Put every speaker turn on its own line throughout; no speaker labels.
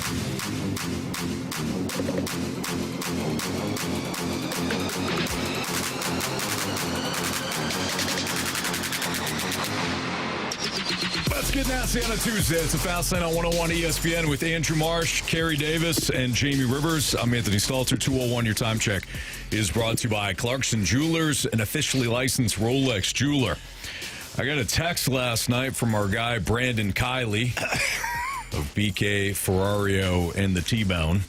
Let's get nasty on a Tuesday. It's a Fast Lane on 101 ESPN with Andrew Marsh, Carey Davis, and Jamie Rivers. I'm Anthony Stalter. 201, your time check is brought to you by Clarkson Jewelers, an officially licensed Rolex jeweler. I got a text last night from our guy, Brandon Kiley of BK, Ferrario, and the T-Bone.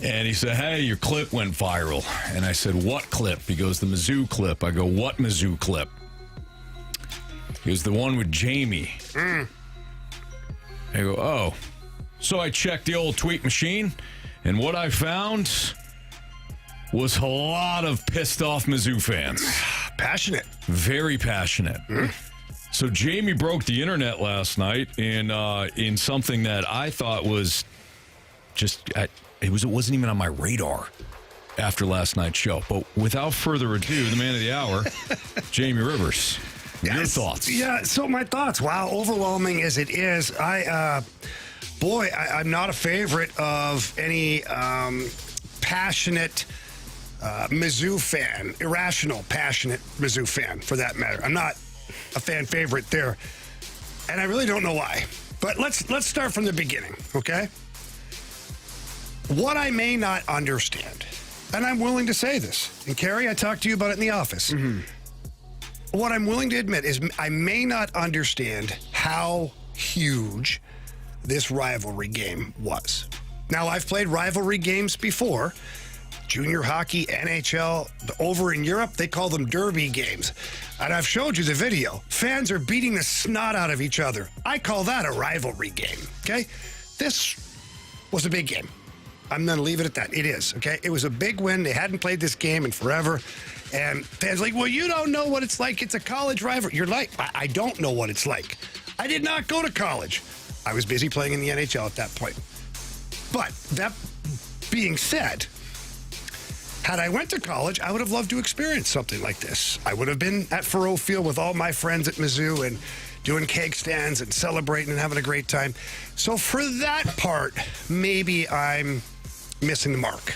And he said, hey, your clip went viral. And I said, what clip? He goes, the Mizzou clip. I go, what Mizzou clip? He was the one with Jamie. I go, oh. So I checked the old tweet machine, and what I found was a lot of pissed off Mizzou fans.
Passionate. Very passionate.
So Jamie broke the internet last night in something that I thought was just, it wasn't even on my radar after last night's show. But without further ado, the man of the hour, Jamie Rivers. Your thoughts?
Yeah, so my thoughts. Wow, overwhelming as it is. I'm not a favorite of any passionate Mizzou fan, irrational, passionate Mizzou fan, for that matter. I'm not a fan favorite there, and I really don't know why. But let's start from the beginning, okay? What I may not understand, and I'm willing to say this, and Carey, I talked to you about it in the office. What I'm willing to admit is I may not understand how huge this rivalry game was. Now, I've played rivalry games before. Junior hockey, NHL, over in Europe, they call them derby games. And I've showed you the video. Fans are beating the snot out of each other. I call that a rivalry game, okay? This was a big game. I'm going to leave it at that. It is, okay? It was a big win. They hadn't played this game in forever. And fans are like, well, you don't know what it's like. It's a college rivalry. You're like, I don't know what it's like. I did not go to college. I was busy playing in the NHL at that point. But that being said, had I went to college, I would have loved to experience something like this. I would have been at Faroe Field with all my friends at Mizzou and doing keg stands and celebrating and having a great time. So for that part, maybe I'm missing the mark.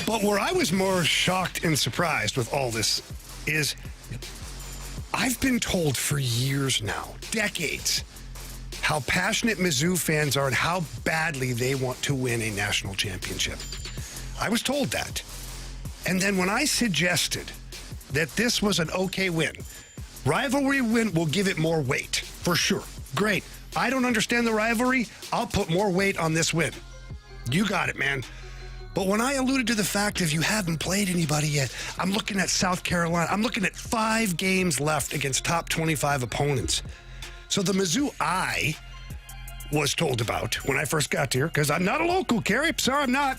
But where I was more shocked and surprised with all this is I've been told for years now, decades, how passionate Mizzou fans are and how badly they want to win a national championship. I was told that. And then when I suggested that this was an okay win, rivalry win will give it more weight, for sure. Great. I don't understand the rivalry. I'll put more weight on this win. You got it, man. But when I alluded to the fact if you haven't played anybody yet, I'm looking at South Carolina. I'm looking at 5 games left against top 25 opponents. So the Mizzou I was told about when I first got here, because I'm not a local, Carey. Sorry, I'm not.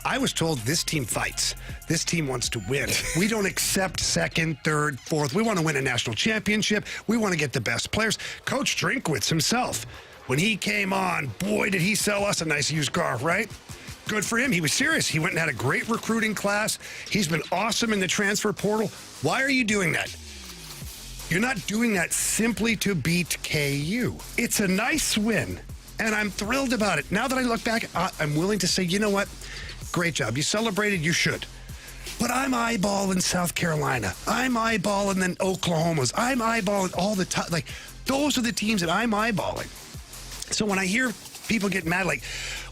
I was told this team fights. This team wants to win. We don't accept second, third, fourth. We want to win a national championship. We want to get the best players. Coach Drinkwitz himself, when he came on, boy, did he sell us a nice used car, right? Good for him. He was serious. He went and had a great recruiting class. He's been awesome in the transfer portal. Why are you doing that? You're not doing that simply to beat KU. It's a nice win, and I'm thrilled about it. Now that I look back, I'm willing to say, you know what? Great job. You celebrated. You should. But I'm eyeballing South Carolina. I'm eyeballing the Oklahomas. I'm eyeballing all the time. Like, those are the teams that I'm eyeballing. So when I hear people get mad, like,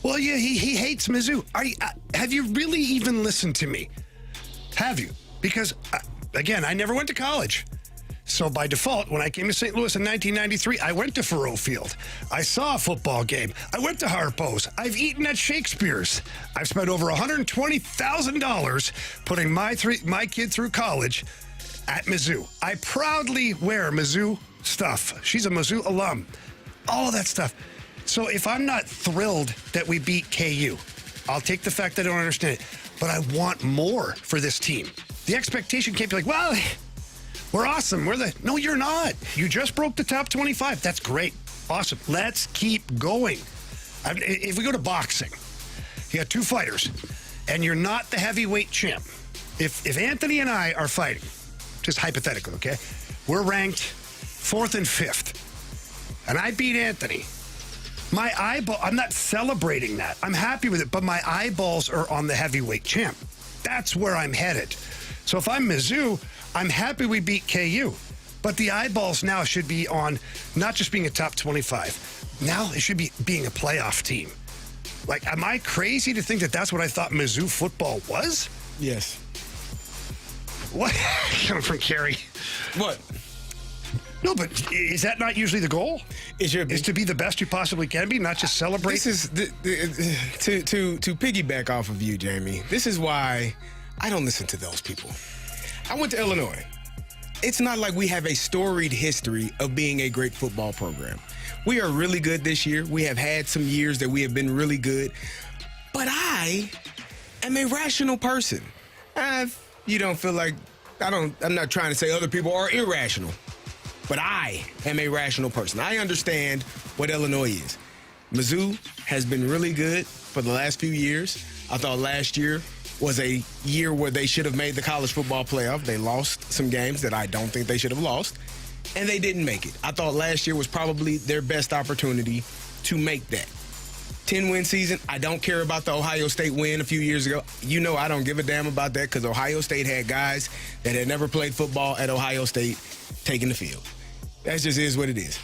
well, yeah, he hates Mizzou. Have you really even listened to me? Have you? Because, again, I never went to college. So by default, when I came to St. Louis in 1993, I went to Faroe Field. I saw a football game. I went to Harpo's. I've eaten at Shakespeare's. I've spent over $120,000 putting my kid through college at Mizzou. I proudly wear Mizzou stuff. She's a Mizzou alum. All of that stuff. So if I'm not thrilled that we beat KU, I'll take the fact that I don't understand it. But I want more for this team. The expectation can't be like, well, we're awesome. No, you're not. You just broke the top 25. That's great. Awesome. Let's keep going. If we go to boxing, you got 2 fighters, and you're not the heavyweight champ. If Anthony and I are fighting, just hypothetically, okay, we're ranked 4th and 5th, and I beat Anthony, My eyeball, I'm not celebrating that. I'm happy with it, but my eyeballs are on the heavyweight champ. That's where I'm headed. So if I'm Mizzou, I'm happy we beat KU. But the eyeballs now should be on not just being a top 25. Now it should be being a playoff team. Like, am I crazy to think that that's what I thought Mizzou football was?
Yes.
What? Coming from Carey.
What?
No, but is that not usually the goal?
Is
to be the best you possibly can be, not just celebrate?
This is to piggyback off of you, Jamie. This is why I don't listen to those people. I went to Illinois. It's not like we have a storied history of being a great football program. We are really good this year. We have had some years that we have been really good. But I am a rational person. You don't feel like I'm not trying to say other people are irrational. But I am a rational person. I understand what Illinois is. Mizzou has been really good for the last few years. I thought last year was a year where they should have made the college football playoff. They lost some games that I don't think they should have lost, and they didn't make it. I thought last year was probably their best opportunity to make that. 10-win season. I don't care about the Ohio State win a few years ago. You know I don't give a damn about that because Ohio State had guys that had never played football at Ohio State taking the field. That just is what it is.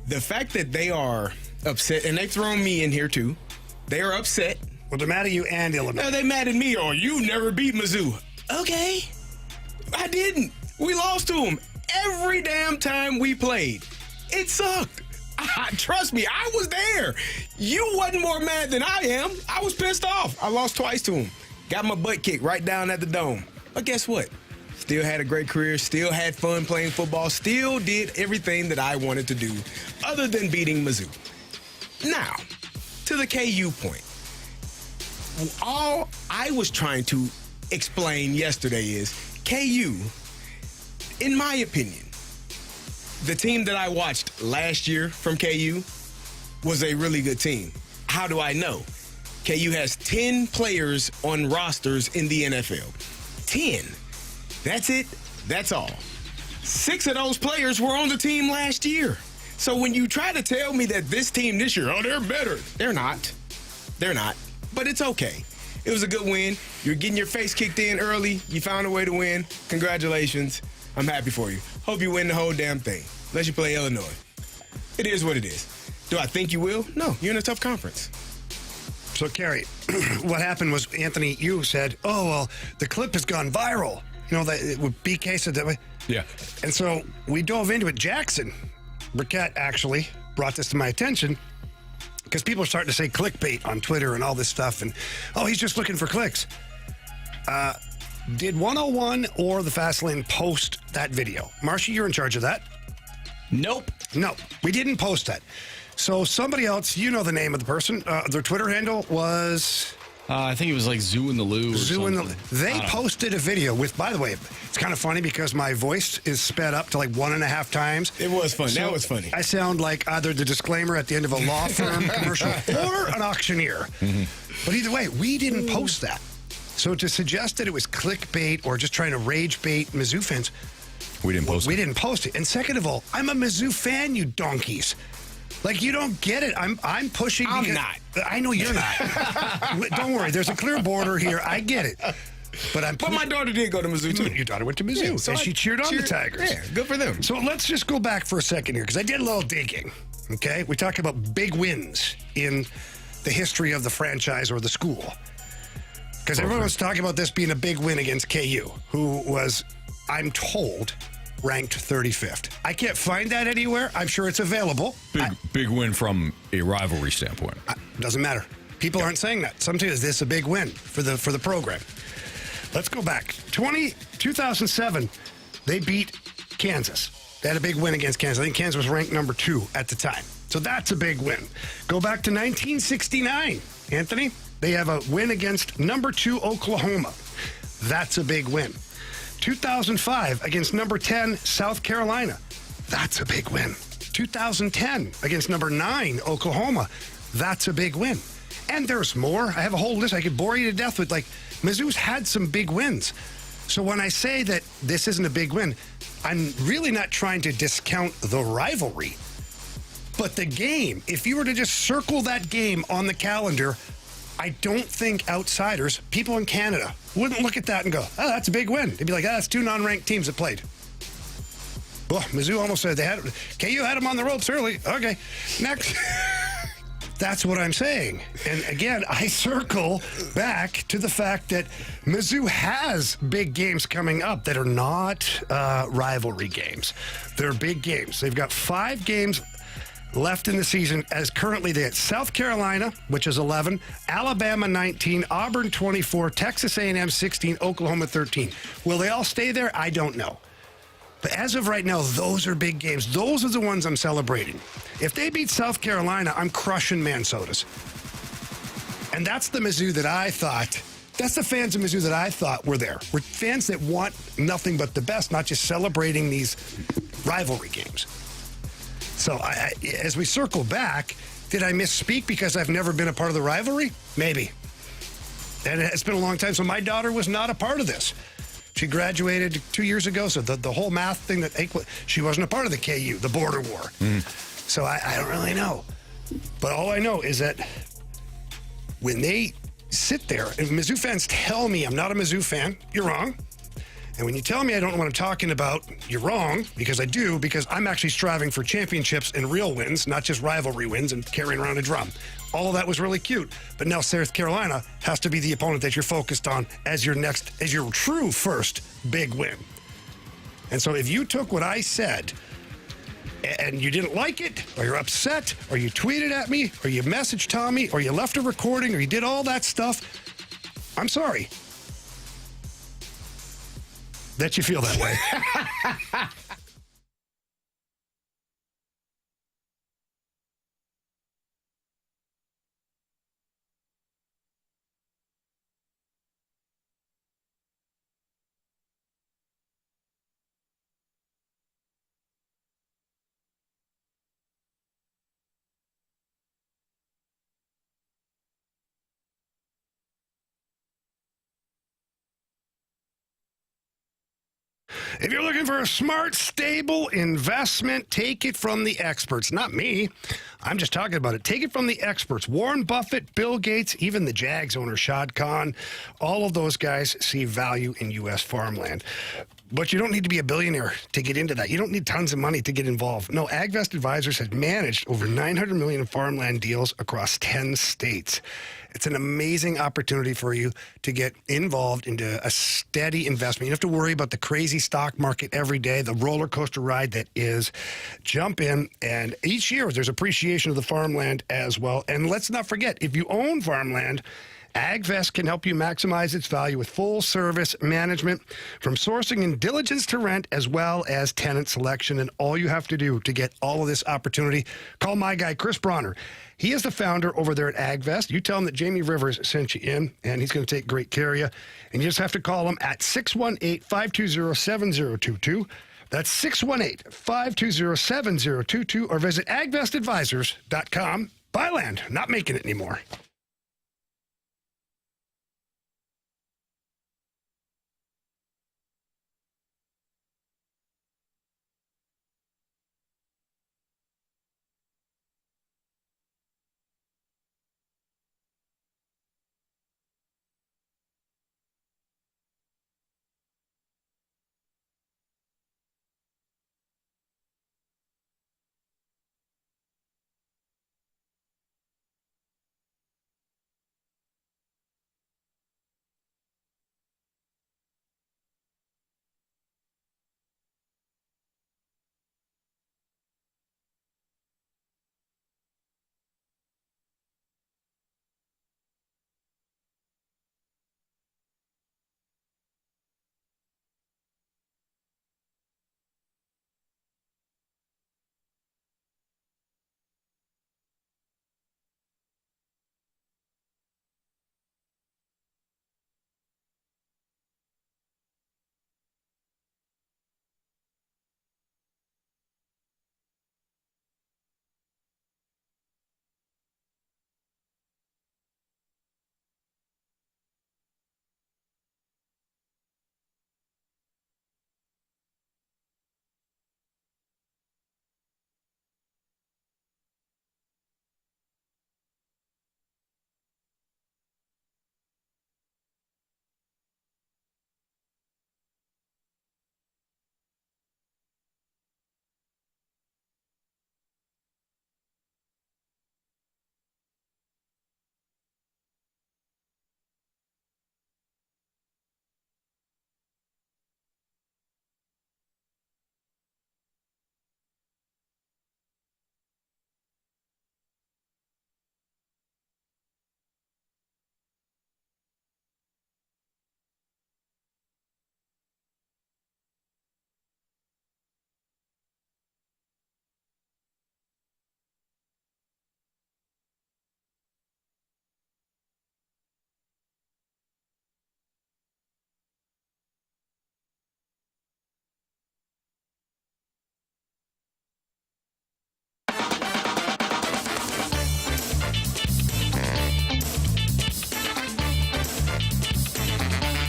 The fact that they are upset, and they've thrown me in here too. They are upset.
Well, they're mad at you and Illinois.
No, they mad at me. You never beat Mizzou. Okay. I didn't. We lost to them every damn time we played. It sucked. Trust me, I was there. You wasn't more mad than I am. I was pissed off. I lost twice to them. Got my butt kicked right down at the Dome. But guess what? Still had a great career, still had fun playing football, still did everything that I wanted to do other than beating Mizzou. Now, to the KU point. All I was trying to explain yesterday is KU, in my opinion, the team that I watched last year from KU was a really good team. How do I know? KU has 10 players on rosters in the NFL. 10. That's it. That's all. 6 of those players were on the team last year. So when you try to tell me that this team this year, they're better. They're not. They're not. But it's okay. It was a good win. You're getting your face kicked in early. You found a way to win. Congratulations. I'm happy for you. Hope you win the whole damn thing. Unless you play Illinois. It is what it is. Do I think you will? No. You're in a tough conference.
So, Carey, what happened was, Anthony, you said, oh, well, the clip has gone viral. You know, that BK said that way.
Yeah.
And so we dove into it. Jackson Burkett actually brought this to my attention because people are starting to say clickbait on Twitter and all this stuff. And, oh, he's just looking for clicks. Did 101 or the Fast Lane post that video? Marsha, you're in charge of that.
Nope.
No, we didn't post that. So somebody else, you know the name of the person. Their Twitter handle was...
I think it was like Zoo in the Loo.
Zoo in the. They posted a video with. By the way, it's kind of funny because my voice is sped up to like 1.5 times.
It was funny. That was funny.
I sound like either the disclaimer at the end of a law firm commercial or an auctioneer. Mm-hmm. But either way, we didn't post that. So to suggest that it was clickbait or just trying to rage bait Mizzou fans,
we didn't post it.
We didn't post it. And second of all, I'm a Mizzou fan, you donkeys. Like, you don't get it. I'm pushing.
I'm not.
I know you're not. Don't worry. There's a clear border here. I get it. But
my daughter did go to Mizzou, too.
Your daughter went to Mizzou. Yeah, so and she cheered on the Tigers.
Yeah, good for them.
So let's just go back for a second here, because I did a little digging, okay? We talked about big wins in the history of the franchise or the school. Because everyone was talking about this being a big win against KU, who was, I'm told, ranked 35th. I can't find that anywhere. I'm sure it's available.
Big win from a rivalry standpoint.
Doesn't matter. People aren't saying that. Sometimes this is a big win for the program. Let's go back. 2007, they beat Kansas. They had a big win against Kansas. I think Kansas was ranked number 2 at the time. So that's a big win. Go back to 1969, Anthony. They have a win against number 2 Oklahoma. That's a big win. 2005 against number 10 South Carolina. That's a big win. 2010 against number 9 Oklahoma. That's a big win. And there's more. I have a whole list. I could bore you to death with, like, Mizzou's had some big wins. So when I say that this isn't a big win, I'm really not trying to discount the rivalry. But the game, if you were to just circle that game on the calendar, I don't think outsiders, people in Canada, wouldn't look at that and go, oh, that's a big win. They'd be like, that's two non-ranked teams that played. Well, Mizzou almost said they had KU had them on the ropes early. Okay, next. That's what I'm saying. And again, I circle back to the fact that Mizzou has big games coming up that are not rivalry games. They're big games. They've got 5 games left in the season as currently they at South Carolina, which is 11, Alabama 19, Auburn 24, Texas A&M 16, Oklahoma 13. Will they all stay there? I don't know. But as of right now, those are big games. Those are the ones I'm celebrating. If they beat South Carolina, I'm crushing Mansodas. And that's the Mizzou that I thought, that's the fans of Mizzou that I thought were there. We're fans that want nothing but the best, not just celebrating these rivalry games. So as we circle back, did I misspeak because I've never been a part of the rivalry? Maybe. And it's been a long time. So my daughter was not a part of this. She graduated 2 years ago, so the whole math thing that she wasn't a part of the KU, the border war. So I don't really know. But all I know is that when they sit there, and Mizzou fans tell me I'm not a Mizzou fan, you're wrong. And when you tell me I don't know what I'm talking about, you're wrong, because I do, because I'm actually striving for championships and real wins, not just rivalry wins and carrying around a drum. All of that was really cute. But now South Carolina has to be the opponent that you're focused on as your true first big win. And so if you took what I said and you didn't like it, or you're upset, or you tweeted at me, or you messaged Tommy, or you left a recording, or you did all that stuff, I'm sorry that you feel that way. If you're looking for a smart, stable investment, take it from the experts. Not me. I'm just talking about it. Take it from the experts. Warren Buffett, Bill Gates, even the Jags owner, Shad Khan. All of those guys see value in U.S. farmland. But you don't need to be a billionaire to get into that. You don't need tons of money to get involved. No, AgVest Advisors has managed over $900 million in farmland deals across 10 states. It's an amazing opportunity for you to get involved into a steady investment. You don't have to worry about the crazy stock market every day, the roller coaster ride that is. Jump in, and each year there's appreciation of the farmland as well. And let's not forget, if you own farmland, AgVest can help you maximize its value with full-service management, from sourcing and diligence to rent, as well as tenant selection. And all you have to do to get all of this opportunity, call my guy, Chris Bronner. He is the founder over there at AgVest. You tell him that Jamie Rivers sent you in, and he's going to take great care of you. And you just have to call him at 618-520-7022. That's 618-520-7022, or visit agvestadvisors.com. Buy land, not making it anymore.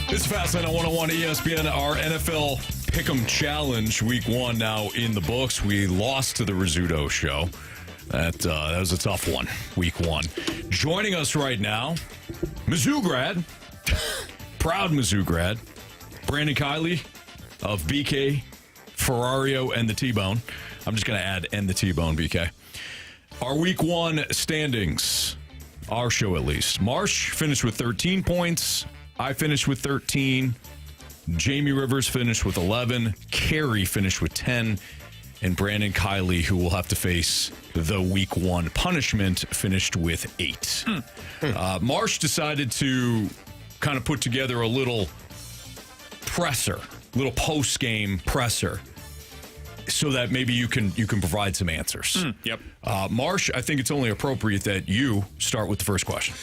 This is Fastlane on 101 ESPN, our NFL Pick'em Challenge, Week 1 now in the books. We lost to the Rizzuto show. That was a tough one, Week 1. Joining us right now, Mizzou grad, proud Mizzou grad, Brandon Kiley of BK, Ferrario, and the T-Bone. I'm just going to add, and the T-Bone, BK. Our Week 1 standings, our show at least. Marsh finished with 13 points. I finished with 13. Jamie Rivers finished with 11. Carey finished with 10. And Brandon Kiley, who will have to face the Week 1 punishment, finished with 8. Marsh decided to kind of put together a little presser, little post-game presser, so that maybe you can provide some answers.
Yep.
Marsh, I think it's only appropriate that you start with the first question.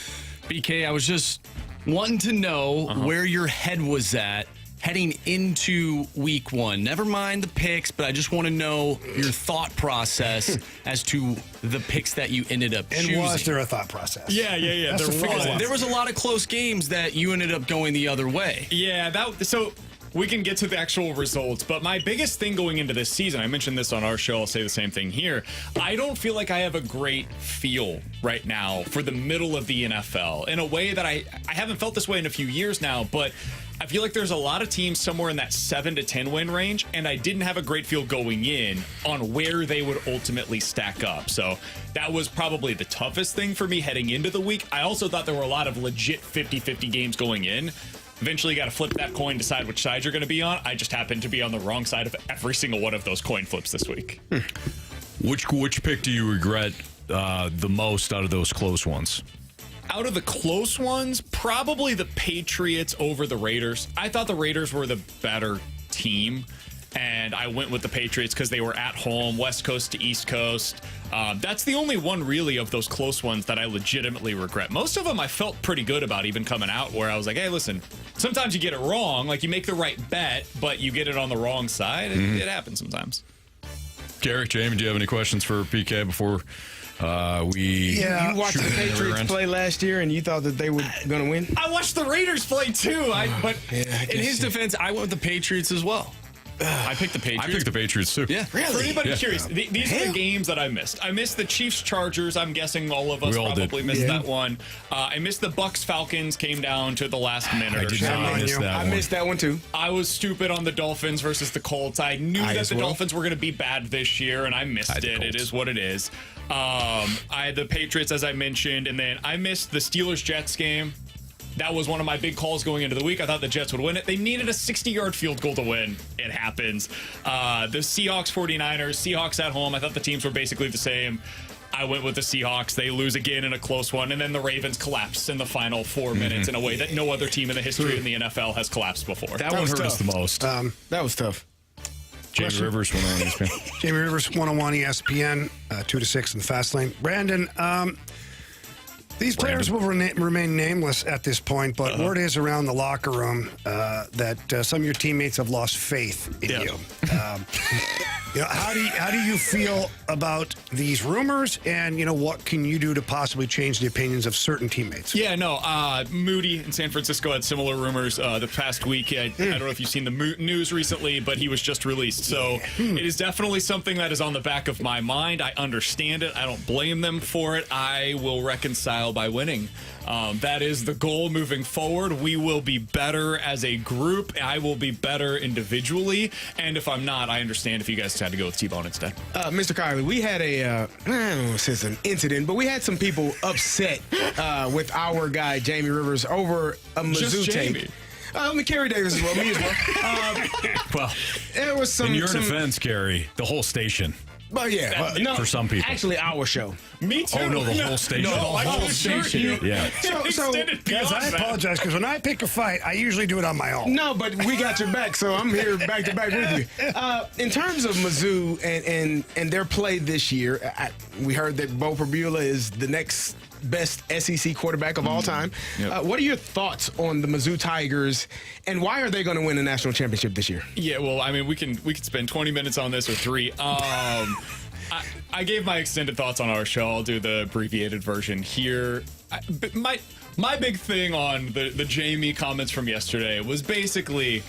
BK, I was just wanting to know where your head was at heading into Week 1. Never mind the picks, but I just want to know your thought process as to the picks that you ended up choosing.
And was there a thought process?
Yeah.
That's the first one.
There was a lot of close games that you ended up going the other way.
Yeah, so we can get to the actual results, but my biggest thing going into this season, I mentioned this on our show, I'll say the same thing here. I don't feel like I have a great feel right now for the middle of the NFL in a way that I haven't felt this way in a few years now, but I feel like there's a lot of teams somewhere in that 7 to 10 win range, and I didn't have a great feel going in on where they would ultimately stack up. So that was probably the toughest thing for me heading into the week. I also thought there were a lot of legit 50-50 games going in. Eventually, you got to flip that coin, decide which side you're going to be on. I just happened to be on the wrong side of every single one of those coin flips this week.
Which pick do you regret the most out of those close ones?
Out of the close ones, probably the Patriots over the Raiders. I thought the Raiders were the better team, and I went with the Patriots because they were at home, West Coast to East Coast. That's the only one really of those close ones that I legitimately regret. Most of them I felt pretty good about even coming out, where I was like, hey, listen, sometimes you get it wrong. Like, you make the right bet, but you get it on the wrong side. It happens sometimes.
Gary, Jamie, do you have any questions for PK before we...
Yeah.
You watched the Patriots play last year, and you thought that they were going to win?
I watched the Raiders play too, but
In his defense, I went with the Patriots as well. I picked the Patriots.
I picked the Patriots too.
Yeah,
for
really?
anybody curious, these are the games that I missed. I missed the Chiefs-Chargers. I'm guessing all of us probably missed that one. I missed the Bucks-Falcons, came down to the last minute or so.
I missed that one too.
I was stupid on the Dolphins versus the Colts. I knew that the Dolphins were going to be bad this year, and I missed it. It is what it is. I had the Patriots, as I mentioned, and then I missed the Steelers-Jets game. That was one of my big calls going into the week. I thought the Jets would win it. They needed a 60-yard field goal to win. It happens. The Seahawks, 49ers, Seahawks at home. I thought the teams were basically the same. I went with the Seahawks. They lose again in a close one. And then the Ravens collapse in the final 4 minutes in a way that no other team in the history in the NFL has collapsed before.
That one hurt us the most.
That was tough.
Jamie Rivers went on ESPN.
Jamie Rivers, 101 ESPN, 2 to 6 in the fast lane. Brandon, these players will remain nameless at this point, but word is around the locker room that some of your teammates have lost faith in you. How do you feel about these rumors, and what can you do to possibly change the opinions of certain teammates?
Yeah, no. Moody in San Francisco had similar rumors the past week. I don't know if you've seen the news recently, but he was just released. So it is definitely something that is on the back of my mind. I understand it. I don't blame them for it. I will reconcile by winning. That is the goal moving forward. We will be better as a group. I will be better individually. And if I'm not, I understand if you guys decide to go with T-Bone instead.
Mr. Kiley, we had I don't know if it's an incident, but we had some people upset with our guy, Jamie Rivers, over a Mizzou tape. Carey Davis as well, me as well.
Well,
there was some.
In your defense, Carey, the whole station.
But yeah, no,
for some people.
Actually, our show.
Me too.
Oh, no, the whole station.
No, the whole station.
Yeah.
So guys, I apologize, because when I pick a fight, I usually do it on my own.
No, but we got your back, so I'm here back to back with you. In terms of Mizzou and their play this year, we heard that Bo Perbula is the next best SEC quarterback of all time.
Yep.
What are your thoughts on the Mizzou Tigers, and why are they going to win a national championship this year?
Yeah, well, I mean, we can spend 20 minutes on this or 3. I gave my extended thoughts on our show. I'll do the abbreviated version here. my big thing on the Jamie comments from yesterday was basically,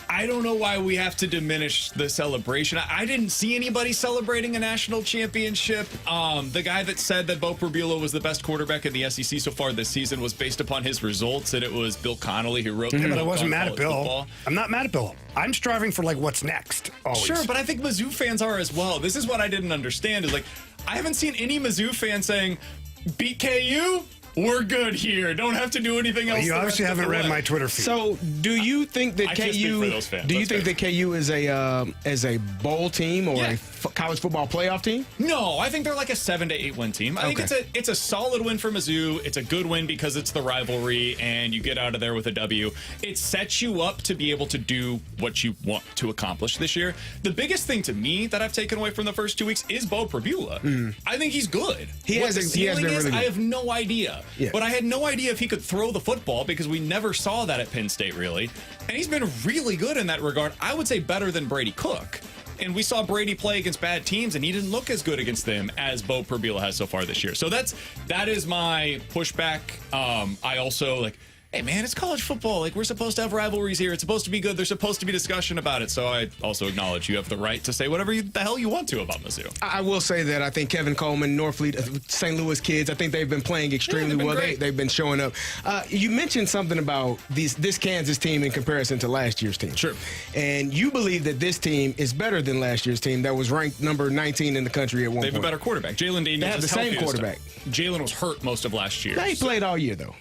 I don't know why we have to diminish the celebration. I didn't see anybody celebrating a national championship. The guy that said that Bo Prabula was the best quarterback in the SEC so far this season was based upon his results, and it was Bill Connolly who wrote.
But I wasn't mad at Bill.
Football.
I'm not mad at Bill. I'm striving for like what's next. Always.
Sure, but I think Mizzou fans are as well. This is what I didn't understand is like I haven't seen any Mizzou fan saying, "Beat KU." We're good here. Don't have to do anything else.
You obviously haven't read my Twitter feed.
So, do you think that
I can't speak
KU?
for those fans.
Do you
That's
think
fair.
that KU is a bowl team or
Yeah.
a college football playoff team?
No, I think they're like a 7 to 8 win team. I think it's a solid win for Mizzou. It's a good win because it's the rivalry and you get out of there with a W. It sets you up to be able to do what you want to accomplish this year. The biggest thing to me that I've taken away from the first 2 weeks is Bo Prabula. I think he's good.
He has been really good.
I have no idea.
Yeah.
But I had no idea if he could throw the football because we never saw that at Penn State, really. And he's been really good in that regard. I would say better than Brady Cook. And we saw Brady play against bad teams, and he didn't look as good against them as Bo Prabula has so far this year. So that is my pushback. I also like, hey man, it's college football. Like we're supposed to have rivalries here. It's supposed to be good. There's supposed to be discussion about it. So I also acknowledge you have the right to say whatever the hell you want to about Mizzou.
I will say that I think Kevin Coleman, Norfleet, St. Louis kids, I think they've been playing extremely
they've been
well.
great.
They've been showing up. You mentioned something about this Kansas team in comparison to last year's team.
Sure.
And you believe that this team is better than last year's team that was ranked number 19 in the country at one
They
point.
have a better quarterback. Jalen Daniels
They have
is
the same
healthy this
quarterback.
time. Jalen was hurt most of last year.
They played all year, though.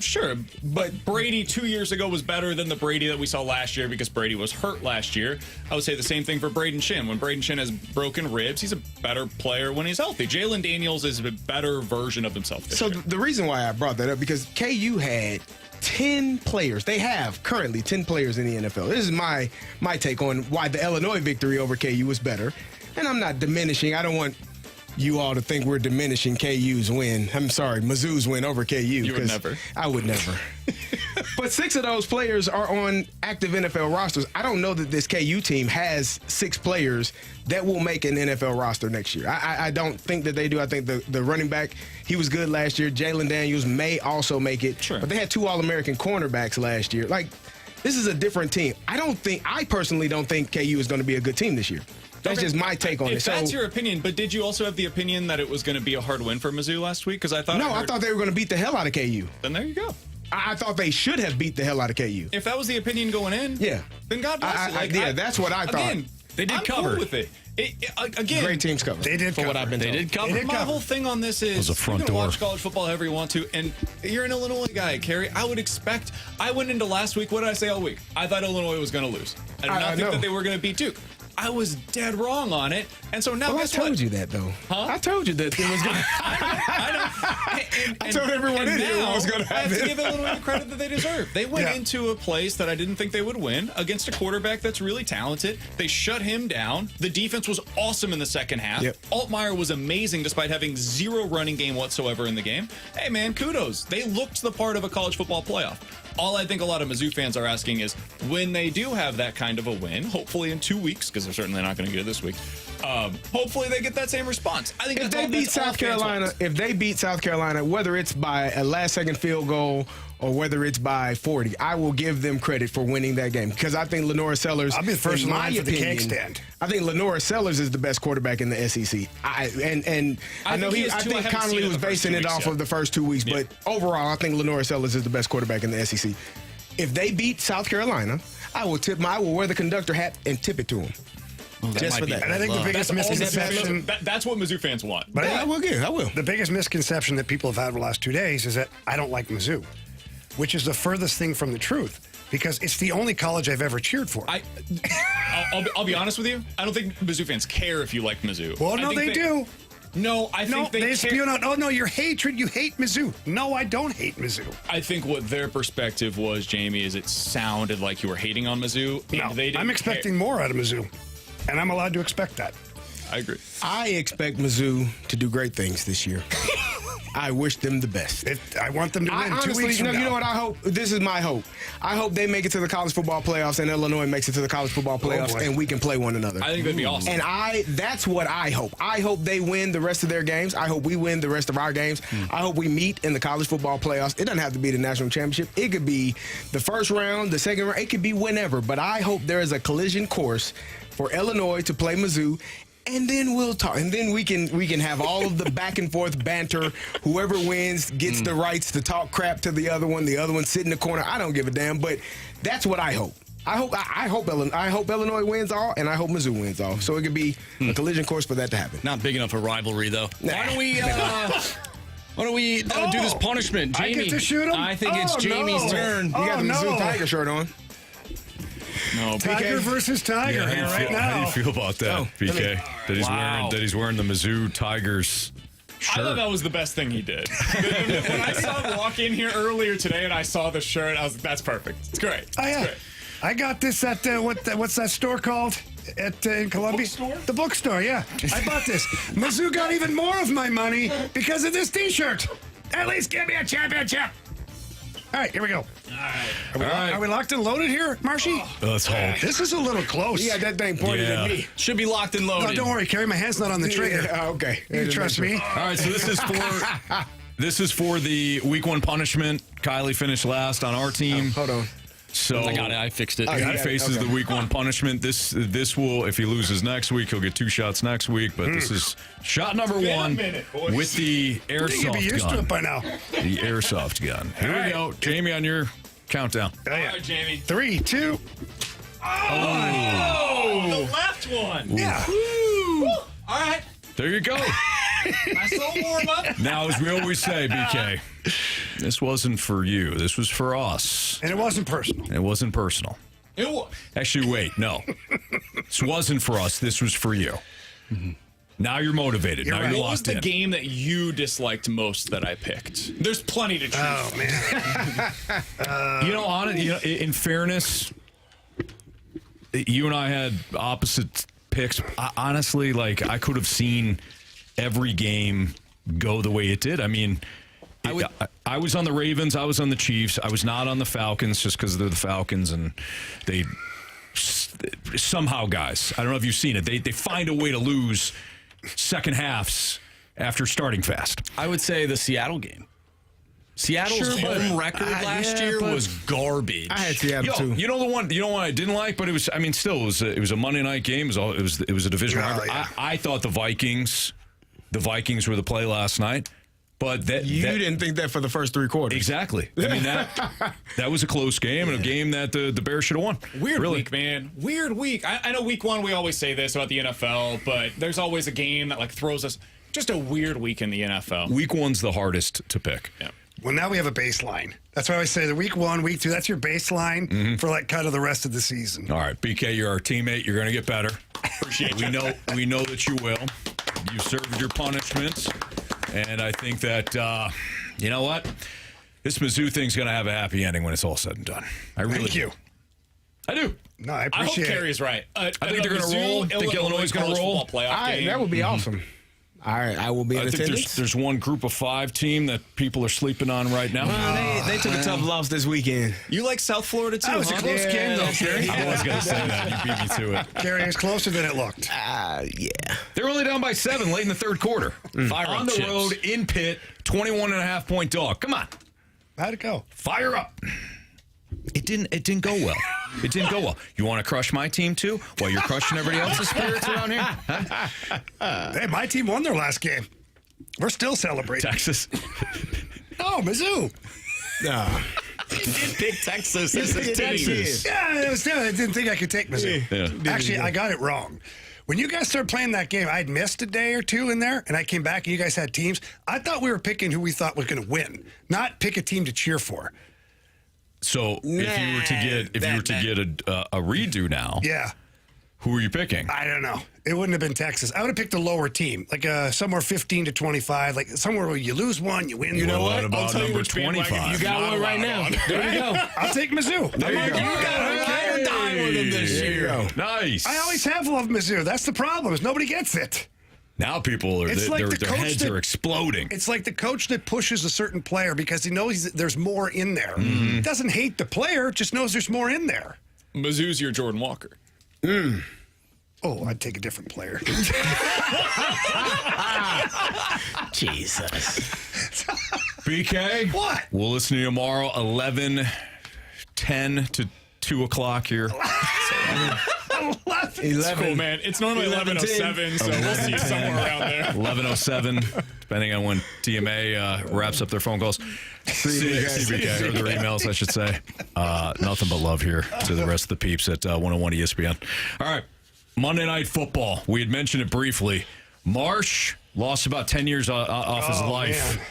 Sure, but Brady 2 years ago was better than the Brady that we saw last year because Brady was hurt last year. I would say the same thing for Braden Shin. When Braden Shin has broken ribs, he's a better player when he's healthy. Jalen Daniels is a better version of himself this
So
year.
the reason why I brought that up, because KU had 10 players. They have currently 10 players in the NFL. This is my take on why the Illinois victory over KU was better. And I'm not diminishing. I don't want you all to think we're diminishing KU's win. I'm sorry, Mizzou's win over KU.
You would
'cause
never.
I would never. But 6 of those players are on active NFL rosters. I don't know that this KU team has 6 players that will make an NFL roster next year. I don't think that they do. I think the running back, he was good last year. Jalen Daniels may also make it.
Sure.
But they had 2 All-American cornerbacks last year. Like, this is a different team. I personally don't think KU is going to be a good team this year. That's just my take on it.
If that's your opinion, but did you also have the opinion that it was going to be a hard win for Mizzou last week? Because I thought
I thought they were going to beat the hell out of KU.
Then there you go.
I thought they should have beat the hell out of KU.
If that was the opinion going in,
Yeah.
then God bless you.
That's what I thought.
Again,
They did
I'm
cover.
cool with it. Again,
Great teams cover.
They did
for what
cover.
I've been
They
told.
did cover.
They did
My
cover.
whole thing on this is
a front
you can
door.
watch college football however you want to, and you're an Illinois guy, Carey. I would expect. I went into last week. What did I say all week? I thought Illinois was going to lose. I did not think
know.
that they were going to beat Duke. I was dead wrong on it, and so now
Well, I
guess
told
what?
you that, though.
Huh?
I told you that it was going to
I know.
I told everyone in here what was gonna
I have to
happen.
give Illinois the credit that they deserve. They went
Yeah.
into a place that I didn't think they would win against a quarterback that's really talented. They shut him down. The defense was awesome in the second half.
Yep.
Altmaier was amazing despite having 0 running game whatsoever in the game. Hey, man, kudos. They looked the part of a college football playoff. All I think a lot of Mizzou fans are asking is when they do have that kind of a win, hopefully in 2 weeks, because they're certainly not going to get it this week. Hopefully they get that same response. I think
If
that's
they
all-
beat
that's all
South
fans
Carolina,
want.
if they beat South Carolina, whether it's by a last-second field goal or whether it's by 40, I will give them credit for winning that game because I think Lenora Sellers.
I'll be the first
in
in
my
line for the cake
opinion,
stand.
I think Lenora Sellers is the best quarterback in the SEC. I know
think he is
I
too. I
think
haven't
Connolly
seen it
was
the first
basing
2
it
weeks
off
yet.
of the first 2 weeks, but overall, I think Lenora Sellers is the best quarterback in the SEC. If they beat South Carolina, I will wear the conductor hat and tip it to them. Just
might
for
be
that.
And I think the biggest
That's all
misconception.
that's what Mizzou fans want.
But
Yeah, I will.
The biggest misconception that people have had the last 2 days is that I don't like Mizzou, which is the furthest thing from the truth because it's the only college I've ever cheered for.
I'll be honest with you. I don't think Mizzou fans care if you like Mizzou.
well,
I
no,
think
they do.
No, I
No,
think they care.
spewing out, oh, no, your hatred, you hate Mizzou. No, I don't hate Mizzou.
I think what their perspective was, Jamie, is it sounded like you were hating on Mizzou. And
No,
they didn't
I'm expecting
care.
more out of Mizzou, and I'm allowed to expect that.
I agree.
I expect Mizzou to do great things this year. I wish them the best.
I want them to win.
I
2
honestly,
weeks from now.
you know what I hope? This is my hope. I hope they make it to the college football playoffs and Illinois makes it to the college football playoffs
boy.
and we can play one another.
I think that'd be awesome.
And that's what I hope. I hope they win the rest of their games. I hope we win the rest of our games. I hope we meet in the college football playoffs. It doesn't have to be the national championship. It could be the first round, the second round. It could be whenever. But I hope there is a collision course for Illinois to play Mizzou. And then we'll talk. And then we can have all of the back and forth banter. Whoever wins gets the rights to talk crap to the other one. The other one sit in the corner. I don't give a damn. But that's what I hope. I hope Illinois wins all, and I hope Mizzou wins all. So it could be a collision course for that to happen.
Not big enough a rivalry, though. Why don't we do this punishment? Jamie,
I get to shoot him?
I think it's Jamie's turn.
You got the Mizzou Tiger shirt on.
No,
Tiger versus Tiger here right now.
How do you feel about that, BK? That he's wearing the Mizzou Tigers shirt.
I thought that was the best thing he did. When I saw him walk in here earlier today and I saw the shirt, I was like, that's perfect. It's great.
Oh, yeah.
It's great.
I got this at what's that store called in Columbia?
Bookstore?
The bookstore, yeah. I bought this. Mizzou got even more of my money because of this T-shirt. At least give me a championship. All right, here we go. All right. Are we locked and loaded here, Marshy?
Let's hope.
This is a little close.
You got that thing pointed at me.
Should be locked and loaded.
No, don't worry, Carey. My hand's not on the trigger.
Yeah, okay.
You can trust me.
All right, so this is for the week 1 punishment. Kylie finished last on our team.
Hold on.
So
I got it. I fixed it.
He faces the week 1 punishment. This will, if he loses next week, he'll get 2 shots next week. But this is shot number 1 with the
You should be
airsoft
used to it
gun.
by now.
The airsoft gun. Here we go, Jamie, on your countdown.
Oh, yeah.
All right, Jamie.
3, 2.
Oh, the left one.
Yeah.
All right.
There you go.
Nice little warm up.
Now, as we always say, BK, this wasn't for you. This was for us.
And it wasn't personal.
It wasn't personal. Actually, wait, no. This wasn't for us. This was for you. Now you're motivated. Now
right.
you're
What was
locked
the
in.
game that you disliked most that I picked? There's plenty to choose
Oh, man.
In fairness, you and I had opposite picks. Honestly, I could have seen every game go the way it did. I mean, I was on the Ravens. I was on the Chiefs. I was not on the Falcons just because they're the Falcons and they somehow, guys, I don't know if you've seen it. They find a way to lose second halves after starting fast.
I would say the Seattle game. Seattle's home record last year was garbage.
I had Seattle too.
You know the one I didn't like, but it was. I mean, still, it was a Monday night game. It was a division rivalry.
yeah.
I thought the Vikings were the play last night, but
You didn't think that for the first 3 quarters.
exactly. I mean that was a close game and a game that the Bears should have won.
Weird
really.
week, man. Weird week. I know week 1 we always say this about the NFL, but there's always a game that throws us. Just a weird week in the NFL.
Week 1's the hardest to pick.
Yeah.
Well, now we have a baseline. That's why I always say the week 1, week 2, that's your baseline for kind of the rest of the season.
All right, BK, you're our teammate. You're going to get better.
Appreciate you.
We know that you will. You served your punishments, and I think that you know what, this Mizzou thing's going to have a happy ending when it's all said and done. I really
Thank you.
do. I do.
No, I
I hope
appreciate
Carey
it.
is right. I
think they're gonna roll. Think Illinois is gonna roll.
That would be awesome. All right, I will be in
I think
attendance.
there's one group of 5 team that people are sleeping on right now.
They took a tough loss this weekend.
You like South Florida too?
That was a close game, though, Carey.
I was going to say that. You beat me to it.
Carey is closer than it looked.
Yeah.
They're only down by 7 late in the third quarter.
Fire
On
up,
the
Chips.
road in Pitt, 21.5 point dog. Come on.
How'd it go?
Fire up. It didn't go well. It didn't go well. You want to crush my team too while you're crushing everybody else's spirits around here? Huh?
Hey, my team won their last game. We're still celebrating.
Texas.
Oh, Mizzou.
Big Texas. This is
Texas.
Yeah, I didn't think I could take Mizzou.
Yeah.
Actually, I got it wrong. When you guys started playing that game, I'd missed a day or 2 in there, and I came back and you guys had teams. I thought we were picking who we thought was going to win, not pick a team to cheer for.
So if you were to get a redo now,
Yeah.
who are you picking?
I don't know. It wouldn't have been Texas. I would have picked a lower team, somewhere 15 to 25, somewhere where you lose 1, you win.
You know
What
what?
about
I'll tell you
number
which bandwagon
25?
You got one right now. There you go.
I'll take Mizzou.
There you go.
You got a dime with them this
There you
year.
go. Nice.
I always have loved Mizzou. That's the problem, is nobody gets it.
Now people are
It's like the
their
coach
heads
that-
are exploding.
It's like the coach that pushes a certain player because he knows that there's more in there. Doesn't hate the player, just knows there's more in there.
Mizzou's your Jordan Walker.
Oh, I'd take a different player.
Jesus.
BK?
What?
We'll listen to you tomorrow, 11:10 to 2 o'clock here.
11.
Cool, man. It's normally 11:07, so we'll see you somewhere around there.
11:07, depending on when TMA wraps up their phone calls. CBK, or their emails, I should say. Nothing but love here to the rest of the peeps at 101 ESPN. All right, Monday Night Football. We had mentioned it briefly. Marsh lost about 10 years off his life.
Man.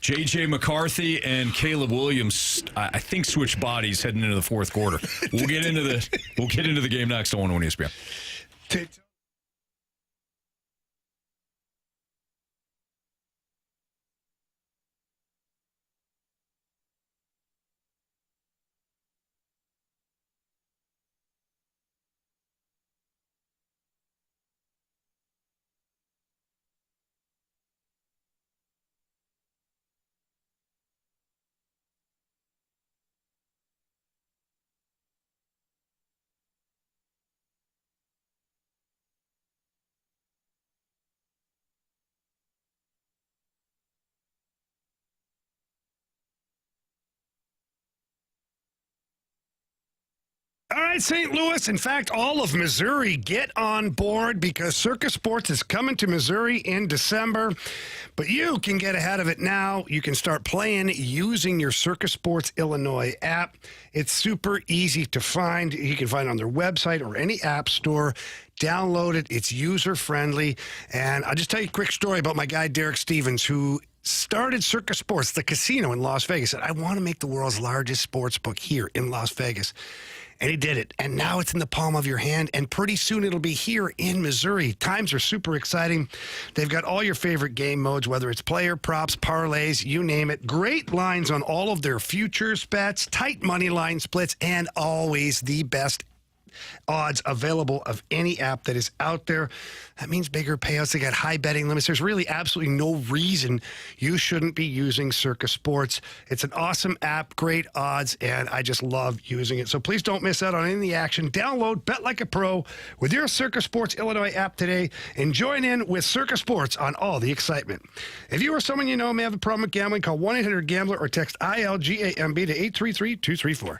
J.J. McCarthy and Caleb Williams, I think, switched bodies heading into the fourth quarter. We'll get into the game next on 101 ESPN.
All right, St. Louis. In fact, all of Missouri, get on board because Circus Sports is coming to Missouri in December. But you can get ahead of it now. You can start playing using your Circus Sports Illinois app. It's super easy to find. You can find it on their website or any app store. Download it. It's user-friendly. And I'll just tell you a quick story about my guy, Derek Stevens, who started Circus Sports, the casino in Las Vegas. Said, I want to make the world's largest sports book here in Las Vegas. And he did it. And now it's in the palm of your hand. And pretty soon it'll be here in Missouri. Times are super exciting. They've got all your favorite game modes, whether it's player, props, parlays, you name it. Great lines on all of their futures bets, tight money line splits, and always the best odds available of any app that is out there. That means bigger payouts. They got high betting limits. There's really absolutely no reason you shouldn't be using Circus Sports. It's an awesome app, great odds, and I just love using it. So please don't miss out on any of the action. Download Bet Like a Pro with your Circus Sports Illinois app today and join in with Circus Sports on all the excitement. If you or someone you know may have a problem with gambling, call 1-800-GAMBLER or text ILGAMB to 833-234.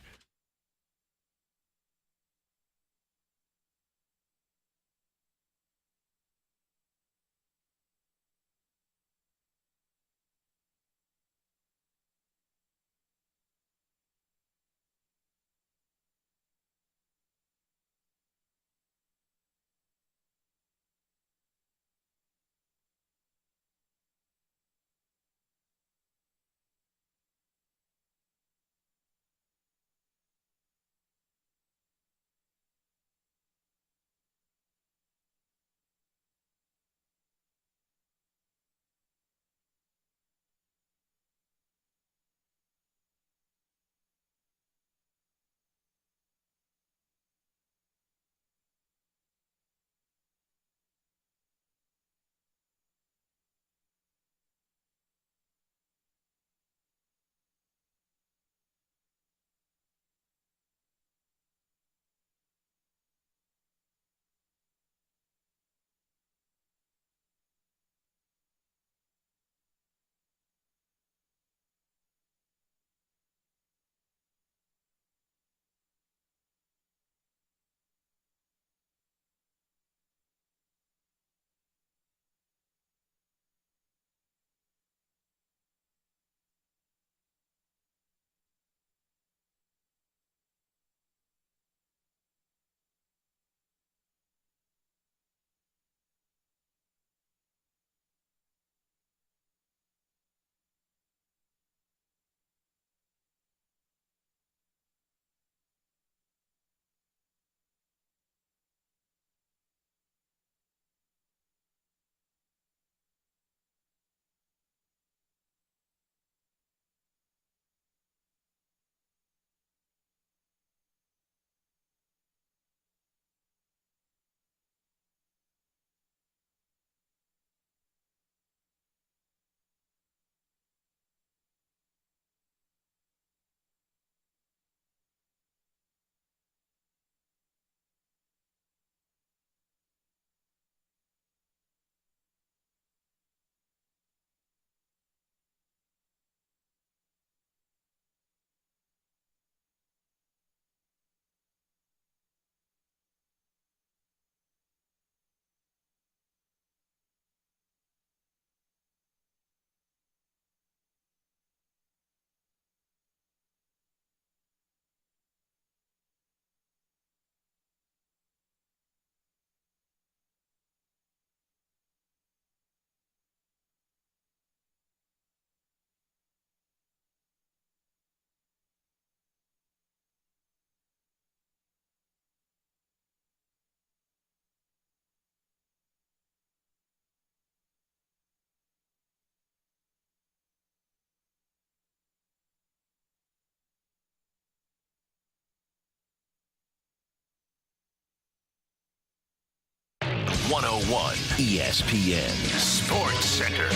101 ESPN Sports Center.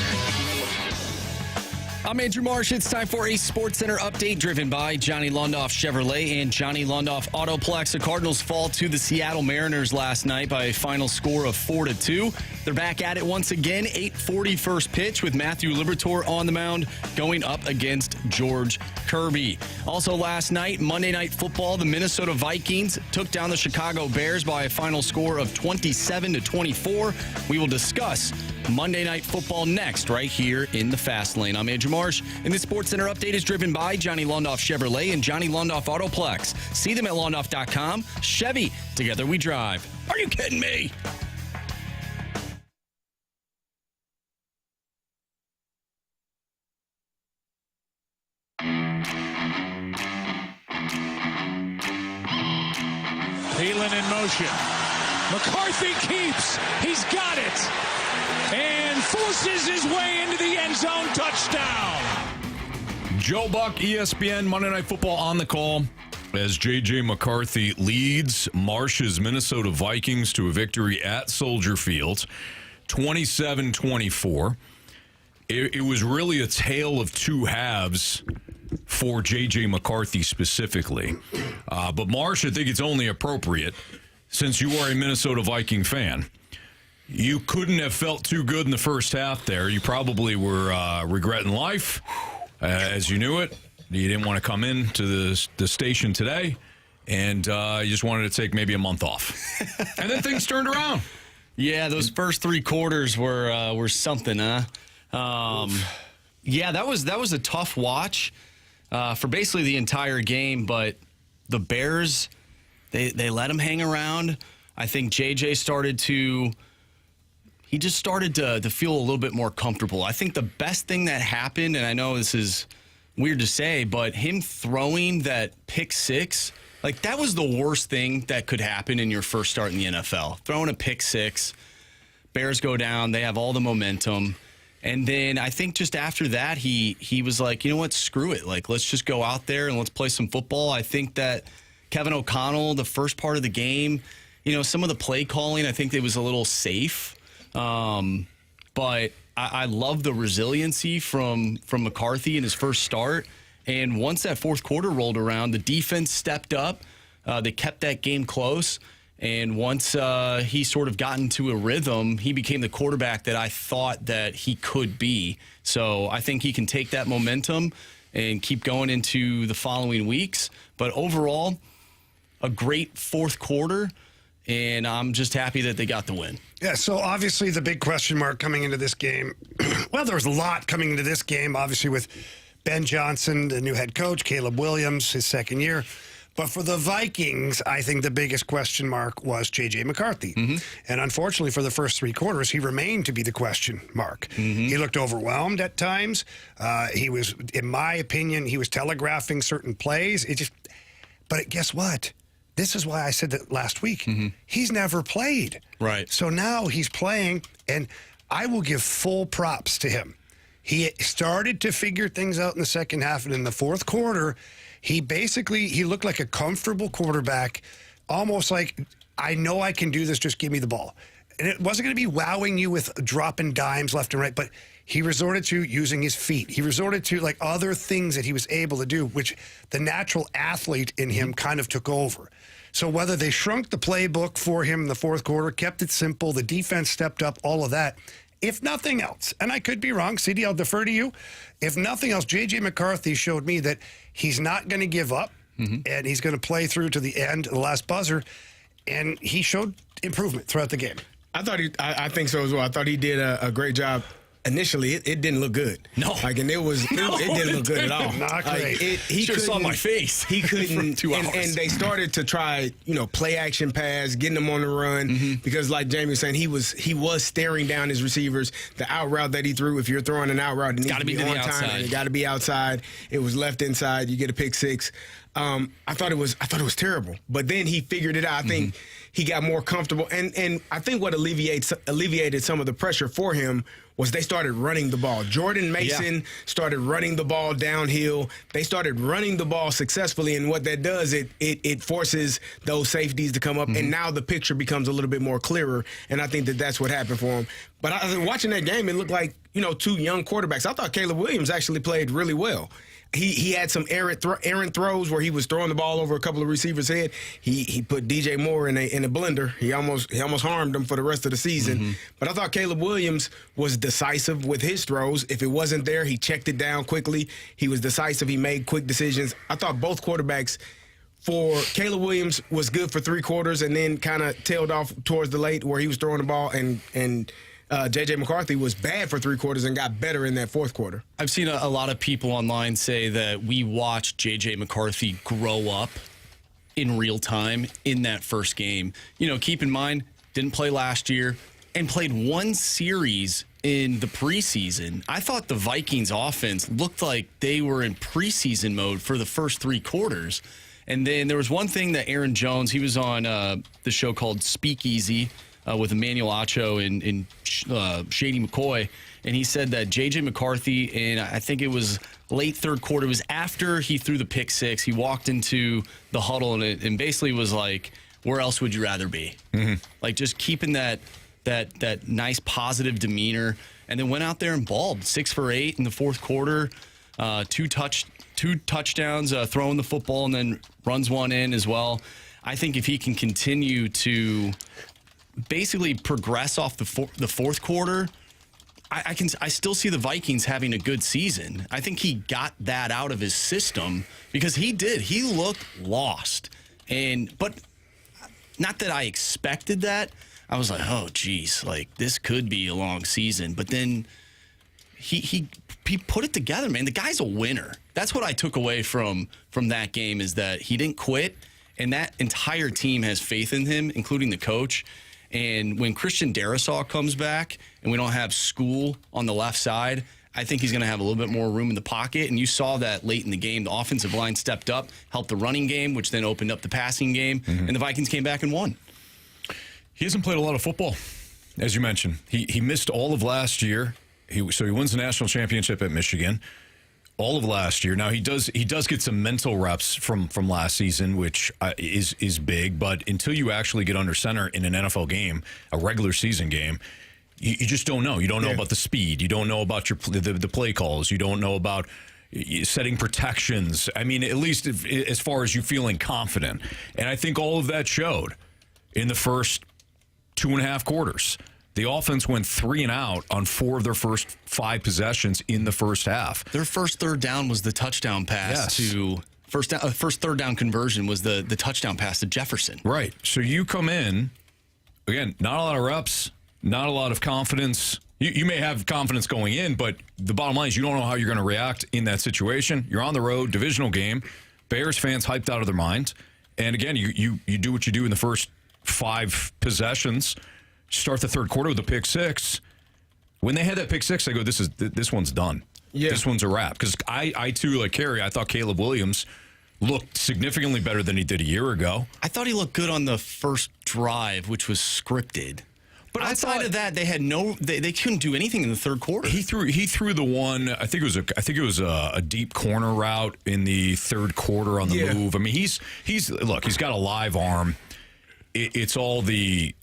I'm Andrew Marsh. It's time for a Sports Center update driven by Johnny Londoff Chevrolet and Johnny Londoff Autoplex. The Cardinals fall to the Seattle Mariners last night by a final score of 4-2. They're back at it once again. 8:40 first pitch with Matthew Liberatore on the mound going up against George Kirby. Also last night, Monday Night Football, the Minnesota Vikings took down the Chicago Bears by a final score of 27-24. We will discuss Monday Night Football next right here in the Fast Lane. I'm Andrew Marsh, and this Sports Center update is driven by Johnny Londoff Chevrolet and Johnny Londoff Autoplex. See them at londoff.com. Chevy, together we drive. Are you kidding me?
Thielen in motion. McCarthy keeps. He's got it. And forces his way into the end zone. Touchdown.
Joe Buck, ESPN, Monday Night Football on the call as J.J. McCarthy leads Marsh's Minnesota Vikings to a victory at Soldier Field, 27-24. It was really a tale of two halves for J.J. McCarthy specifically. But Marsh, I think it's only appropriate, since you are a Minnesota Viking fan. You couldn't have felt too good in the first half there. You probably were regretting life as you knew it. You didn't want to come in to the station today, and you just wanted to take maybe a month off. And then things turned around.
Yeah, those first three quarters were something, huh? Yeah, that was a tough watch for basically the entire game, but the Bears, they let him hang around. I think JJ started to feel a little bit more comfortable. I think the best thing that happened, and I know this is weird to say, but him throwing that pick six, like that was the worst thing that could happen in your first start in the NFL. Throwing a pick six, Bears go down, they have all the momentum. And then I think just after that, he was like, you know what, screw it. Like, let's just go out there and let's play some football. I think that Kevin O'Connell, the first part of the game, you know, some of the play calling, I think it was a little safe. But I love the resiliency from McCarthy in his first start. And once that fourth quarter rolled around, the defense stepped up. They kept that game close. And once he sort of got into a rhythm, he became the quarterback that I thought that he could be. So I think he can take that momentum and keep going into the following weeks. But overall, a great fourth quarter, and I'm just happy that they got the win.
Yeah, so obviously the big question mark coming into this game, well, there was a lot coming into this game, obviously with Ben Johnson, the new head coach, Caleb Williams, his second year. But for the Vikings, I think the biggest question mark was J.J. McCarthy. Mm-hmm. And unfortunately, for the first three quarters, he remained to be the question mark. Mm-hmm. He looked overwhelmed at times. He was, in my opinion, he was telegraphing certain plays. But guess what? This is why I said that last week. Mm-hmm. He's never played.
Right.
So now he's playing, and I will give full props to him. He started to figure things out in the second half, and in the fourth quarter, he looked like a comfortable quarterback, almost like, I know I can do this, just give me the ball. And it wasn't going to be wowing you with dropping dimes left and right, but he resorted to using his feet. He resorted to like other things that he was able to do, which the natural athlete in him kind of took over. So whether they shrunk the playbook for him in the fourth quarter, kept it simple, the defense stepped up, all of that, if nothing else, and I could be wrong, CD, I'll defer to you. If nothing else, J.J. McCarthy showed me that he's not going to give up, and he's going to play through to the end, the last buzzer, and he showed improvement throughout the game.
I think so as well. I thought he did a great job. Initially, it didn't look good.
No.
It didn't look good at all.
Not great.
He
just saw my face.
He couldn't.
2 hours.
And they started to try, play action pass, getting them on the run, because like Jamie was saying, he was staring down his receivers. The out route that he threw, if you're throwing an out route, it needs to be on time. And it got to be outside. It was left inside. You get a pick six. I thought it was terrible. But then he figured it out. I think he got more comfortable. And I think what alleviated some of the pressure for him was they started running the ball. Jordan Mason started running the ball downhill. They started running the ball successfully, and what that does, it forces those safeties to come up, and now the picture becomes a little bit more clearer, and I think that's what happened for him. But watching that game, it looked like, two young quarterbacks. I thought Caleb Williams actually played really well. He had some errant throws where he was throwing the ball over a couple of receivers' head. He put DJ Moore in a blender. He almost harmed him for the rest of the season. But I thought Caleb Williams was decisive with his throws. If it wasn't there, he checked it down quickly. He was decisive. He made quick decisions. I thought both quarterbacks, for Caleb Williams, was good for 3 quarters and then kind of tailed off towards the late where he was throwing the ball, and J.J. McCarthy was bad for 3 quarters and got better in that 4th quarter.
I've seen a lot of people online say that we watched J.J. McCarthy grow up in real time in that first game. Keep in mind, didn't play last year and played 1 series in the preseason. I thought the Vikings offense looked like they were in preseason mode for the first 3 quarters. And then there was one thing that Aaron Jones, he was on the show called Speakeasy, with Emmanuel Acho and Shady McCoy, and he said that J.J. McCarthy, and I think it was late 3rd quarter, it was after he threw the pick 6, he walked into the huddle and basically was like, where else would you rather be? Like, just keeping that nice positive demeanor, and then went out there and balled 6 for 8 in the 4th quarter, 2 touchdowns, throwing the football, and then runs 1 in as well. I think if he can continue to basically progress off the 4th quarter, I still see the Vikings having a good season. I think he got that out of his system because he did. He looked lost, but not that I expected that. I was like, oh geez, like this could be a long season. But then he put it together, man. The guy's a winner. That's what I took away from that game, is that he didn't quit, and that entire team has faith in him, including the coach. And when Christian Darrisaw comes back and we don't have School on the left side, I think he's going to have a little bit more room in the pocket. And you saw that late in the game. The offensive line stepped up, helped the running game, which then opened up the passing game. And the Vikings came back and won.
He hasn't played a lot of football, as you mentioned. He missed all of last year. So he wins the national championship at Michigan. All of last year. Now he does get some mental reps from last season, which is big. But until you actually get under center in an NFL game, a regular season game, you just don't know. You don't know about the speed. You don't know about the play calls. You don't know about setting protections. I mean, at least as far as you feeling confident. And I think all of that showed in the first 2.5 quarters. The offense went 3 and out on 4 of their first 5 possessions in the first half.
Their first 3rd down was the touchdown pass to first 3rd down conversion was the touchdown pass to Jefferson.
Right. So you come in, again, not a lot of reps, not a lot of confidence. You may have confidence going in, but the bottom line is you don't know how you're going to react in that situation. You're on the road, divisional game. Bears fans hyped out of their minds. And again, you do what you do in the first 5 possessions. Start the 3rd quarter with a pick 6. When they had that pick 6, I go, this one's done. Yeah. This one's a wrap. Because I too, like Carey, I thought Caleb Williams looked significantly better than he did a year ago.
I thought he looked good on the first drive, which was scripted. But outside of that, they had they couldn't do anything in the 3rd quarter.
He threw the one. I think it was a deep corner route in the 3rd quarter on the move. I mean, he's got a live arm. It's all the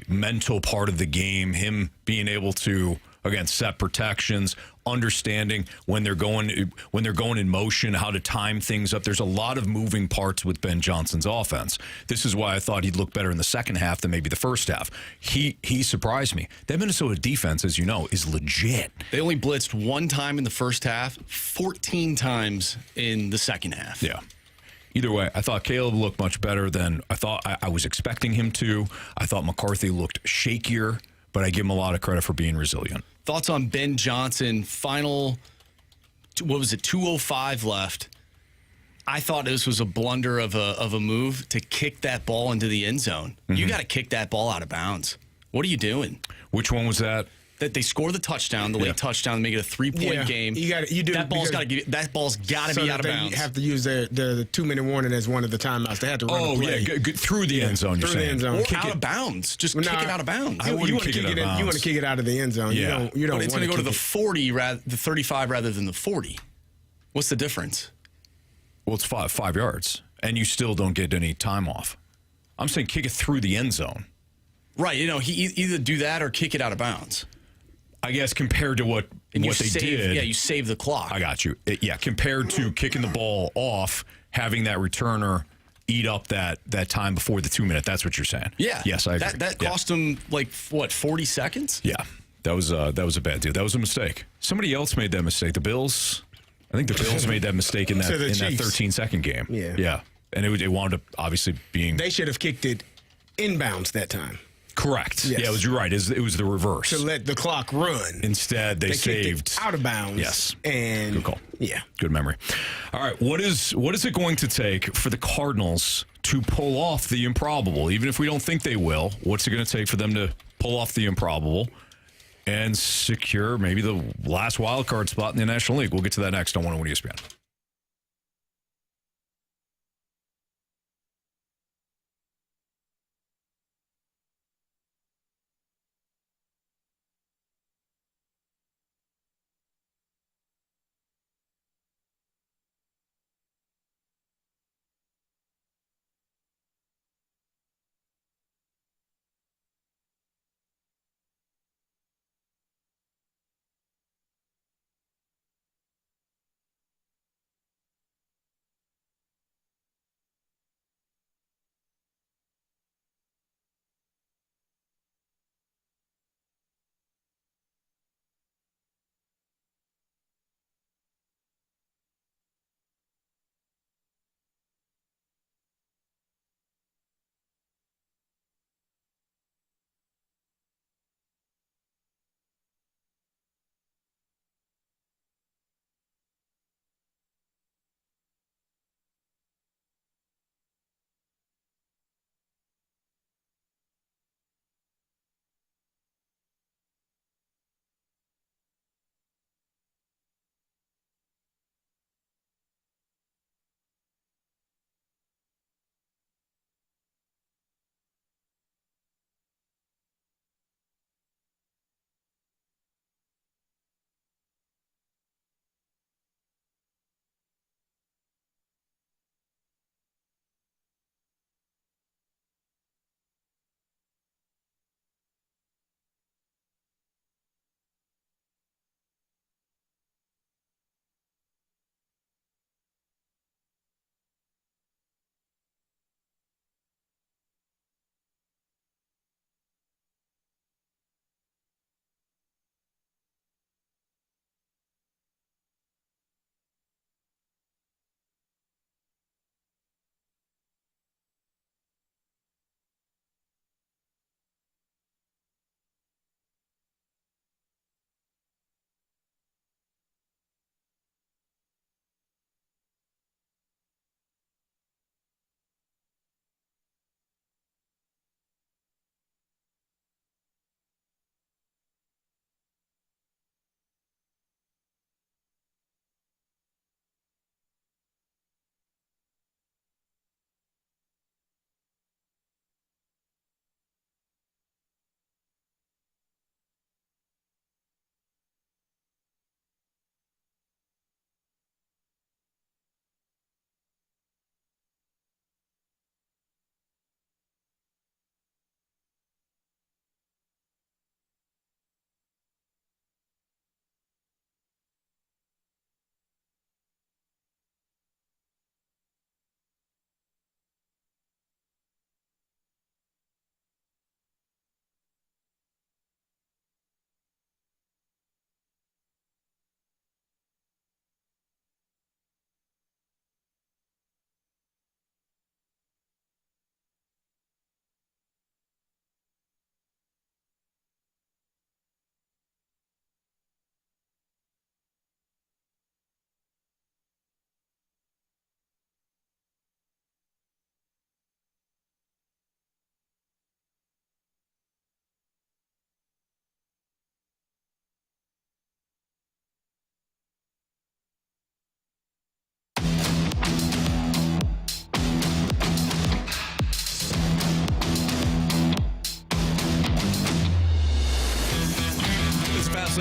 mental part of the game, him being able to, again, set protections, understanding when they're going in motion, how to time things up. There's a lot of moving parts with Ben Johnson's offense. This is why I thought he'd look better in the second half than maybe the first half. He surprised me. That Minnesota defense, as you know, is legit.
They only blitzed 1 time in the first half, 14 times in the second half.
Yeah. Either way, I thought Caleb looked much better than I thought I was expecting him to. I thought McCarthy looked shakier, but I give him a lot of credit for being resilient.
Thoughts on Ben Johnson? Final, 2:05 left. I thought this was a blunder of a move to kick that ball into the end zone. You got to kick that ball out of bounds. What are you doing?
Which one was that?
that they score the touchdown, the late touchdown, and make it a 3-point game. That ball's got to be out of bounds.
You have to use the 2-minute warning as one of the timeouts. They have to run the play.
Through the end zone.
Through the end zone.
Or out of bounds. Just kick it out of bounds.
You want to kick it out. You want to kick it out of the end zone.
Yeah.
You don't.
But it's
going to
go to the 40, the 35 rather than the 40. What's the difference?
Well, it's 5 yards, and you still don't get any time off. I'm saying kick it through the end zone.
Right. He either do that or kick it out of bounds.
I guess compared to what they did.
Yeah, you save the clock.
I got you. Compared to kicking the ball off, having that returner eat up that time before the 2-minute. That's what you're saying.
Yeah.
Yes, I agree.
That cost them 40 seconds?
Yeah. That was a bad deal. That was a mistake. Somebody else made that mistake. The Bills. I think the Bills made that mistake in that 13-second game.
Yeah.
Yeah. And it wound up obviously being.
They should have kicked it inbounds that time.
Correct.
Yes.
Yeah, you're right. It was the reverse.
To let the clock run.
Instead, they saved.
Kicked it out of bounds.
Yes.
And
good call.
Yeah.
Good memory. All right. What is it going to take for the Cardinals to pull off the improbable? Even if we don't think they will, what's it going to take for them to pull off the improbable and secure maybe the last wild card spot in the National League? We'll get to that next on 101 ESPN.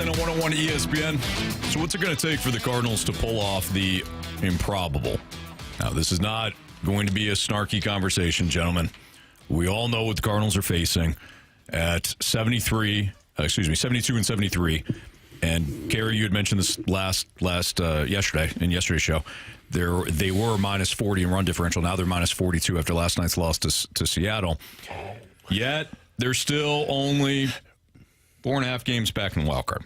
Fastline on 101 ESPN. So what's it going to take for the Cardinals to pull off the improbable? Now, this is not going to be a snarky conversation, gentlemen. We all know what the Cardinals are facing at 72 and 73. And Carey, you had mentioned this yesterday in yesterday's show. They were minus 40 in run differential. Now they're minus 42 after last night's loss to Seattle. Yet they're still only 4.5 games back in the wild card.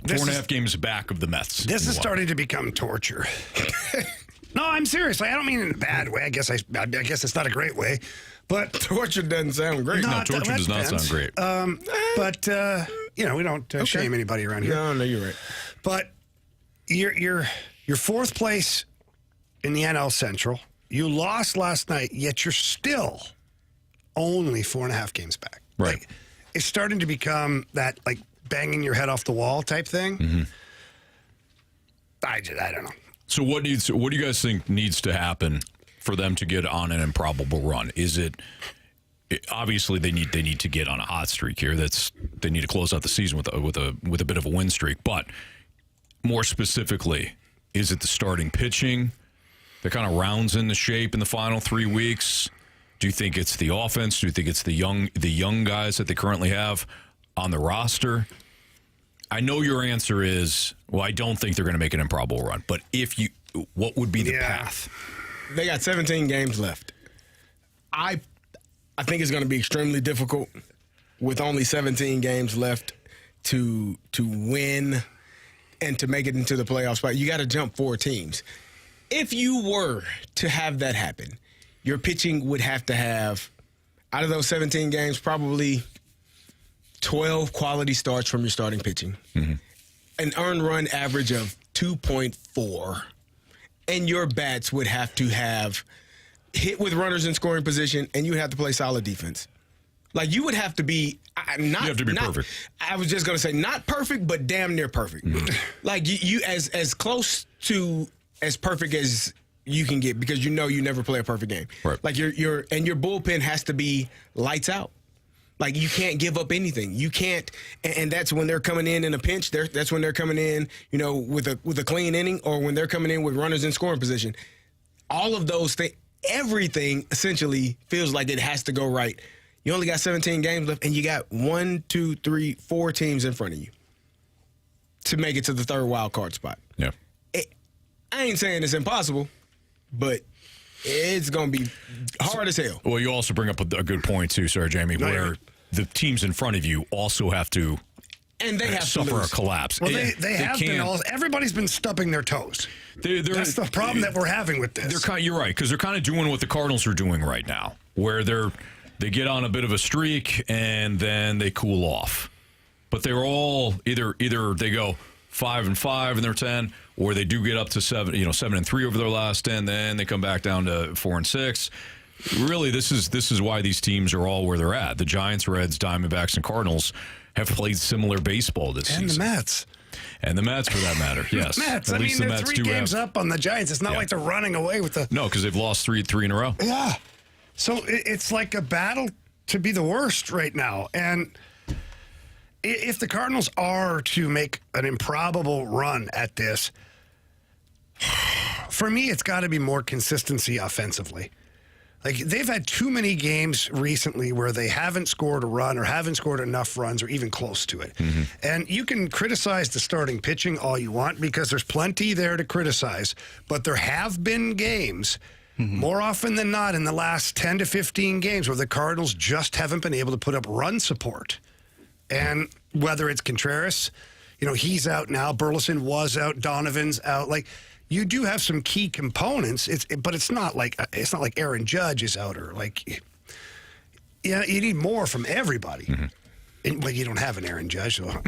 4.5 games back of the Mets.
This is starting to become torture. No, I'm serious. I don't mean in a bad way. I guess it's not a great way, but
Torture doesn't sound great.
No, torture does not sound great.
But we don't shame anybody around here.
No, you're right.
But you're fourth place in the NL Central. You lost last night, yet you're still only 4.5 games back.
Right.
Like, it's starting to become that like banging your head off the wall type thing.
Mm-hmm.
I don't know.
So what do you guys think needs to happen for them to get on an improbable run? Is it obviously they need to get on a hot streak here? They need to close out the season with a bit of a win streak. But more specifically, is it the starting pitching that kind of rounds in the shape in the final 3 weeks? Do you think it's the offense? Do you think it's the young guys that they currently have on the roster? I know your answer is, well, I don't think they're going to make an improbable run. But what would be the path?
They got 17 games left. I think it's going to be extremely difficult with only 17 games left to win and to make it into the playoff spot. You got to jump 4 teams. If you were to have that happen, your pitching would have to have, out of those 17 games, probably 12 quality starts from your starting pitching, an earned run average of 2.4, and your bats would have to have hit with runners in scoring position, and you would have to play solid defense. Like, you would have to be you have to be perfect. I was just going to say not perfect, but damn near perfect. Like you as close to as perfect as you can get, because you never play a perfect game.
Right.
Like your bullpen has to be lights out. Like, you can't give up anything. You can't, and that's when they're coming in a pinch. That's when they're coming in, with a clean inning, or when they're coming in with runners in scoring position. All of those things, everything essentially feels like it has to go right. You only got 17 games left, and you got 1, 2, 3, 4 teams in front of you to make it to the third wild card spot.
Yeah.
I ain't saying it's impossible, but it's going to be hard as hell.
Well, you also bring up a good point, too, sorry, Jamie, where the teams in front of you also have to suffer a collapse.
Well, they have been everybody's been stubbing their toes. That's the problem that we're having with this.
You're right, because they're kind of doing what the Cardinals are doing right now, where they get on a bit of a streak and then they cool off. But they're all either they go 5-5 and they're 10, or they do get up to 7-3 over their last 10, then they come back down to 4-6. Really, this is why these teams are all where they're at. The Giants, Reds, Diamondbacks, and Cardinals have played similar baseball this season.
And the Mets.
And the Mets, for that matter, yes.
Mets. I mean, they're 3 games up on the Giants. It's not like they're running away with the...
No, because they've lost three in a row.
Yeah. So it's like a battle to be the worst right now. And if the Cardinals are to make an improbable run at this, for me, it's got to be more consistency offensively. Like, they've had too many games recently where they haven't scored a run or haven't scored enough runs or even close to it. And you can criticize the starting pitching all you want, because there's plenty there to criticize. But there have been games, more often than not, in the last 10 to 15 games where the Cardinals just haven't been able to put up run support. And whether it's Contreras, he's out now. Burleson was out. Donovan's out. Like, you do have some key components, but it's not like Aaron Judge is out, or like, you need more from everybody. But you don't have an Aaron Judge. So.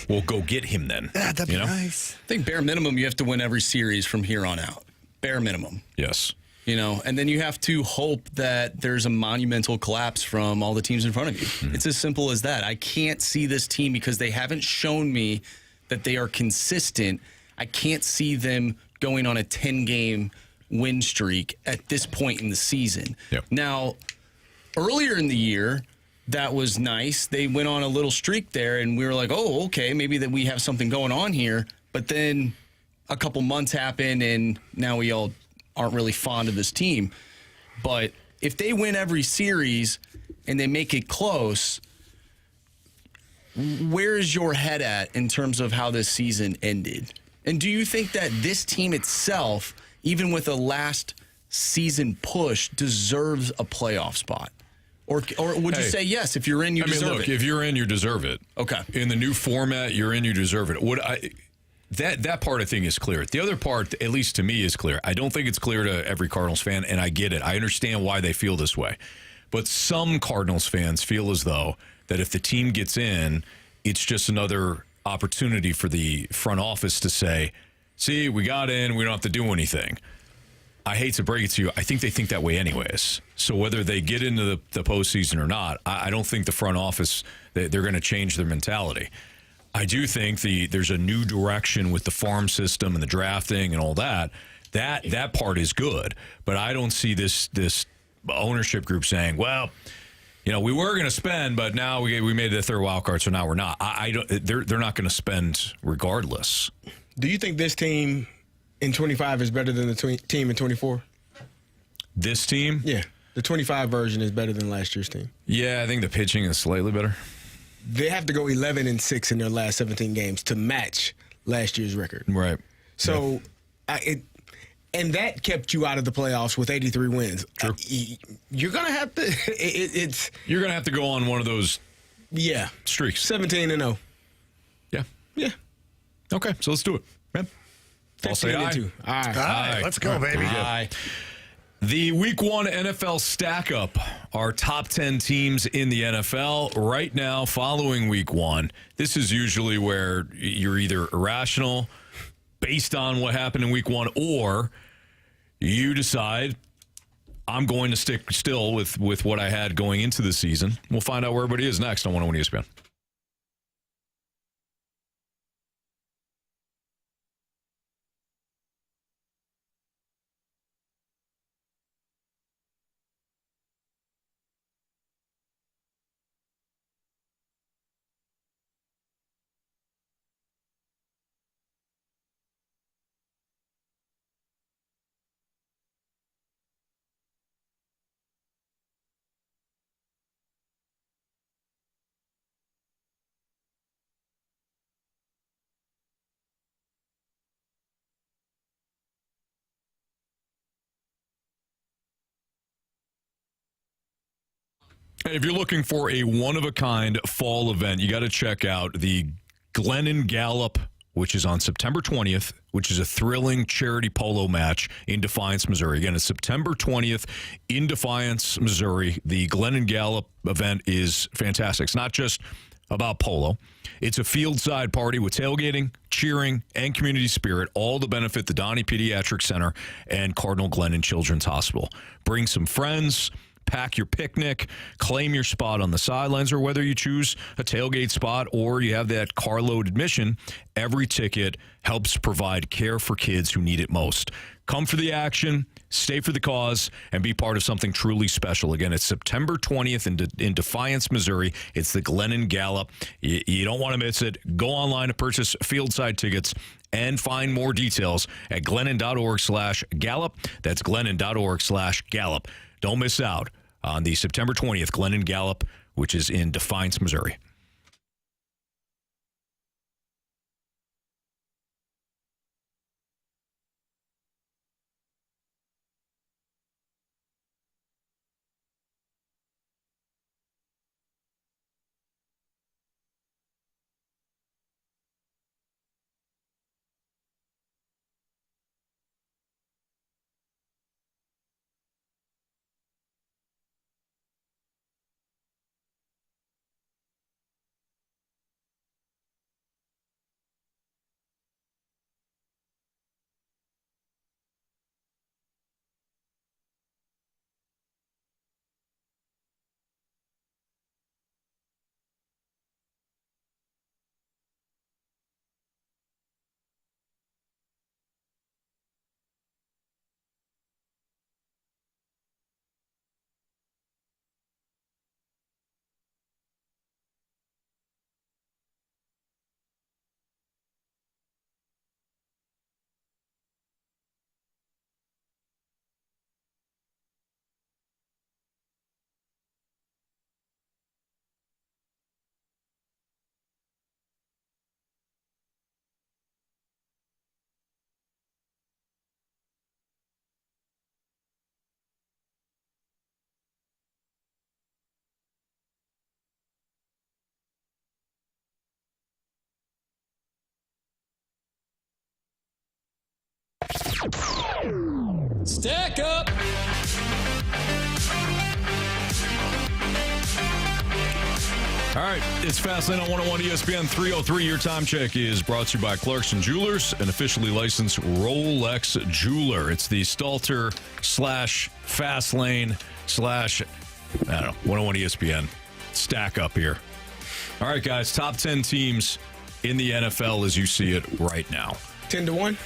We'll go get him then.
Yeah, that'd be nice.
I think bare minimum, you have to win every series from here on out. Bare minimum.
Yes.
And then you have to hope that there's a monumental collapse from all the teams in front of you. It's as simple as that. I can't see this team, because they haven't shown me that they are consistent. I can't see them going on a 10-game win streak at this point in the season.
Yep.
Now, earlier in the year, that was nice. They went on a little streak there, and we were like, oh, okay, maybe that we have something going on here. But then a couple months happened, and now we all aren't really fond of this team. But if they win every series and they make it close, where is your head at in terms of how this season ended? And do you think that this team itself, even with a last season push, deserves a playoff spot? Or would you say yes, if you're in, you deserve it?
If you're in, you deserve it.
Okay.
In the new format, you're in, you deserve it. That part I think is clear. The other part, at least to me, is clear. I don't think it's clear to every Cardinals fan, and I get it. I understand why they feel this way. But some Cardinals fans feel as though that if the team gets in, it's just another opportunity for the front office to say, see, we got in, we don't have to do anything. I hate to break it to you, I think they think that way anyways. So whether they get into the postseason or not, I don't think the front office, they're going to change their mentality. I do think there's a new direction with the farm system and the drafting and all that. That part is good, but I don't see this ownership group saying, well, we were going to spend, but now we made it a third wild card, so now we're not. They're not going to spend regardless.
Do you think this team in 25 is better than the team in 24?
This team?
Yeah. The 25 version is better than last year's team.
Yeah, I think the pitching is slightly better.
They have to go 11-6 in their last 17 games to match last year's record.
Right.
So, and that kept you out of the playoffs with 83 wins.
True.
You're going to have to
You're going to have to go on one of those streaks.
17-0.
Yeah.
Yeah.
Okay, so let's do it. Yeah. I'll say aye.
15-2.
All right, let's go, baby.
Aye.
The Week 1 NFL stack-up, our top 10 teams in the NFL right now following Week 1. This is usually where you're either irrational based on what happened in Week 1, or you decide I'm going to stick still with what I had going into the season. We'll find out where everybody is next on 101 ESPN. If you're looking for a one-of-a-kind fall event, you got to check out the Glennon Gallup, which is on September 20th, which is a thrilling charity polo match in Defiance, Missouri. Again, it's September 20th in Defiance, Missouri. The Glennon Gallup event is fantastic. It's not just about polo. It's a field-side party with tailgating, cheering, and community spirit, all to benefit the Donnie Pediatric Center and Cardinal Glennon Children's Hospital. Bring some friends, pack your picnic, claim your spot on the sidelines, or whether you choose a tailgate spot or you have that carload admission, every ticket helps provide care for kids who need it most. Come for the action, stay for the cause, and be part of something truly special. Again, it's September 20th in Defiance, Missouri. It's the Glennon Gallup. You don't want to miss it. Go online to purchase field-side tickets and find more details at glennon.org/Gallup. That's glennon.org/Gallup. Don't miss out on the September 20th Glennon Gallup, which is in Defiance, Missouri.
Stack up.
All right, it's Fastlane on 101 ESPN 303. Your time check is brought to you by Clarkson Jewelers, an officially licensed Rolex jeweler. It's the Stalter /Fastlane / 101 ESPN stack up here. All right, guys, top 10 teams in the NFL as you see it right now.
10-1.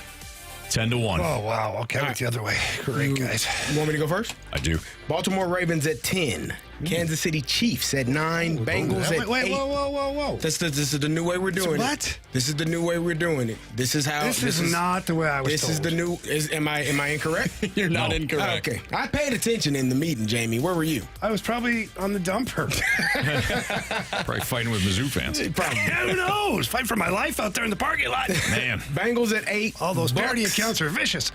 10-1.
Oh, wow. Okay, I went the other way. Great, guys.
You want me to go first?
I do.
Baltimore Ravens at 10. Kansas City Chiefs at 9. Bengals at 8.
Whoa.
This is the new way we're doing it.
What?
This is the new way we're doing it. This is how.
This is not the way I was
This
told.
is the new. Am I incorrect?
You're not incorrect.
Okay. I paid attention in the meeting, Jamie. Where were you?
I was probably on the dumper.
Probably fighting with Mizzou fans.
Who knows? Fight for my life out there in the parking lot.
Man.
Bengals at 8.
All those parody
Bucks-
accounts are vicious.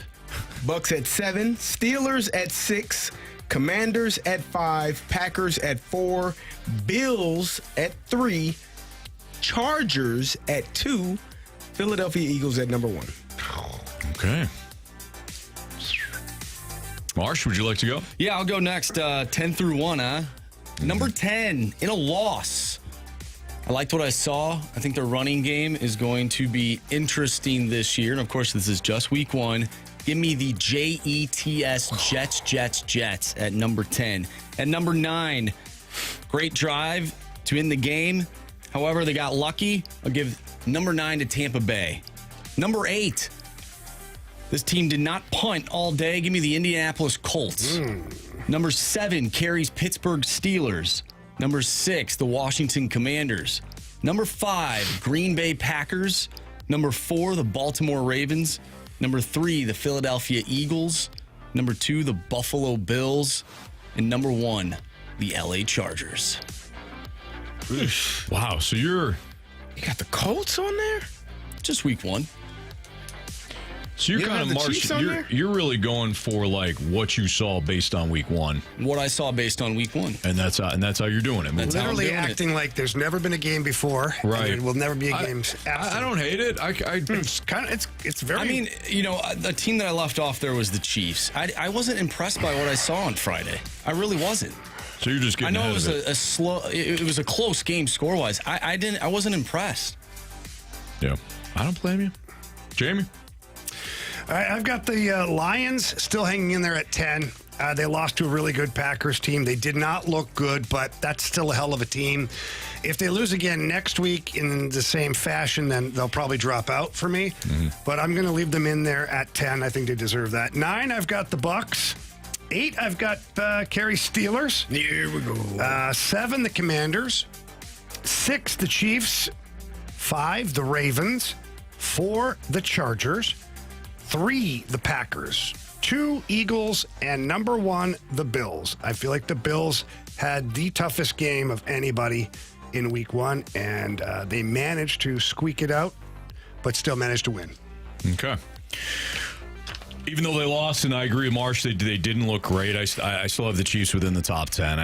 Bucks at 7. Steelers at 6. Commanders at 5. Packers at 4. Bills at 3. Chargers at 2. Philadelphia Eagles at number 1.
Okay. Marsh, would you like to go?
Yeah, I'll go next. 10 through 1, huh? Number 10, in a loss. I liked what I saw. I think their running game is going to be interesting this year. And, of course, this is just week 1. Give me the Jets, Jets at number 10. At number 9, great drive to end the game. However, they got lucky. I'll give number 9 to Tampa Bay. Number 8, this team did not punt all day. Give me the Indianapolis Colts. Number 7, Carey's Pittsburgh Steelers. Number 6, the Washington Commanders. Number 5, Green Bay Packers. Number 4, the Baltimore Ravens. Number 3, the Philadelphia Eagles. Number 2, the Buffalo Bills. And number 1, the LA Chargers.
Wow, so you're
You got the Colts on there?
Just week 1.
So you're
You
kind
have
of
the Chiefs on there?
you're really going for like what you saw based on week 1,
What I saw based on week 1.
and that's how you're doing it.
That's how I'm
Literally
doing it.
acting like there's never been a game before. and
Right.
there will never be a game after.
I don't hate it.
It's very.
I mean, the team that I left off there was the Chiefs. I wasn't impressed by what I saw on Friday. I really wasn't.
So you're just
I
getting
know
ahead
it was
of it.
a slow. It was a close game score wise. I wasn't impressed.
Yeah, I don't blame you, Jamie.
All right, I've got the Lions still hanging in there at 10. They lost to a really good Packers team. They did not look good, but that's still a hell of a team. If they lose again next week in the same fashion, then they'll probably drop out for me. But I'm going to leave them in there at 10. I think they deserve that. 9, I've got the Bucks. 8, I've got Carey Steelers.
Here we go.
7, the Commanders. 6, the Chiefs. 5, the Ravens. 4, the Chargers. 3, the Packers. 2, Eagles. And number 1, the Bills. I feel like the Bills had the toughest game of anybody in week 1, and they managed to squeak it out, but still managed to win.
Okay. Even though they lost, and I agree with Marsh, they didn't look great. I still have the Chiefs within the top 10.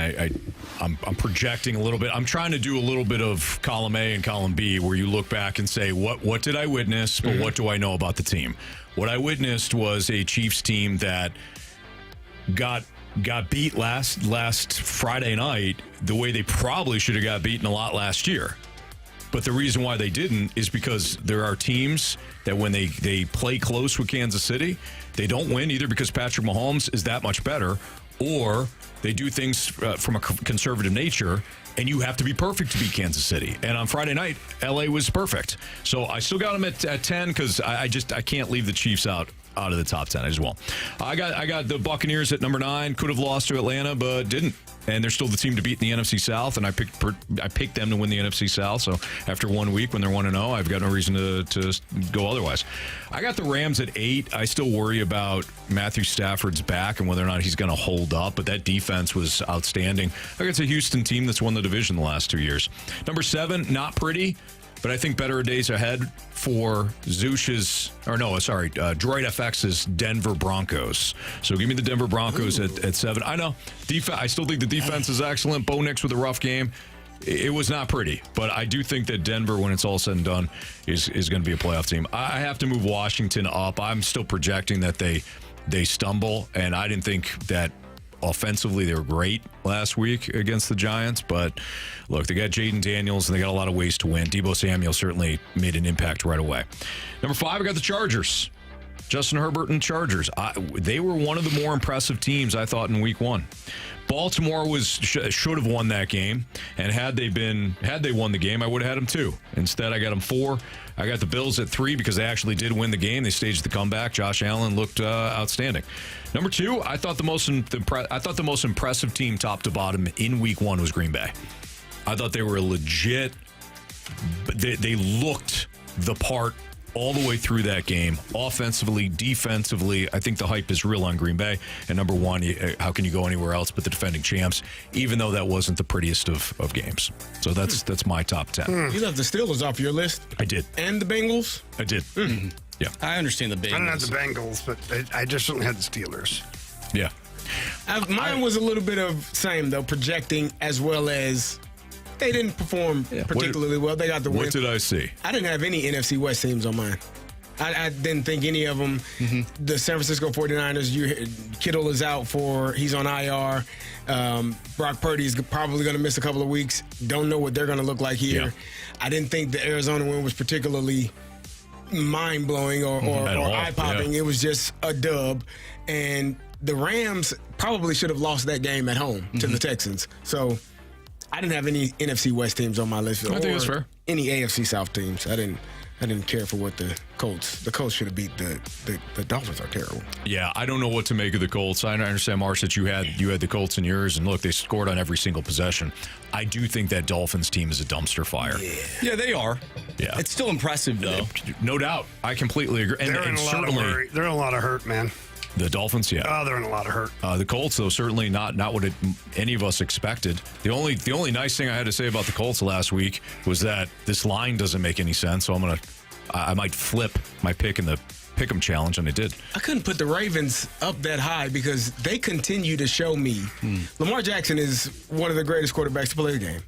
I'm projecting a little bit. I'm trying to do a little bit of column A and column B, where you look back and say, what did I witness, but what do I know about the team? What I witnessed was a Chiefs team that got beat last Friday night the way they probably should have got beaten a lot last year. But the reason why they didn't is because there are teams that when they play close with Kansas City, they don't win either because Patrick Mahomes is that much better, or they do things from a conservative nature, and you have to be perfect to beat Kansas City. And on Friday night, LA was perfect. So I still got them at 10 because I can't leave the Chiefs out of the top 10 as well. I got the Buccaneers at number 9. Could have lost to Atlanta, but didn't. And they're still the team to beat in the NFC South, and I picked them to win the NFC South. So after 1 week, when they're 1-0, I've got no reason to go otherwise. I got the Rams at 8. I still worry about Matthew Stafford's back and whether or not he's going to hold up, but that defense was outstanding. I think it's a Houston team that's won the division the last 2 years. Number 7, not pretty, but I think better days ahead for Droid FX's Denver Broncos. So give me the Denver Broncos at 7. I know. I still think the defense is excellent. Bo Nix with a rough game. it was not pretty. But I do think that Denver, when it's all said and done, is going to be a playoff team. I have to move Washington up. I'm still projecting that they stumble, and I didn't think that offensively they were great last week against the Giants. But look, they got Jaden Daniels, and they got a lot of ways to win. Deebo Samuel certainly made an impact right away. Number 5, I got the Chargers. Justin Herbert and Chargers. They were one of the more impressive teams, I thought, in week 1. Baltimore should have won that game, and had they won the game, I would have had them 2. Instead, I got them 4. I got the Bills at 3 because they actually did win the game. They staged the comeback. Josh Allen looked outstanding. Number 2, I thought the most impressive team, top to bottom, in week 1 was Green Bay. I thought they were legit. They looked the part all the way through that game, offensively, defensively. I think the hype is real on Green Bay. And number 1, how can you go anywhere else but the defending champs, even though that wasn't the prettiest of games. So that's my top 10.
You left the Steelers off your list?
I did.
And the Bengals?
I did.
Mm-hmm.
Yeah.
I understand the Bengals.
I don't have the Bengals, but I just certainly had the Steelers.
Yeah.
Mine was a little bit of same, though, projecting as well as they didn't perform particularly well. They got the win.
What did I see?
I didn't have any NFC West teams on mine. I didn't think any of them. Mm-hmm. The San Francisco 49ers, Kittle is out he's on IR. Brock Purdy is probably going to miss a couple of weeks. Don't know what they're going to look like here.
Yeah.
I didn't think the Arizona win was particularly mind-blowing or eye-popping.
Yeah.
It was just a dub. And the Rams probably should have lost that game at home to the Texans. So I didn't have any NFC West teams on my list.
I think that's fair.
Any AFC South teams. I didn't care for what the Colts. The Colts should have beat the Dolphins. Are terrible.
Yeah, I don't know what to make of the Colts. I understand, Marsh, that you had the Colts in yours, and look, they scored on every single possession. I do think that Dolphins team is a dumpster fire.
Yeah, they are.
Yeah,
it's still impressive though.
No doubt. I completely agree.
They're in a lot of worry. They're in a lot of hurt, man.
The Dolphins, yeah.
Oh, they're in a lot of hurt.
The Colts, though, certainly not what any of us expected. The only nice thing I had to say about the Colts last week was that this line doesn't make any sense. So I might flip my pick in the Pick'em challenge, and I did.
I couldn't put the Ravens up that high because they continue to show me Lamar Jackson is one of the greatest quarterbacks to play the game.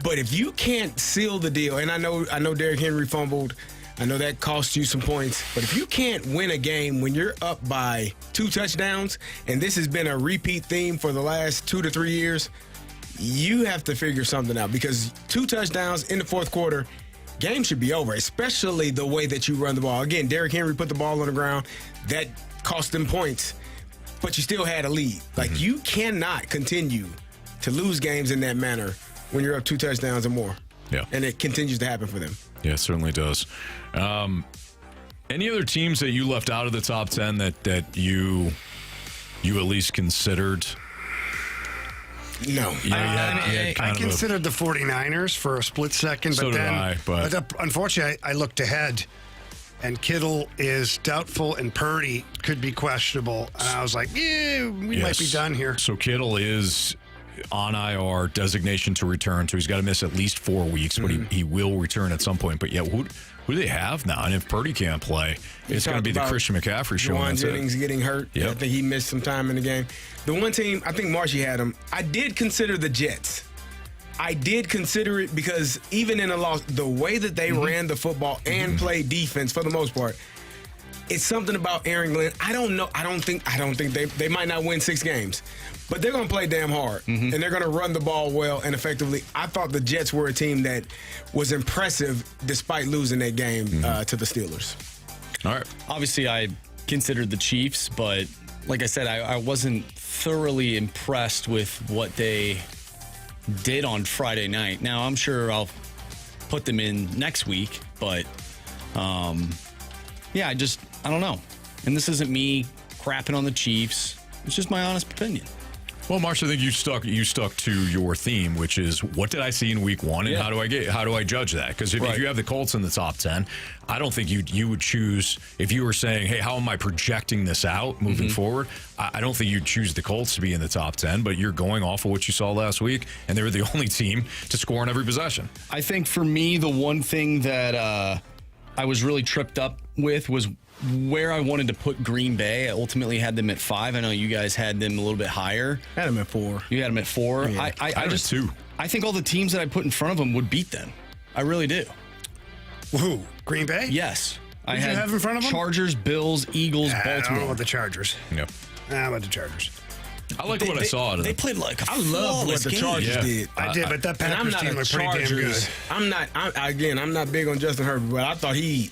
But if you can't seal the deal, and I know Derrick Henry fumbled. I know that cost you some points, but if you can't win a game when you're up by 2 touchdowns, and this has been a repeat theme for the last 2 to 3 years, you have to figure something out because 2 touchdowns in the fourth quarter, game should be over, especially the way that you run the ball. Again, Derrick Henry put the ball on the ground. That cost them points, but you still had a lead. Like, you cannot continue to lose games in that manner when you're up 2 touchdowns or more.
Yeah.
And it continues to happen for them.
Yeah, it certainly does. Any other teams that you left out of the top 10 that you at least considered?
No.
I considered the 49ers for a split second, but
so did I, but
unfortunately, I looked ahead, and Kittle is doubtful, and Purdy could be questionable. And I was like, we might be done here.
So Kittle is on IR, designation to return, so he's got to miss at least 4 weeks, but he will return at some point. But yeah, who do they have now? And if Purdy can't play, it's going to be the Christian McCaffrey show.
Juwan Jennings getting hurt.
Yep.
I think he missed some time in the game. The one team, I think Marshy had him. I did consider the Jets. I did consider it because even in a loss, the way that they ran the football and played defense for the most part, it's something about Aaron Glenn. I don't know. I don't think they might not win 6 games. But they're going to play damn hard, and they're going to run the ball well and effectively. I thought the Jets were a team that was impressive despite losing that game to the Steelers.
All right.
Obviously, I considered the Chiefs, but like I said, I wasn't thoroughly impressed with what they did on Friday night. Now, I'm sure I'll put them in next week, but yeah, I don't know. And this isn't me crapping on the Chiefs. It's just my honest opinion.
Well, Marsh, I think you stuck to your theme, which is what did I see in week 1, and how do I judge that? Because if you have the Colts in the top 10, I don't think you would choose, if you were saying, hey, how am I projecting this out moving forward? I don't think you'd choose the Colts to be in the top 10, but you're going off of what you saw last week, and they were the only team to score on every possession.
I think for me, the one thing that I was really tripped up with was where I wanted to put Green Bay. I ultimately had them at 5. I know you guys had them a little bit higher.
I had them at 4.
You had them at 4.
Yeah.
I just
2.
I think all the teams that I put in front of them would beat them. I really do.
Who? Green Bay?
Yes.
Who did you have in front of them?
Chargers, Bills, Eagles,
I don't know
Baltimore.
about the Chargers.
Yeah.
How about the Chargers?
I like what I saw.
They played like a
I love what
flawless
the
game.
Chargers
Yeah.
did.
I did, but that
And I'm
Packers
not
team
a
looked pretty damn good.
Chargers. I'm not big on Justin Herbert, but I thought he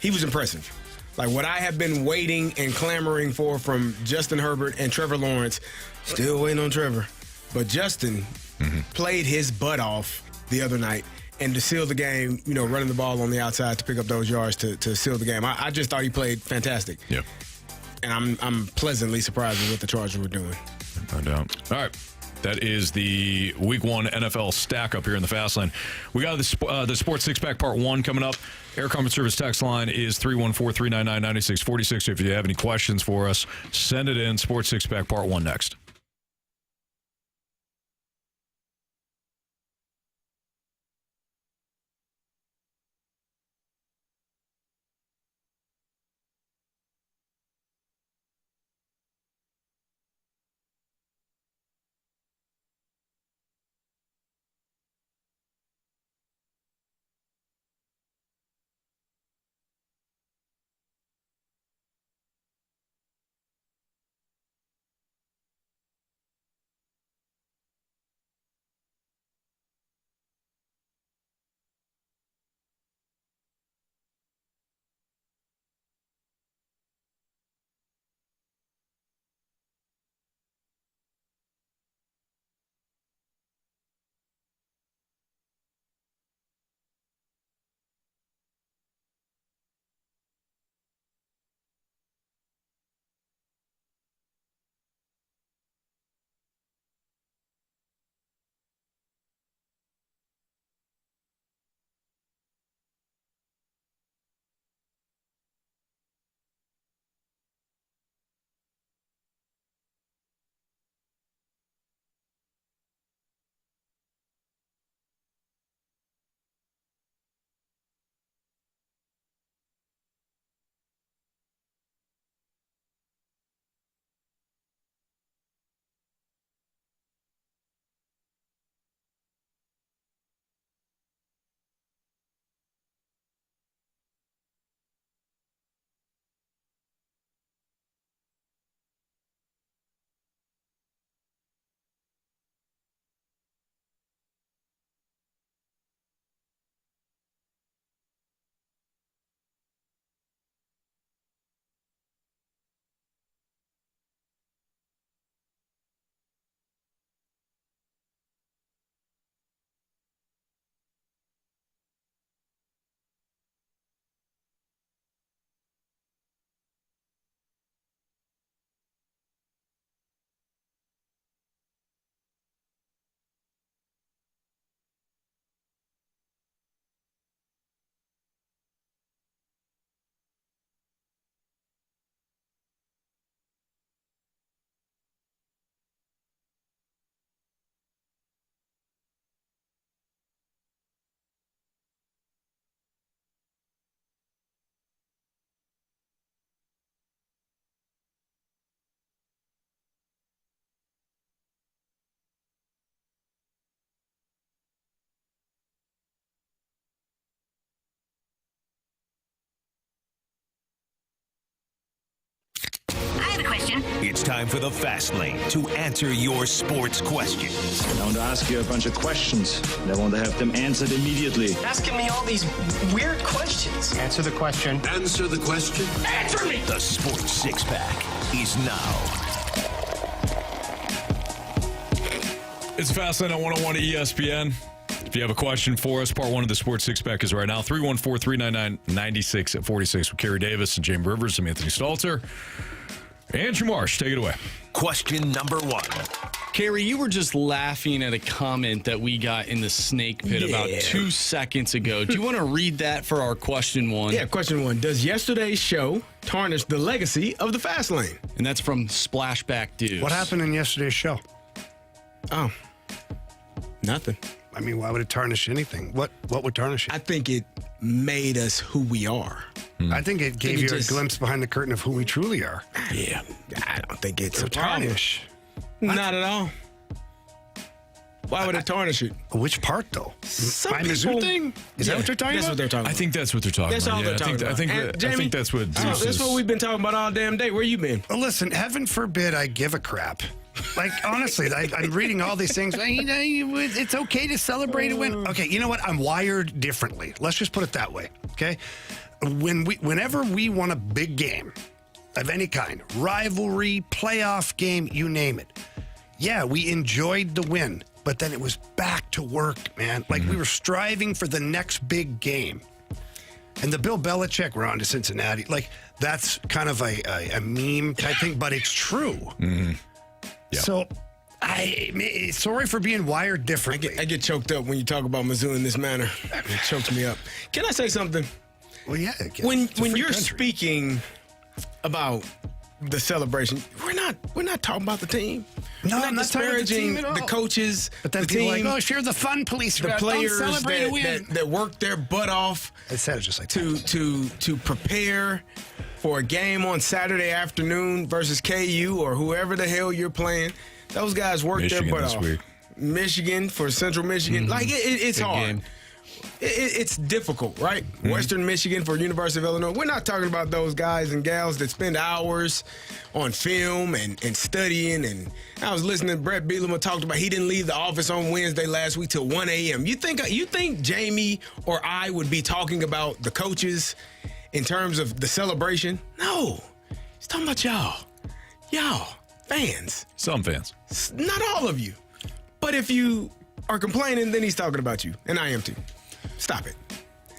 was impressive. Like what I have been waiting and clamoring for from Justin Herbert and Trevor Lawrence, still waiting on Trevor. But Justin played his butt off the other night. And to seal the game, running the ball on the outside to pick up those yards to seal the game. I just thought he played fantastic.
Yeah.
And I'm pleasantly surprised with what the Chargers were doing.
No doubt. All right. That is the Week 1 NFL stack up here in the Fast Lane. We got the Sports Six-Pack Part 1 coming up. Air Comfort Service text line is 314-399-9646. If you have any questions for us, send it in. Sports Six-Pack Part 1 next.
I have a question.
It's time for the Fast Lane to answer your sports questions.
I want to ask you a bunch of questions, and I want to have them answered immediately.
Asking me all these weird questions.
Answer the question.
Answer the question.
Answer me!
The Sports Six-Pack is now.
It's Fast Lane on 101 ESPN. If you have a question for us, part 1 of the Sports Six-Pack is right now. 314-399-9646 with Carey Davis and James Rivers. I'm Anthony Stalter. Andrew Marsh, take it away.
Question number 1.
Carey, you were just laughing at a comment that we got in the snake pit about 2 seconds ago. Do you want to read that for our question 1?
Yeah, question 1. Does yesterday's show tarnish the legacy of the Fast Lane?
And that's from Splashback Dudes.
What happened in yesterday's show?
Oh, nothing.
I mean, why would it tarnish anything? What would tarnish it?
I think it made us who we are.
I think it gave you a glimpse behind the curtain of who we truly are.
Yeah, I don't think it's
So
a tarnish. Not at all. Why would it tarnish it?
Which part, though?
Some
My Mizzou
people-
thing? Is that what they're talking
That's
about?
what they're talking about.
I think that's what they're talking
That's
about.
all they're talking about.
I think
And Jamie,
that's what Zeus
that's
is.
what we've been talking about all damn day. Where you been?
Well, listen, heaven forbid I give a crap. Like, honestly, I'm reading all these things. It's okay to celebrate a win. Okay, you know what? I'm wired differently. Let's just put it that way, okay? Whenever we won a big game of any kind, rivalry, playoff game, you name it, yeah, we enjoyed the win, but then it was back to work, man. Like, we were striving for the next big game. And the Bill Belichick, we're on to Cincinnati. Like, that's kind of a meme type thing, but it's true.
Mm-hmm. Yeah.
So, sorry for being wired differently.
I get choked up when you talk about Mizzou in this manner. It chokes me up. Can I say something?
Well, yeah.
When you're
country.
speaking about the celebration, we're not talking about the team.
No,
we're
I'm
not
not talking about the
disparaging
team at all.
the coaches,
But then
the
people
team,
are like, oh, if you're the fun police,
the
don't
players
celebrate a win.
that work their butt off
I said it just like
to prepare for a game on Saturday afternoon versus KU or whoever the hell you're playing. Those guys work
Michigan
their butt
this
off.
week.
Michigan for Central Michigan. Like, it's
Big
hard.
game.
It's difficult, right? Western Michigan for University of Illinois. We're not talking about those guys and gals that spend hours on film and studying. And I was listening to Brett Bielema talked about he didn't leave the office on Wednesday last week till 1 a.m. You think Jamie or I would be talking about the coaches in terms of the celebration? No. He's talking about y'all. Y'all, fans.
Some fans.
Not all of you. But if you are complaining, then he's talking about you. And I am too. Stop it.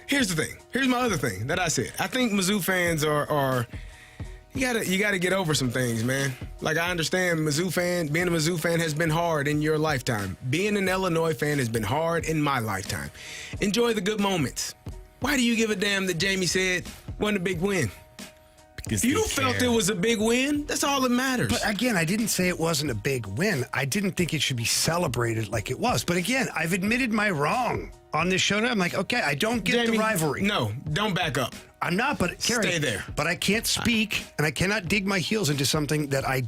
Here's the thing. Here's my other thing that I said. I think Mizzou fans are you gotta get over some things, man. Like, I understand being a Mizzou fan has been hard in your lifetime. Being an Illinois fan has been hard in my lifetime. Enjoy the good moments. Why do you give a damn that Jamie said wasn't a big win? If you felt it was a big win, that's all that matters.
But again, I didn't say it wasn't a big win. I didn't think it should be celebrated like it was. But again, I've admitted my wrong on this show. I'm like, okay, I don't get
Jamie,
the rivalry.
No, don't back up.
I'm not, but Carey,
Stay there.
But I can't speak and I cannot dig my heels into something that I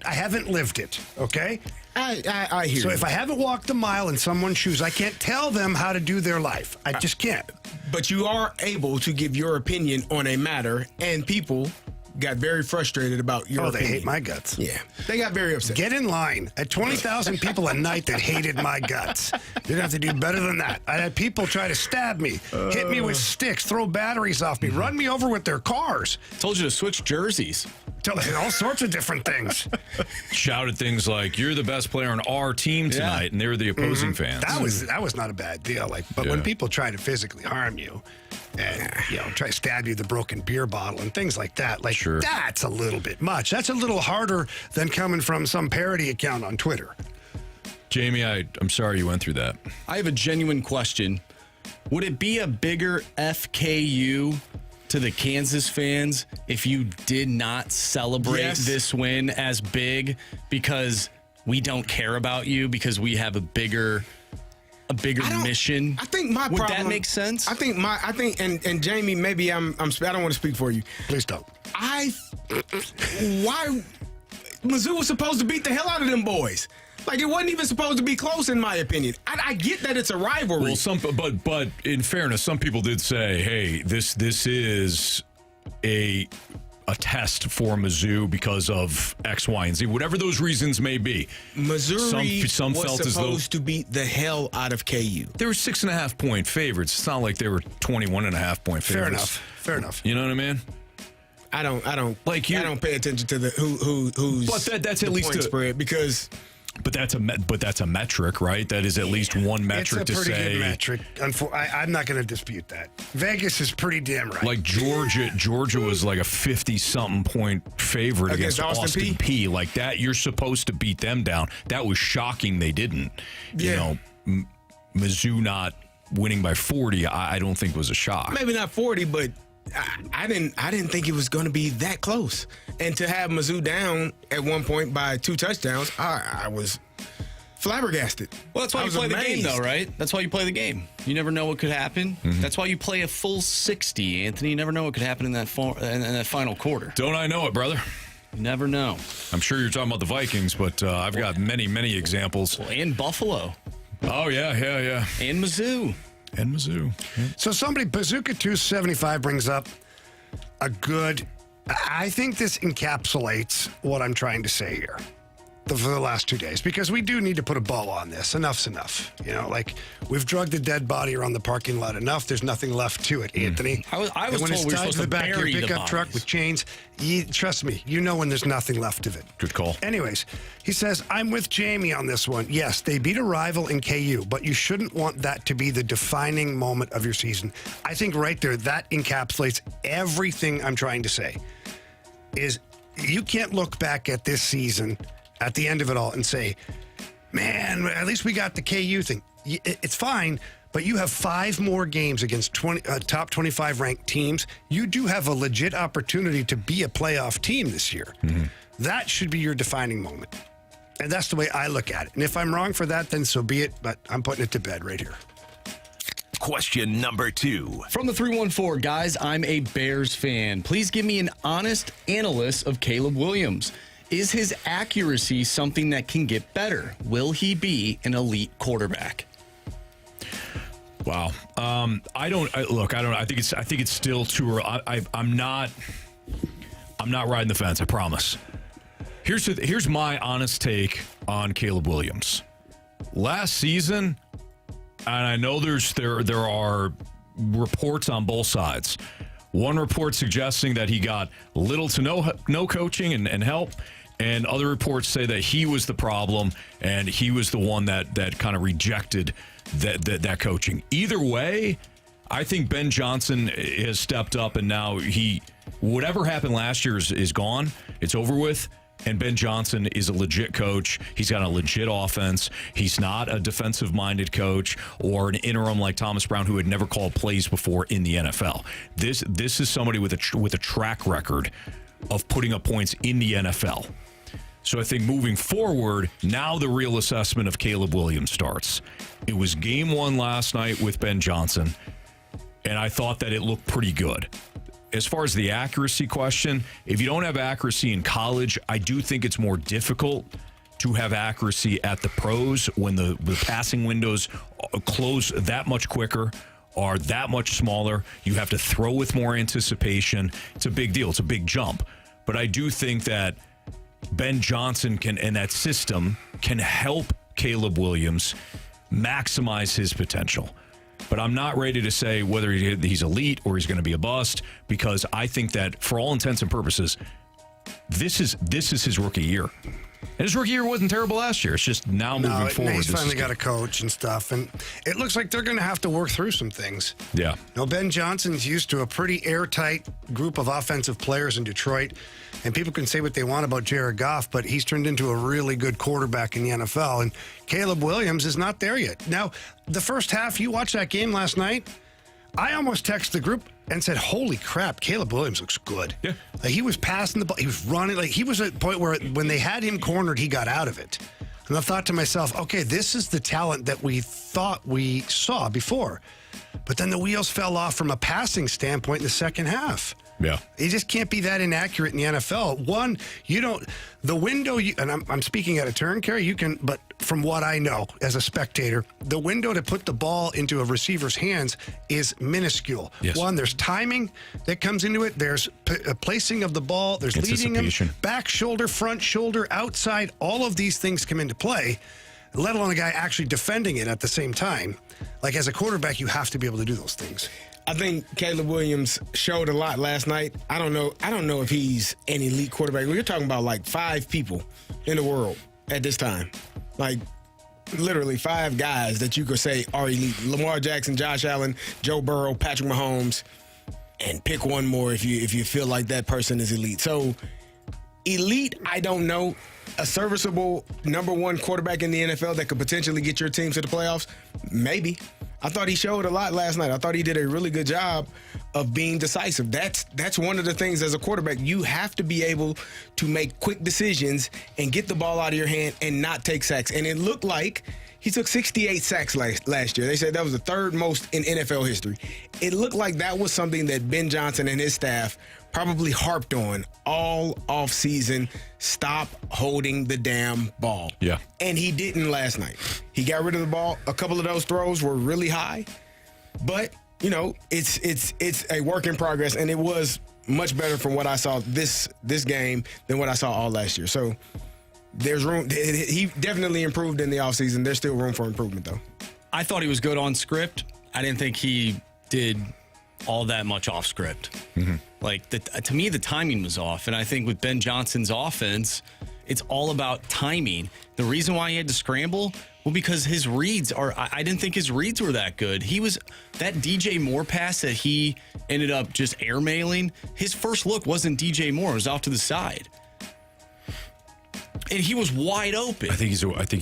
haven't lived it, okay?
I hear
So
you.
if I haven't walked a mile in someone's shoes, I can't tell them how to do their life. I just can't.
But you are able to give your opinion on a matter, and people got very frustrated about your opinion.
They hate my guts.
Yeah, they got very upset.
Get in line. At 20,000 people a night that hated my guts. You're going to have to do better than that. I had people try to stab me, hit me with sticks, throw batteries off me, run me over with their cars.
Told you to switch jerseys.
All sorts of different things.
Shouted things like, "You're the best player on our team tonight," and they were the opposing fans.
That was not a bad deal. But when people try to physically harm you and try to stab you with a broken beer bottle and things like that, that's a little bit much. That's a little harder than coming from some parody account on Twitter.
Jamie, I'm sorry you went through that.
I have a genuine question. Would it be a bigger FKU to the Kansas fans if you did not celebrate this win as big because we don't care about you, because we have a bigger mission?
I think my
would
problem,
that make sense?
I think and Jamie, maybe I don't want to speak for you.
Please don't.
Why Mizzou was supposed to beat the hell out of them boys? Like, it wasn't even supposed to be close, in my opinion. I get that it's a rivalry.
Well, but in fairness, some people did say, "Hey, this is a test for Mizzou because of X, Y, and Z, whatever those reasons may be."
Missouri
some
was
felt as though
supposed to beat the hell out of KU.
they were 6.5 point favorites. It's not like they were 21.5 point favorites.
Fair enough.
You know what I mean?
I don't pay attention to the who's.
But that's at
the
least
point spread, because.
But that's a metric, right? That is at least one metric to say.
It's a pretty good metric. I'm not going to dispute that. Vegas is pretty damn right.
Like Georgia was like a 50-something point favorite against Austin P. Like that, you're supposed to beat them down. That was shocking they didn't.
Yeah.
Mizzou not winning by 40, I don't think was a shock.
Maybe not 40, but I didn't think it was going to be that close. And to have Mizzou down at one point by 2 touchdowns, I was flabbergasted.
Well, that's why
I
you
was
play the game,
amazed.
though, right? That's why you play the game. You never know what could happen. That's why you play a full 60, Anthony. You never know what could happen in that final quarter.
Don't I know it, brother?
You never know.
I'm sure you're talking about the Vikings, but I've got many, many examples.
Well, and Buffalo.
Oh, yeah.
And Mizzou.
Yeah.
So somebody, Bazooka 275 brings up a good, I think this encapsulates what I'm trying to say here for the last 2 days, because we do need to put a bow on this. Enough's enough. You know, like, we've drugged the dead body around the parking lot enough. There's nothing left to it, Anthony.
I was
And when
told
it's
we were
tied
supposed
to the
to
back of
bury
your
the
pickup truck
bodies.
with chains, trust me, you know when there's nothing left of it.
Good call.
Anyways, he says, I'm with Jamie on this one. Yes, they beat a rival in KU, but you shouldn't want that to be the defining moment of your season. I think right there, that encapsulates everything I'm trying to say. Is you can't look back at this season at the end of it all and say, man, at least we got the KU thing. It's fine, but you have 5 more games against top 25 ranked teams. You do have a legit opportunity to be a playoff team this year. That should be your defining moment. And that's the way I look at it. And if I'm wrong for that, then so be it. But I'm putting it to bed right here.
Question number 2.
From the 314, guys, I'm a Bears fan. Please give me an honest analysis of Caleb Williams. Is his accuracy something that can get better? Will he be an elite quarterback?
Wow. I think it's still too early. I'm not riding the fence. I promise. Here's my honest take on Caleb Williams. Last season, and I know there are reports on both sides. One report suggesting that he got little to no coaching and help, and other reports say that he was the problem and he was the one that kind of rejected that coaching. Either way, I think Ben Johnson has stepped up, and now whatever happened last year is gone. It's over with. And Ben Johnson is a legit coach. He's got a legit offense. He's not a defensive-minded coach or an interim like Thomas Brown, who had never called plays before in the NFL. This is somebody with a track record of putting up points in the NFL. So I think moving forward, now the real assessment of Caleb Williams starts. It was game 1 last night with Ben Johnson, and I thought that it looked pretty good. As far as the accuracy question, if you don't have accuracy in college, I do think it's more difficult to have accuracy at the pros when the passing windows close that much quicker, are that much smaller. You have to throw with more anticipation. It's a big deal. It's a big jump. But I do think that Ben Johnson and that system can help Caleb Williams maximize his potential. But I'm not ready to say whether he's elite or he's going to be a bust, because I think that for all intents and purposes, this is his rookie year. And his rookie year wasn't terrible last year. It's just now moving forward.
He's finally got a coach and stuff, and it looks like they're going to have to work through some things.
Yeah.
No, Ben Johnson's used to a pretty airtight group of offensive players in Detroit, and people can say what they want about Jared Goff, but he's turned into a really good quarterback in the NFL, and Caleb Williams is not there yet. Now, the first half, you watched that game last night, I almost texted the group and said, holy crap, Caleb Williams looks good.
Yeah.
Like, he was passing the ball. He was running. Like, he was at a point where when they had him cornered, he got out of it. And I thought to myself, okay, this is the talent that we thought we saw before. But then the wheels fell off from a passing standpoint in the second half.
Yeah.
You just can't be that inaccurate in the NFL. One, the window, and I'm speaking out of turn, Carey, but from what I know as a spectator, the window to put the ball into a receiver's hands is minuscule.
Yes.
One, there's timing that comes into it. There's placing of the ball. There's leading them, back shoulder, front shoulder, outside. All of these things come into play, let alone a guy actually defending it at the same time. Like, as a quarterback, you have to be able to do those things.
I think Caleb Williams showed a lot last night. I don't know if he's an elite quarterback. We're talking about like 5 people in the world at this time. Like, literally 5 guys that you could say are elite. Lamar Jackson, Josh Allen, Joe Burrow, Patrick Mahomes, and pick one more if you feel like that person is elite. So, elite, I don't know. A serviceable number 1 quarterback in the NFL that could potentially get your team to the playoffs? Maybe. I thought he showed a lot last night. I thought he did a really good job of being decisive. That's one of the things as a quarterback. You have to be able to make quick decisions and get the ball out of your hand and not take sacks. And it looked like he took 68 sacks last year. They said that was the third most in NFL history. It looked like that was something that Ben Johnson and his staff probably harped on all offseason. Stop holding the damn ball.
Yeah.
And he didn't last night. He got rid of the ball. A couple of those throws were really high. But, you know, it's a work in progress, and it was much better from what I saw this game than what I saw all last year. So there's room. He definitely improved in the offseason. There's still room for improvement, though.
I thought he was good on script. I didn't think he did all that much off script.
Mm-hmm.
Like, to me, the timing was off. And I think with Ben Johnson's offense, it's all about timing. The reason why he had to scramble, well, because his reads I didn't think his reads were that good. That DJ Moore pass that he ended up just airmailing, his first look wasn't DJ Moore. It was off to the side. And he was wide open.
I think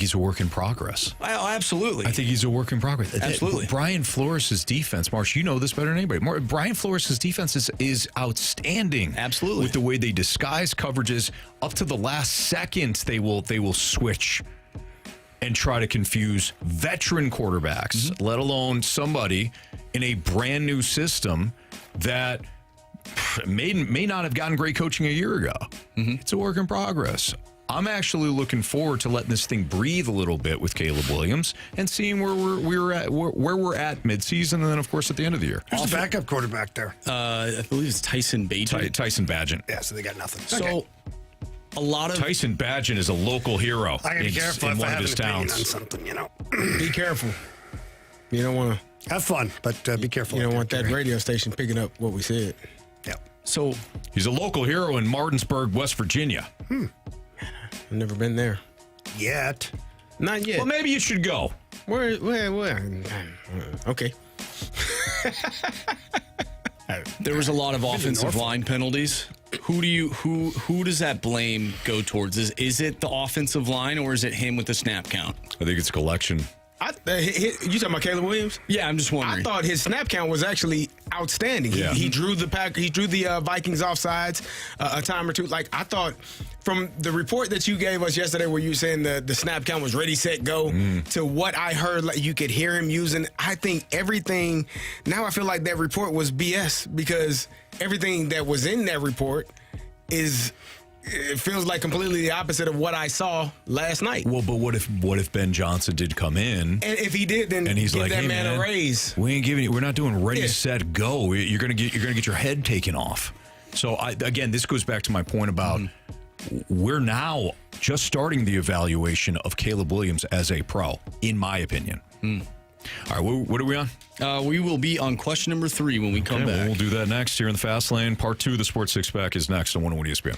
he's a work in progress.
Absolutely.
I think he's a work in progress.
Absolutely.
Brian Flores' defense, Marsh, you know this better than anybody. Brian Flores' defense is outstanding.
Absolutely.
With the way they disguise coverages, up to the last second, they will switch and try to confuse veteran quarterbacks, let alone somebody in a brand new system that may not have gotten great coaching a year ago. It's a work in progress. I'm actually looking forward to letting this thing breathe a little bit with Caleb Williams and seeing where we're at midseason, and then of course at the end of the year.
Who's the backup quarterback there?
I believe it's Tyson Bagent.
Tyson Bagent.
Yeah, so they got nothing.
So
Okay.
a lot of
Tyson Bagent is a local hero
I gotta be careful
in
if I
one of
have
his
an opinion on
towns.
something, you know.
Be careful. You don't want to.
Have fun, but be careful.
You don't
out
want
there,
that
Carey.
radio station picking up what we said.
Yeah.
so
He's a local hero in Martinsburg, West Virginia.
I've never been there.
Yet.
Not yet.
Well, maybe you should go.
Where? Okay.
there was a lot of offensive line penalties. Who does that blame go towards? Is it the offensive line or is it him with the snap count?
I think it's a collection.
You talking about Caleb Williams?
Yeah, I'm just wondering.
I thought his snap count was actually outstanding.
Yeah.
He drew the Vikings offsides a time or two. Like, I thought from the report that you gave us yesterday where you were saying the snap count was ready, set, go, to what I heard, like you could hear him using, I think everything, now I feel like that report was BS because everything that was in that report it feels like completely the opposite of what I saw last night.
Well, but what if Ben Johnson did come in?
And if he did, then
And he's
give
like,
that
"Hey,
man a raise.
We're not doing ready,
Yeah.
set, go. You're gonna get your head taken off." So again, this goes back to my point about we're now just starting the evaluation of Caleb Williams as a pro, in my opinion. All right, what are we on?
We will be on question number 3 when we come
Okay, well,
back.
we'll do that next here in the Fast Lane. Part 2 of the Sports Six Pack is next on 101 ESPN.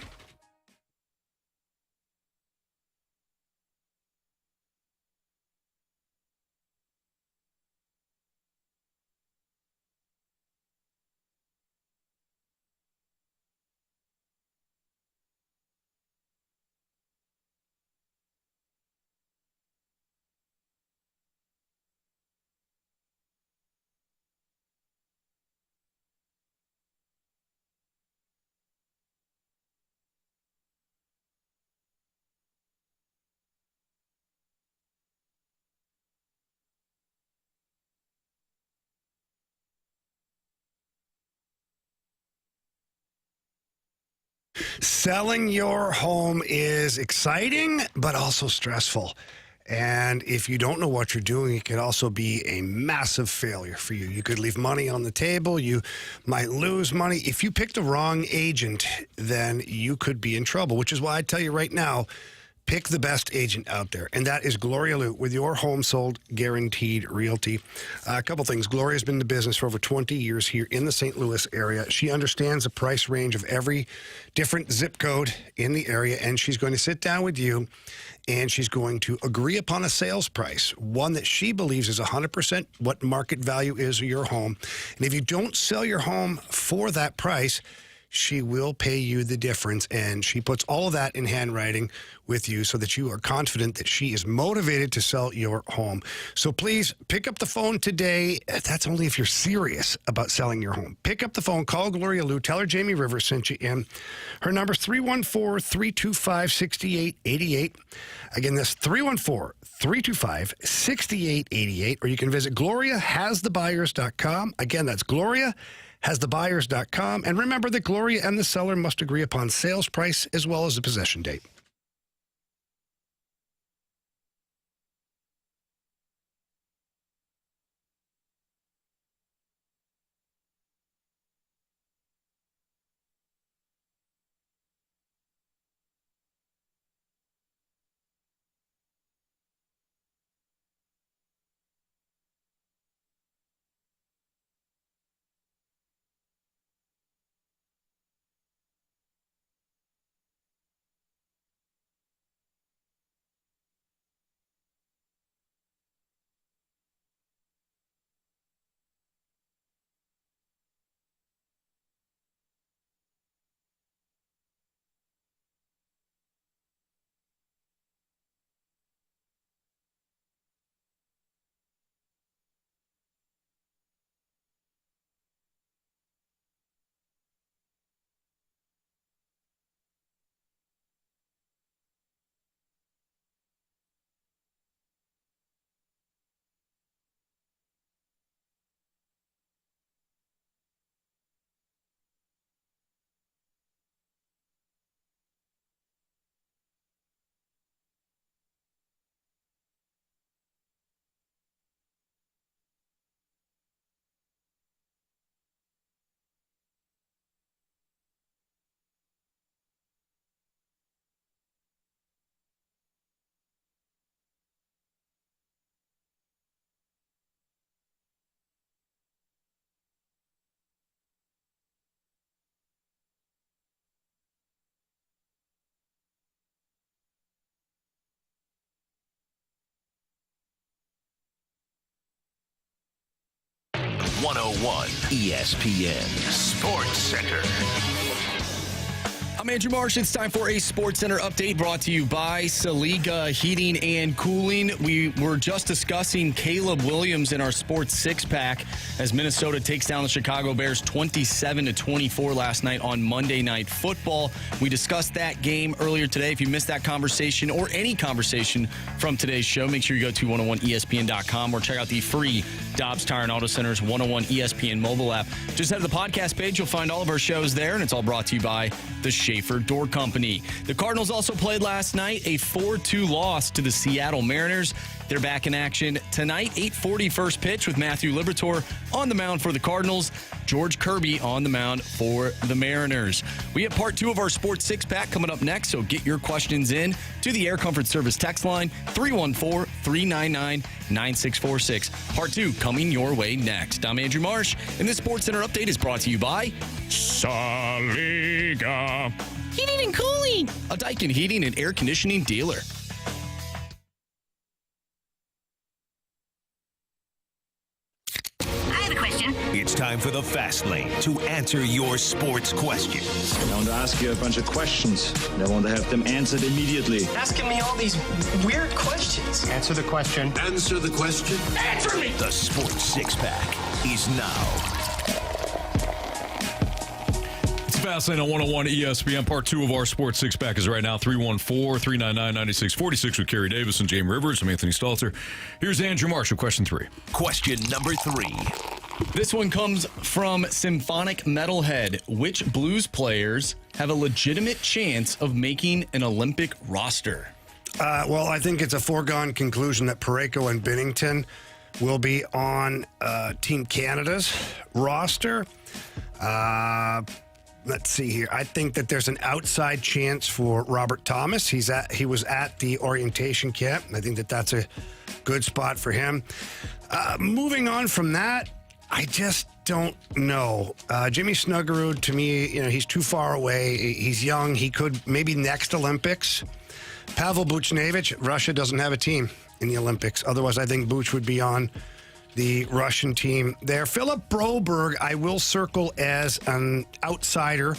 Selling your home is exciting, but also stressful. And if you don't know what you're doing, it could also be a massive failure for you. You could leave money on the table. You might lose money. If you pick the wrong agent, then you could be in trouble, which is why I tell you right now, pick the best agent out there, and that is Gloria Lute with Your Home Sold Guaranteed Realty. A couple things. Gloria's been in the business for over 20 years here in the St. Louis area. She understands the price range of every different zip code in the area, and she's going to sit down with you, and she's going to agree upon a sales price, one that she believes is 100% what market value is of your home. And if you don't sell your home for that price, she will pay you the difference, and she puts all of that in handwriting with you so that you are confident that she is motivated to sell your home. So please pick up the phone today. That's only if you're serious about selling your home. Pick up the phone, call Gloria Lou, tell her Jamie Rivers sent you in. Her number's 314-325-6888. Again, that's 314-325-6888, or you can visit GloriaHasTheBuyers.com. Again, that's GloriaHasTheBuyers.com. And remember that Gloria and the seller must agree upon sales price as well as the possession date.
ESPN Sports Center.
I'm Andrew Marsh. It's time for a Sports Center update brought to you by Saliga Heating and Cooling. We were just discussing Caleb Williams in our Sports Six-Pack as Minnesota takes down the Chicago Bears 27-24 last night on Monday Night Football. We discussed that game earlier today. If you missed that conversation or any conversation from today's show, make sure you go to 101ESPN.com or check out the free Dobbs Tire and Auto Center's 101 ESPN mobile app. Just head to the podcast page. You'll find all of our shows there, and it's all brought to you by the Schaefer Door Company. The Cardinals also played last night, a 4-2 loss to the Seattle Mariners. They're back in action tonight, 8:40 first pitch with Matthew Liberatore on the mound for the Cardinals, George Kirby on the mound for the Mariners. We have part two of our Sports Six-Pack coming up next, so get your questions in to the Air Comfort Service text line, 314-399-9646. Part two coming your way next. I'm Andrew Marsh, and this Sports Center update is brought to you by Saliga Heating and Cooling, a Daikin heating and air conditioning dealer.
It's time for the Fast Lane to answer your sports questions.
I want to ask you a bunch of questions, and I want to have them answered immediately.
Asking me all these weird questions.
Answer the question.
Answer the question.
Answer me!
The Sports Six-Pack is now.
It's Fastlane on 101 ESPN. Part two of our Sports Six-Pack is right now 314-399-9646 with Carey Davis and Jamie Rivers. I'm Anthony Stalter. Here's Andrew Marsh with question three.
Question number three.
This one comes from Symphonic Metalhead. Which Blues players have a legitimate chance of making an Olympic roster?
Well, I think it's a foregone conclusion that Parayko and Binnington will be on Team Canada's roster. Let's see here. I think that there's an outside chance for Robert Thomas. He was at the orientation camp. I think that that's a good spot for him. Moving on from that, I just don't know. Jimmy Snuggerud, to me, he's too far away. He's young. He could maybe next Olympics. Pavel Buchnevich, Russia doesn't have a team in the Olympics. Otherwise, I think Buch would be on the Russian team there. Philip Broberg, I will circle as an outsider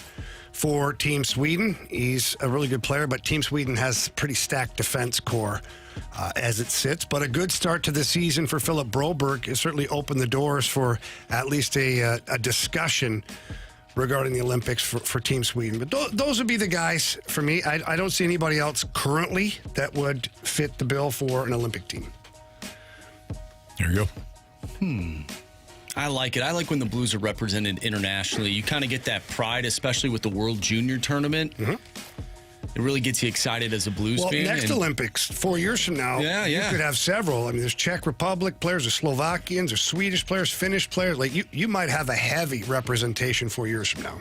for Team Sweden. He's a really good player, but Team Sweden has pretty stacked defense core as it sits. But a good start to the season for Philip Broberg has certainly opened the doors for at least a discussion regarding the Olympics for Team Sweden. But those would be the guys for me. I don't see anybody else currently that would fit the bill for an Olympic team.
There you go.
I like it. I like when the Blues are represented internationally. You kind of get that pride, especially with the World Junior Tournament.
Mm-hmm.
It really gets you excited as a Blues fan.
Next Olympics, 4 years from now, you could have several. I mean, there's Czech Republic players, there's Slovakians, there's Swedish players, Finnish players. Like you might have a heavy representation 4 years from now.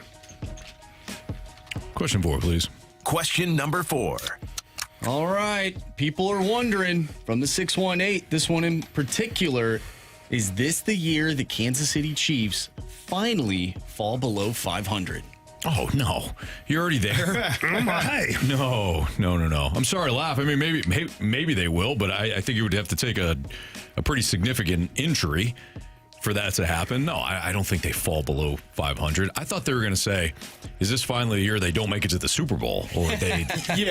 Question 4, please.
Question number 4.
All right. People are wondering from the 618, this one in particular, is this the year the Kansas City Chiefs finally fall below 500?
Oh, no. You're already there?
Oh, my.
No. I'm sorry to laugh. I mean, maybe they will, but I think you would have to take a pretty significant injury for that to happen. No, I don't think they fall below 500. I thought they were going to say, is this finally the year they don't make it to the Super Bowl? Or they, they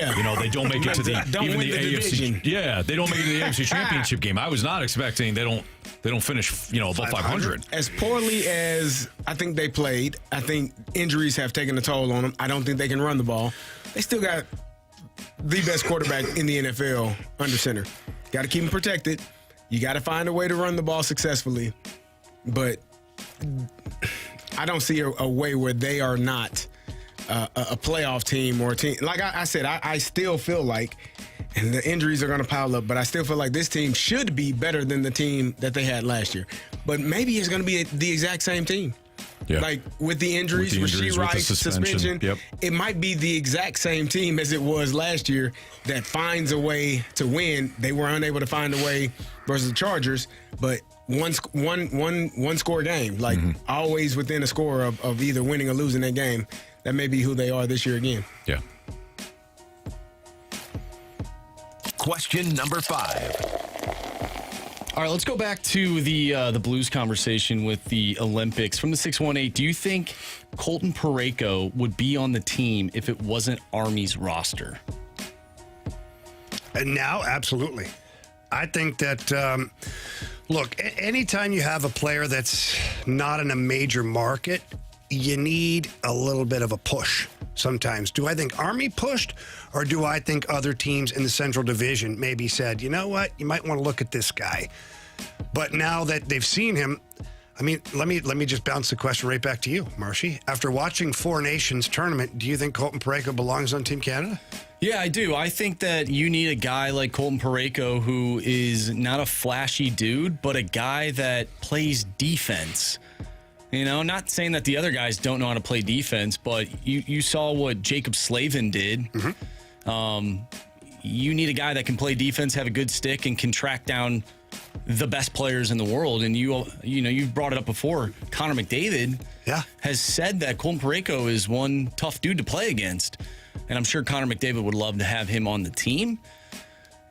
don't make it to the AFC.
Division.
Yeah, they don't make it to the AFC Championship game. I was not expecting they don't finish, above 500.
As poorly as I think they played, I think injuries have taken a toll on them. I don't think they can run the ball. They still got the best quarterback in the NFL under center. Got to keep him protected. You got to find a way to run the ball successfully. But I don't see a way where they are not a playoff team or a team. Like I said, I still feel like, and the injuries are going to pile up, but I still feel like this team should be better than the team that they had last year. But maybe it's going to be the exact same team.
Yeah.
Like with the injuries, Rasheed Rice, suspension, it might be the exact same team as it was last year that finds a way to win. They were unable to find a way versus the Chargers, but one score game, like always within a score of either winning or losing that game. That may be who they are this year again.
Yeah.
Question number 5.
All right, let's go back to the Blues conversation with the Olympics. From the 618, do you think Colton Parayko would be on the team if it wasn't Army's roster?
And now, absolutely. I think that, look, anytime you have a player that's not in a major market, you need a little bit of a push sometimes. Do I think Army pushed, or do I think other teams in the Central Division maybe said, you know what, you might want to look at this guy? But now that they've seen him, I mean, let me just bounce the question right back to you, Marshy. After watching Four Nations tournament, do you think Colton Parayko belongs on Team Canada?
Yeah, I do. I think that you need a guy like Colton Parayko who is not a flashy dude, but a guy that plays defense. Not saying that the other guys don't know how to play defense, but you saw what Jacob Slavin did. You need a guy that can play defense, have a good stick, and can track down the best players in the world. And you've brought it up before. Connor McDavid has said that Colton Parayko is one tough dude to play against. And I'm sure Connor McDavid would love to have him on the team.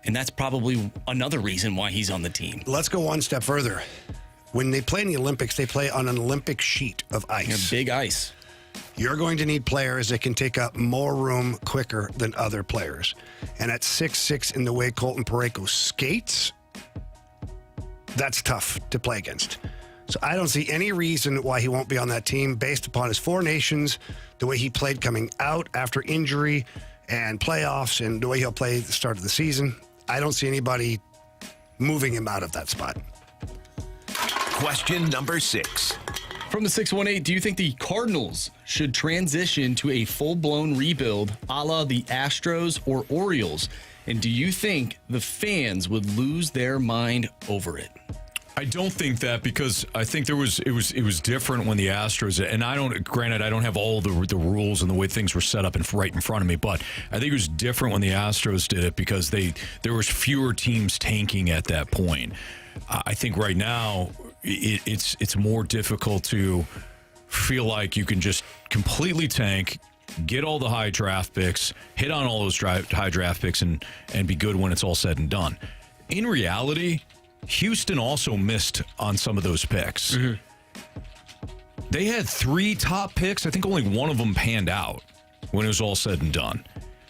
And that's probably another reason why he's on the team.
Let's go one step further. When they play in the Olympics, they play on an Olympic sheet of ice.
Yeah, big ice.
You're going to need players that can take up more room quicker than other players. And at 6'6", in the way Colton Parayko skates, that's tough to play against. So I don't see any reason why he won't be on that team based upon his Four Nations, the way he played coming out after injury and playoffs, and the way he'll play at the start of the season. I don't see anybody moving him out of that spot.
Question number 6.
From the 618, do you think the Cardinals should transition to a full-blown rebuild a la the Astros or Orioles? And do you think the fans would lose their mind over it?
I don't think that, because I think it was different when the Astros, and I don't have all the rules and the way things were set up right in front of me, but I think it was different when the Astros did it because there was fewer teams tanking at that point. I think right now it's more difficult to feel like you can just completely tank, get all the high draft picks, hit on all those high draft picks, and be good when it's all said and done. In reality, Houston also missed on some of those picks. They had 3 top picks. I think only one of them panned out when it was all said and done.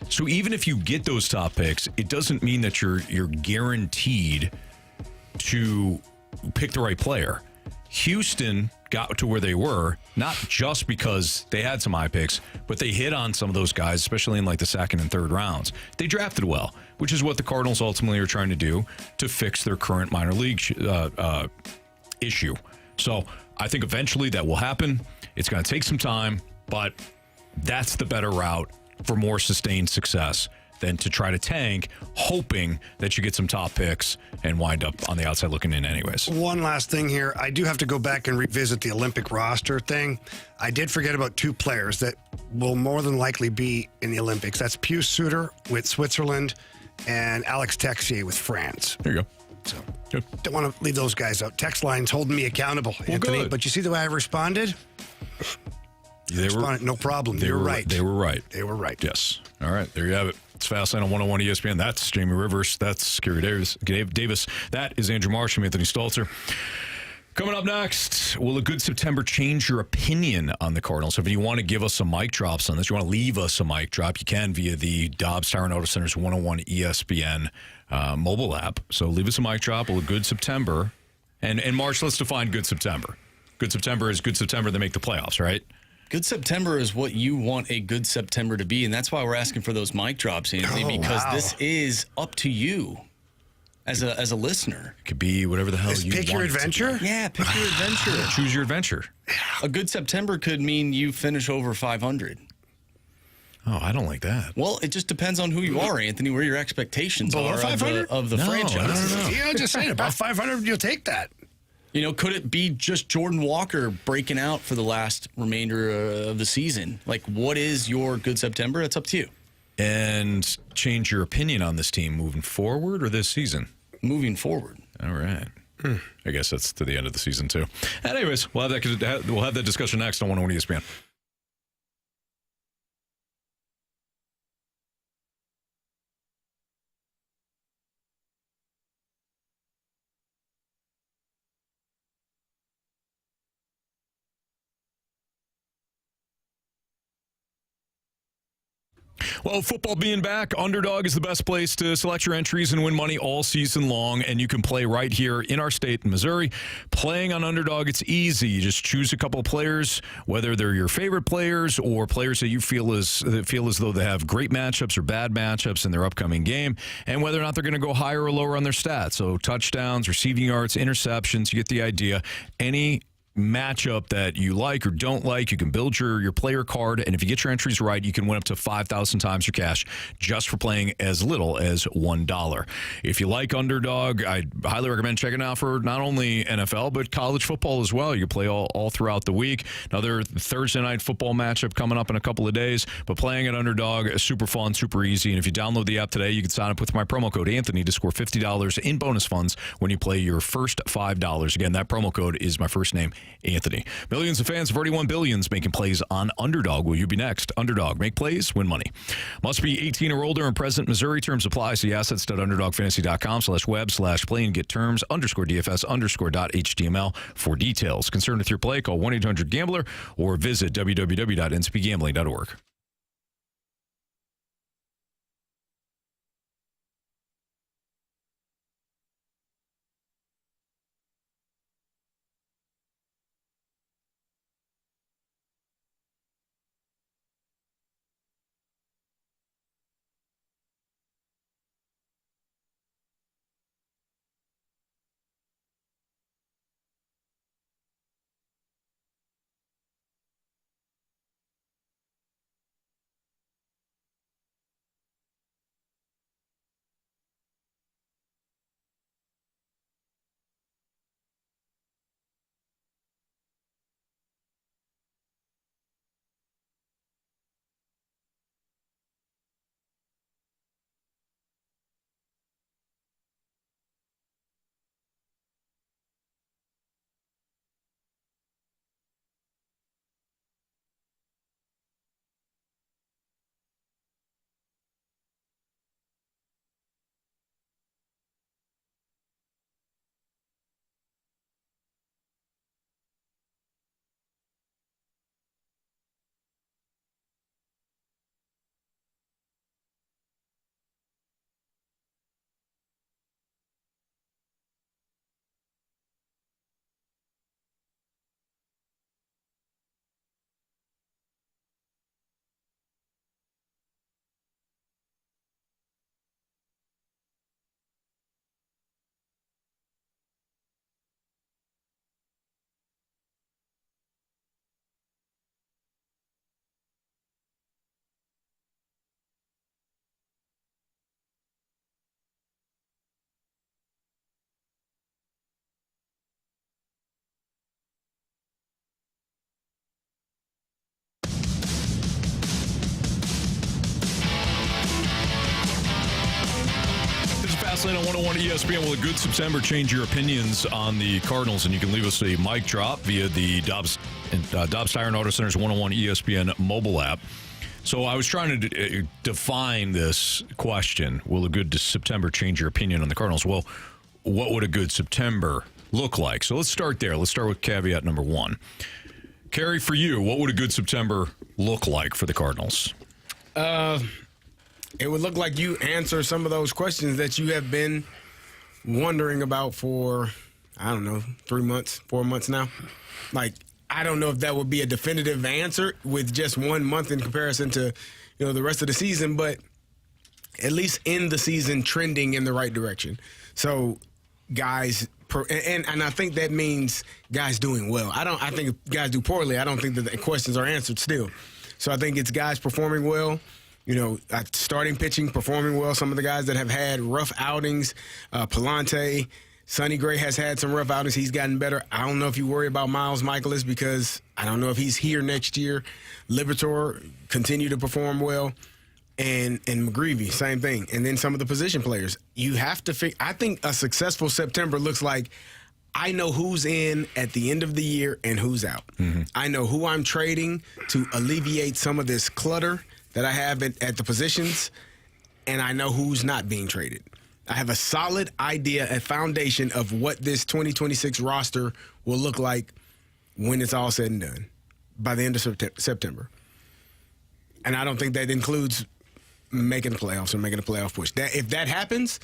So even if you get those top picks, it doesn't mean that you're guaranteed to pick the right player. Houston got to where they were, not just because they had some high picks, but they hit on some of those guys, especially in like the second and third rounds. They drafted well, which is what the Cardinals ultimately are trying to do to fix their current minor league issue. So I think eventually that will happen. It's going to take some time, but that's the better route for more sustained success than to try to tank, hoping that you get some top picks and wind up on the outside looking in anyways.
One last thing here. I do have to go back and revisit the Olympic roster thing. I did forget about 2 players that will more than likely be in the Olympics. That's Pius Suter with Switzerland and Alex Texier with France.
There you go.
So
Good.
don't want to leave those guys out. Text line's holding me accountable, Anthony.
good.
But you see the way I responded? No problem.
They
You're
were
right.
They were right.
They were right.
Yes. All right. There you have it. It's Fastlane on 101 ESPN. That's Jamie Rivers. That's Carey Davis. That is Andrew Marsh. I'm Anthony Stalter. Coming up next, will a good September change your opinion on the Cardinals? If you want to give us some mic drops on this, you want to leave us a mic drop, you can via the Dobbs Tire and Auto Center's 101 ESPN mobile app. So leave us a mic drop. Will a good September, and Marsh, let's define good September. Good September is good September. They make the playoffs, right?
Good September is what you want a good September to be, and that's why we're asking for those mic drops, Anthony, because this is up to you as a listener.
It could be whatever the hell you want.
Pick your adventure?
Yeah, pick your adventure.
Choose your adventure.
A good September could mean you finish over 500.
Oh, I don't like that.
Well, it just depends on who you are, Anthony, where your expectations
Below
are
500?
of the
No,
franchise.
no.
Yeah, just saying, about 500, you'll take that.
You know, could it be just Jordan Walker breaking out for the last remainder of the season? Like, what is your good September? It's up to you.
And change your opinion on this team moving forward or this season?
Moving forward.
All right. I guess that's to the end of the season, too. Anyways, we'll have that discussion next on 101 ESPN. Well, football being back, Underdog is the best place to select your entries and win money all season long, and you can play right here in our state in Missouri. Playing on Underdog, it's easy. You just choose a couple of players, whether they're your favorite players or players that you feel as though they have great matchups or bad matchups in their upcoming game, and whether or not they're going to go higher or lower on their stats. So touchdowns, receiving yards, interceptions, you get the idea. Any matchup that you like or don't like, you can build your player card, and if you get your entries right, you can win up to 5,000 times your cash just for playing as little as $1. If you like Underdog, I highly recommend checking it out for not only NFL but college football as well. You play all throughout the week. Another Thursday night football matchup coming up in a couple of days, but playing at Underdog is super fun, super easy, and if you download the app today, you can sign up with my promo code Anthony to score $50 in bonus funds when you play your first $5. Again, that promo code is my first name, Anthony. Millions of fans have already won billions making plays on Underdog. Will you be next? Underdog. Make plays, win money. Must be 18 or older and present. Missouri. Terms apply. See assets.underdogfantasy.com/web/play and get terms _DFS_.html for details. Concerned with your play? Call 1-800-GAMBLER or visit www.ncpgambling.org. Fastlane on 101 ESPN. Will a good September change your opinions on the Cardinals? And you can leave us a mic drop via the Dobbs Tire and Auto Center's 101 ESPN mobile app. So I was trying to define this question. Will a good September change your opinion on the Cardinals? Well, what would a good September look like? So let's start there. Let's start with caveat number one. Carey, for you, what would a good September look like for the Cardinals?
It would look like you answer some of those questions that you have been wondering about for, 3 months, 4 months now. Like, I don't know if that would be a definitive answer with just 1 month in comparison to, the rest of the season, but at least in the season trending in the right direction. So, guys, and I think that means guys doing well. I think if guys do poorly, I don't think that the questions are answered still. So I think it's guys performing well. Starting pitching, performing well. Some of the guys that have had rough outings, Palante, Sonny Gray has had some rough outings. He's gotten better. I don't know if you worry about Miles Michaelis because I don't know if he's here next year. Liberatore continue to perform well. And McGreevy, same thing. And then some of the position players. You have to I think a successful September looks like I know who's in at the end of the year and who's out. Mm-hmm. I know who I'm trading to alleviate some of this clutter that I have at the positions, and I know who's not being traded. I have a solid idea, a foundation of what this 2026 roster will look like when it's all said and done by the end of September. And I don't think that includes making the playoffs or making a playoff push. If that happens,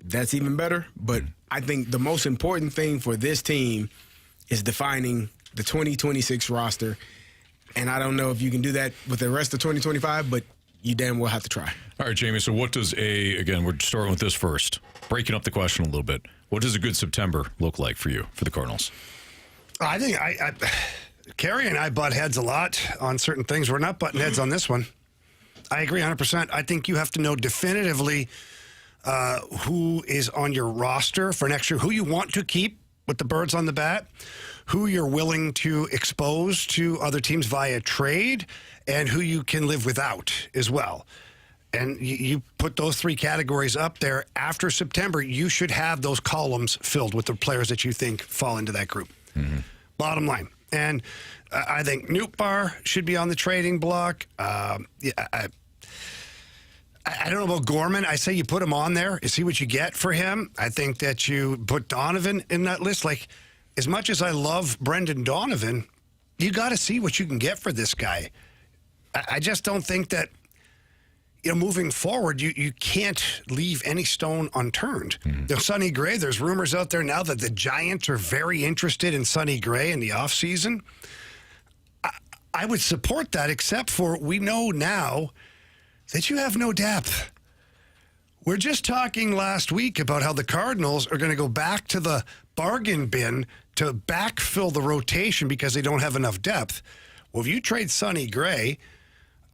that's even better. But I think the most important thing for this team is defining the 2026 roster. And I don't know if you can do that with the rest of 2025, but you damn well have to try.
All right, Jamie, so what does again, we're starting with this first, breaking up the question a little bit. What does a good September look like for you, for the Cardinals?
I think Carey and I butt heads a lot on certain things. We're not butting heads on this one. I agree 100%. I think you have to know definitively who is on your roster for next year, who you want to keep with the birds on the bat, who you're willing to expose to other teams via trade, and who you can live without as well. And you put those three categories up there. After September, you should have those columns filled with the players that you think fall into that group. Mm-hmm. Bottom line. And I think Nootbaar should be on the trading block. I don't know about Gorman. I say you put him on there and see what you get for him. I think that you put Donovan in that list. Like, as much as I love Brendan Donovan, you got to see what you can get for this guy. I just don't think that, moving forward, you can't leave any stone unturned. Mm-hmm. Sonny Gray, there's rumors out there now that the Giants are very interested in Sonny Gray in the offseason. I would support that, except for we know now that you have no depth. We're just talking last week about how the Cardinals are going to go back to the bargain bin to backfill the rotation because they don't have enough depth. Well, if you trade Sonny Gray,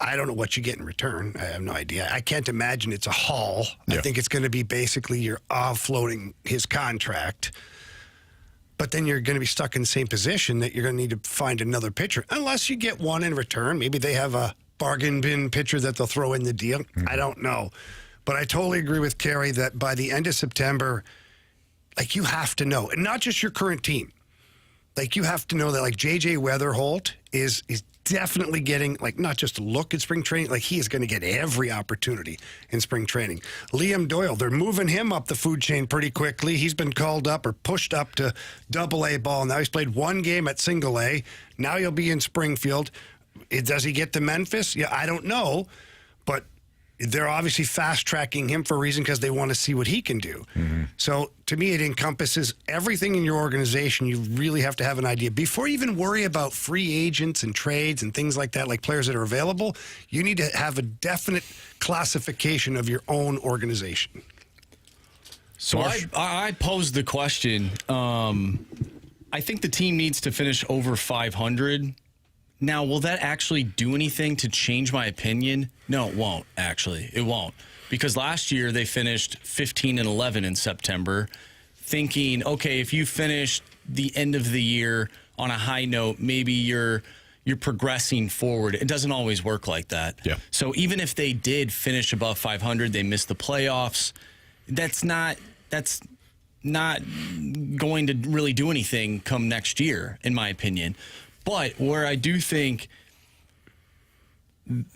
I don't know what you get in return. I have no idea. I can't imagine it's a haul. Yeah. I think it's going to be basically you're offloading his contract. But then you're going to be stuck in the same position that you're going to need to find another pitcher. Unless you get one in return. Maybe they have a bargain bin pitcher that they'll throw in the deal. Mm-hmm. I don't know. But I totally agree with Carey that by the end of September, you have to know. And not just your current team. You have to know that, J.J. Weatherholt is definitely getting, not just a look at spring training. He is going to get every opportunity in spring training. Liam Doyle, they're moving him up the food chain pretty quickly. He's been called up or pushed up to Double-A ball. Now he's played one game at Single-A. Now he'll be in Springfield. Does he get to Memphis? Yeah, I don't know. But they're obviously fast-tracking him for a reason because they want to see what he can do. Mm-hmm. So, to me, it encompasses everything in your organization. You really have to have an idea. Before you even worry about free agents and trades and things like that, like players that are available, you need to have a definite classification of your own organization.
So I posed the question. I think the team needs to finish over 500. Now, will that actually do anything to change my opinion? No, it won't, actually. It won't. Because last year they finished 15-11 in September, thinking, okay, if you finish the end of the year on a high note, maybe you're progressing forward. It doesn't always work like that.
Yeah.
So even if they did finish above 500, they missed the playoffs, that's not going to really do anything come next year, in my opinion. But where I do think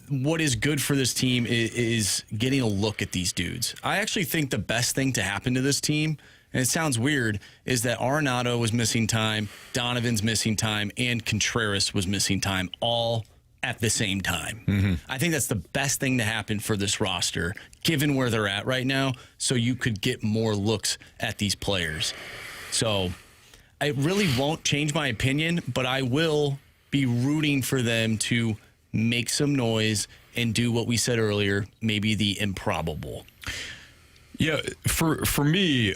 what is good for this team is getting a look at these dudes. I actually think the best thing to happen to this team, and it sounds weird, is that Arenado was missing time, Donovan's missing time, and Contreras was missing time all at the same time. Mm-hmm. I think that's the best thing to happen for this roster, given where they're at right now, so you could get more looks at these players. So I really won't change my opinion, but I will be rooting for them to make some noise and do what we said earlier, maybe the improbable.
Yeah, for me,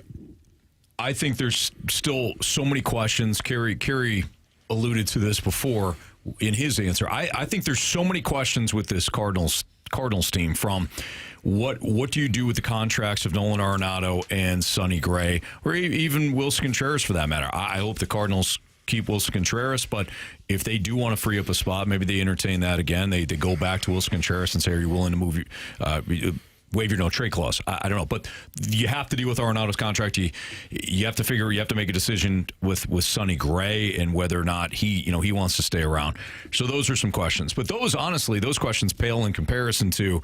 I think there's still so many questions. Carey alluded to this before in his answer. I think there's so many questions with this Cardinals team, from what do you do with the contracts of Nolan Arenado and Sonny Gray, or even Wilson Contreras for that matter. I hope the Cardinals keep Wilson Contreras, but if they do want to free up a spot, maybe they entertain that again. They go back to Wilson Contreras and say, are you willing to move waive your no trade clause? I don't know, but you have to deal with Arenado's contract. You have to make a decision with Sonny Gray and whether or not he wants to stay around. So those are some questions, but those questions pale in comparison to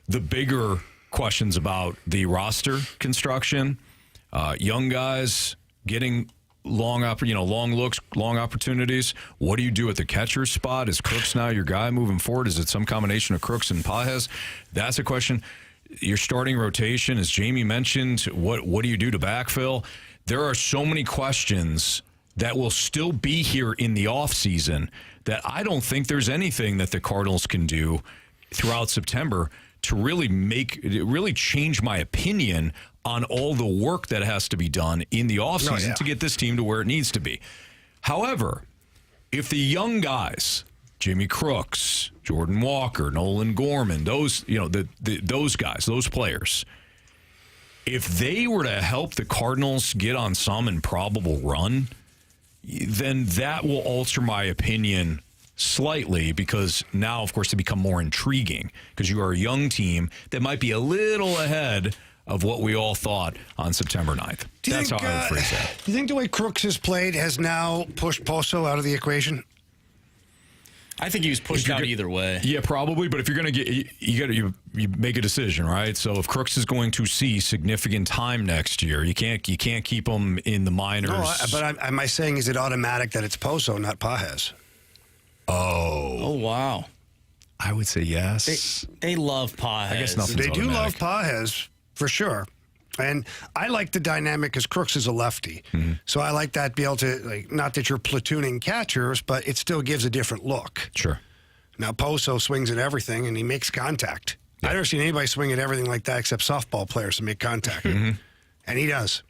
the bigger questions about the roster construction, young guys getting long looks, long opportunities. What do you do at the catcher spot? Is Crooks now your guy moving forward? Is it some combination of Crooks and Pages? That's a question. Your starting rotation, as Jamie mentioned, what do you do to backfill? There are so many questions that will still be here in the offseason that I don't think there's anything that the Cardinals can do throughout September to really change my opinion on all the work that has to be done in the offseason to get this team to where it needs to be. However, if the young guys, Jimmy Crooks, Jordan Walker, Nolan Gorman, those guys, those players, if they were to help the Cardinals get on some improbable run, then that will alter my opinion slightly, because now, of course, they become more intriguing because you are a young team that might be a little ahead of what we all thought on September 9th. That's how I would phrase that.
Do you think the way Crooks has played has now pushed Poso out of the equation?
I think he was pushed out either way.
Yeah, probably. But if you're going to get, you make a decision, right? So if Crooks is going to see significant time next year, you can't keep him in the minors.
No, but am I saying, is it automatic that it's Poso, not Pages?
Oh,
wow.
I would say yes.
They love Pages.
I guess nothing's
They do
automatic.
love Pages, for sure. And I like the dynamic because Crooks is a lefty. Mm-hmm. So I like that, be able to, not that you're platooning catchers, but it still gives a different look.
Sure.
Now, Poso swings at everything, and he makes contact. Yeah. I've never seen anybody swing at everything like that except softball players to make contact. Mm-hmm. And he does.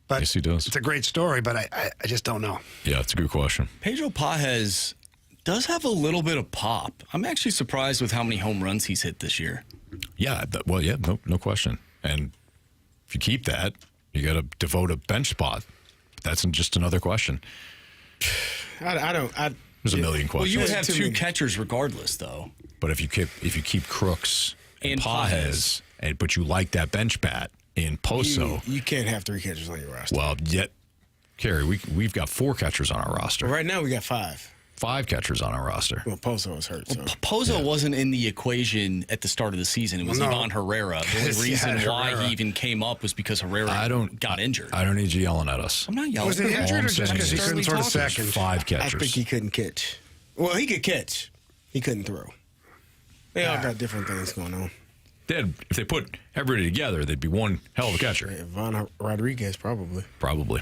But
yes, he does.
It's a great story, but I just don't know.
Yeah, it's a good question.
Pedro Pages does have a little bit of pop. I'm actually surprised with how many home runs he's hit this year.
Yeah, no question. And if you keep that, you got to devote a bench spot. That's just another question. There's a million questions.
Well, you would have two catchers regardless, though.
But if you keep Crooks and Pages, but you like that bench bat in Poso,
you can't have three catchers on your roster.
Well, yet, Carey, we've got 4 catchers on our roster.
Well, right now we got 5.
5 catchers on our roster.
Well, Poso was hurt. So.
Well, Poso wasn't in the equation at the start of the season. It was Ivan Herrera. The only reason why he even came up was because Herrera got injured.
I don't need you yelling at us.
I'm not yelling.
Was it injured or just because he couldn't throw to second?
5 catchers.
I think he couldn't catch. Well, he could catch. He couldn't throw. They all got different things going on.
If they put everybody together, they'd be one hell of a catcher.
Ivan Rodriguez, probably.
Probably.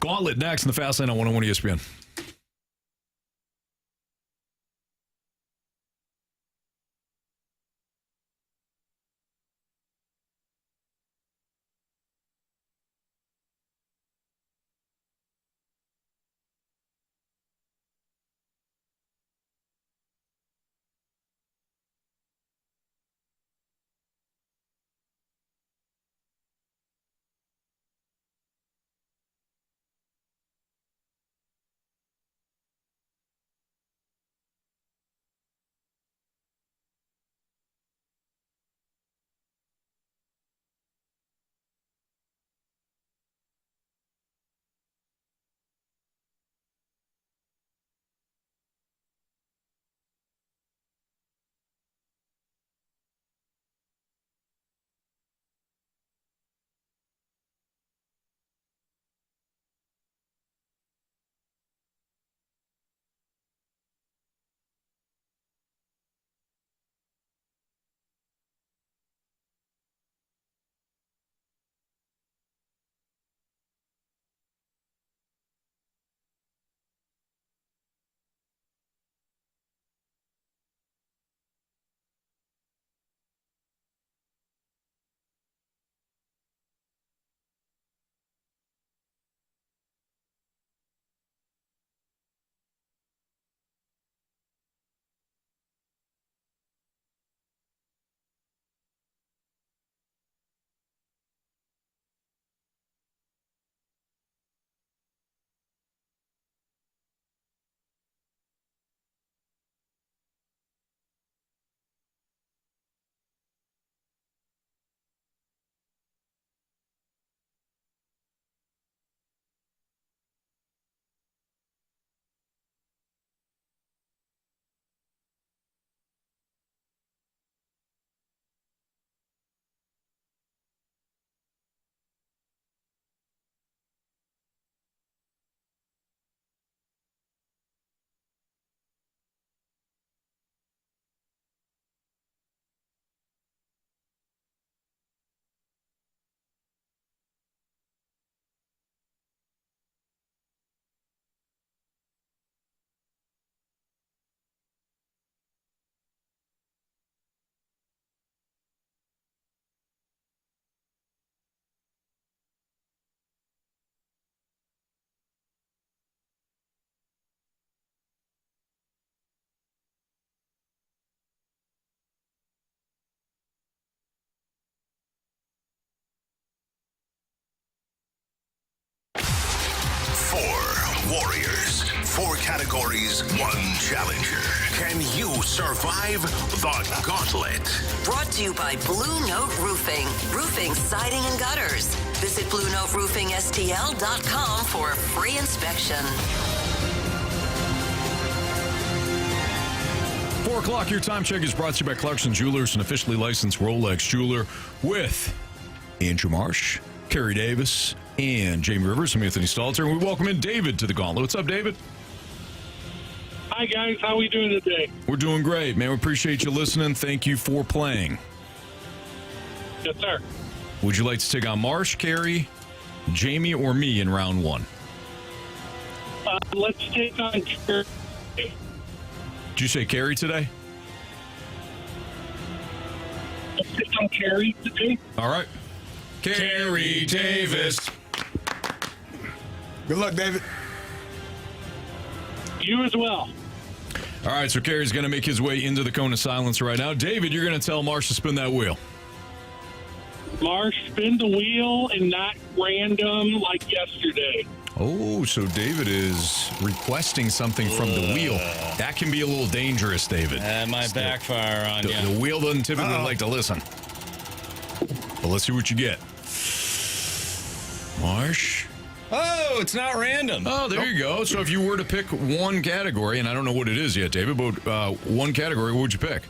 Gauntlet next in the Fast Lane on 101 ESPN.
categories, one challenger. Can you survive the Gauntlet?
Brought to you by Blue Note Roofing. Roofing, siding, and gutters. Visit BlueNoteRoofingSTL.com for a free inspection.
4 o'clock, your time check is brought to you by Clarkson Jewelers, an officially licensed Rolex jeweler, with Andrew Marsh, Carey Davis, and Jamie Rivers. I'm Anthony Stalter, and we welcome in David to the Gauntlet. What's up, David?
Hi, guys. How are we doing today?
We're doing great, man. We appreciate you listening. Thank you for playing.
Yes, sir.
Would you like to take on Marsh, Carey, Jamie, or me in round one?
Let's take on Carey.
Did you say Carey today?
Let's take on Carey today.
All right. Carey Davis.
Good luck, David.
You as well.
All right, so Carey's going to make his way into the cone of silence right now. David, you're going to tell Marsh to spin that wheel.
Marsh, spin the wheel and not random like yesterday.
Oh, so David is requesting something from the wheel. That can be a little dangerous, David.
That might backfire on you.
The wheel doesn't typically like to listen. But let's see what you get. Marsh.
Oh, it's not random.
Oh, there you go. So if you were to pick one category, and I don't know what it is yet, David, but one category, what would you pick?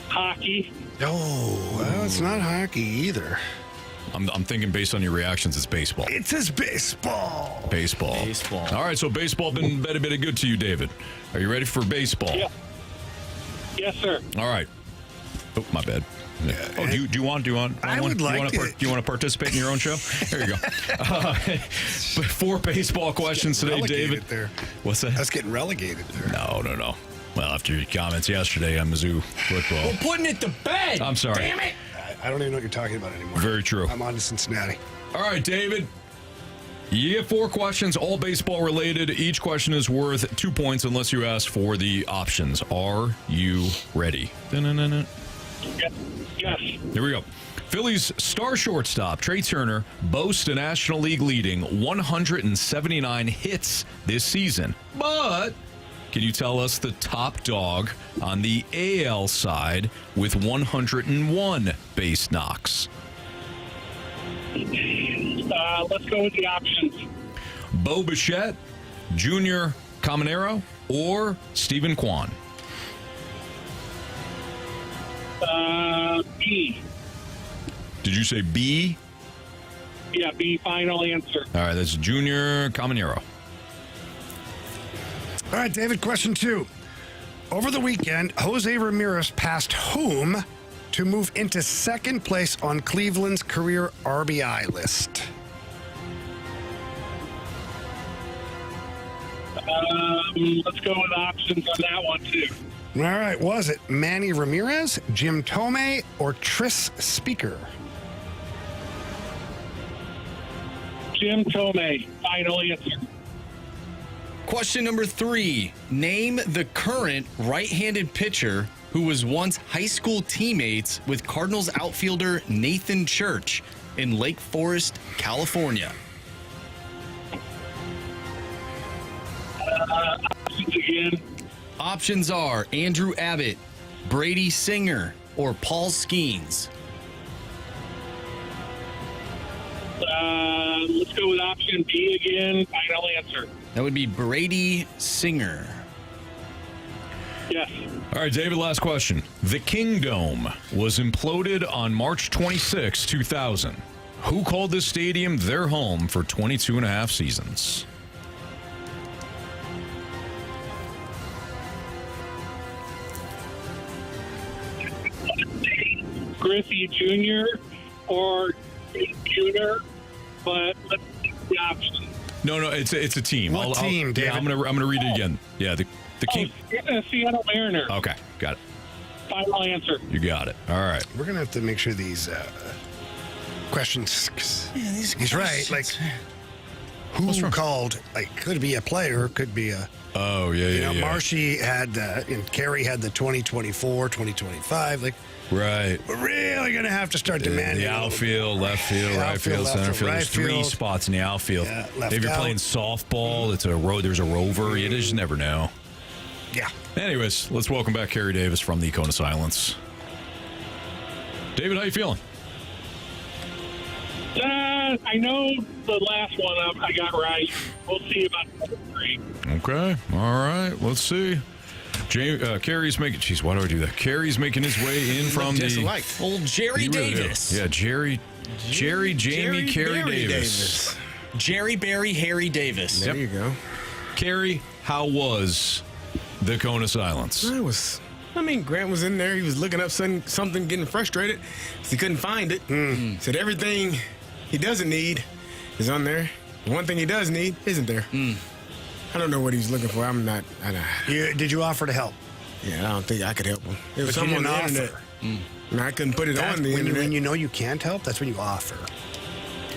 Hockey.
Oh, well, it's not hockey either.
I'm thinking based on your reactions, it's baseball.
It says baseball.
Baseball. All right, so baseball been a bit good to you, David. Are you ready for baseball?
Yeah. Yes, sir.
All right. Oh, my bad. Yeah. Oh, do you want?
I would like to.
Do you want to participate in your own show? There you go. 4 baseball questions today, David.
There.
What's that?
That's getting relegated there.
No. Well, after your comments yesterday on Mizzou football.
We're putting it to bed.
I'm sorry.
Damn it.
I don't even know what you're talking about anymore.
Very true.
I'm on to Cincinnati.
All right, David. You get 4 questions, all baseball related. Each question is worth 2 points unless you ask for the options. Are you ready?
Yes.
Here we go. Phillies star shortstop Trey Turner boasts a National League leading 179 hits this season. But can you tell us the top dog on the AL side with 101 base knocks?
Let's go with the options.
Bo Bichette, Junior Caminero, or Stephen Kwan?
B.
Did you say B?
Yeah, B, final answer.
All right, that's Junior Caminero.
All right, David, question 2. Over the weekend, Jose Ramirez passed whom to move into second place on Cleveland's career RBI list?
Let's go with options on that one, too.
All right, was it Manny Ramirez, Jim Thome, or Tris Speaker?
Jim Thome, final answer.
Question number 3. Name the current right-handed pitcher who was once high school teammates with Cardinals outfielder Nathan Church in Lake Forest, California.
Options again.
Options are Andrew Abbott, Brady Singer, or Paul Skeens.
Let's go with option B again. Final answer.
That would be Brady Singer.
Yes.
All right, David, last question. The Kingdome was imploded on March 26, 2000. Who called this stadium their home for 22 and a half seasons?
Griffey Jr. or Jr., but let's take the option.
No, it's a team.
What team, David?
Yeah, I'm gonna read it again. Yeah, the King.
Seattle Mariners.
Okay, got it.
Final answer.
You got it. All right.
We're going to have to make sure these questions, he's right. Like, who called, like, could be a player, could be a...
Oh, yeah.
Marshy had, and Carey had the 2024, 2025. Like,
right.
We're really going to have to start demanding.
The outfield, left field, right field, center field. There's three spots in the outfield.
Yeah,
if you're playing softball, it's a road. There's a rover. You just never know.
Yeah.
Anyways, let's welcome back Carey Davis from the Cone of Silence. David, how you feeling?
I know the last one I got right. We'll see about the three.
Okay. All right. Let's see. Carey's making... Jeez, why do I do that? Carey's making his way in from the...
Old Jerry Davis.
Yeah, Jamie, Carey Davis.
Jerry Barry Harry Davis.
There you go.
Carey, how was the Cone of Silence?
Grant was in there. He was looking up something, getting frustrated. He couldn't find it. Said everything he doesn't need is on there. The one thing he does need isn't there. I don't know what he's looking for.
Did you offer to help?
Yeah, I don't think I could help him. It was
But you
someone on the
didn't
internet.
offer.
I couldn't put it on the internet.
When you know you can't help, that's when you offer.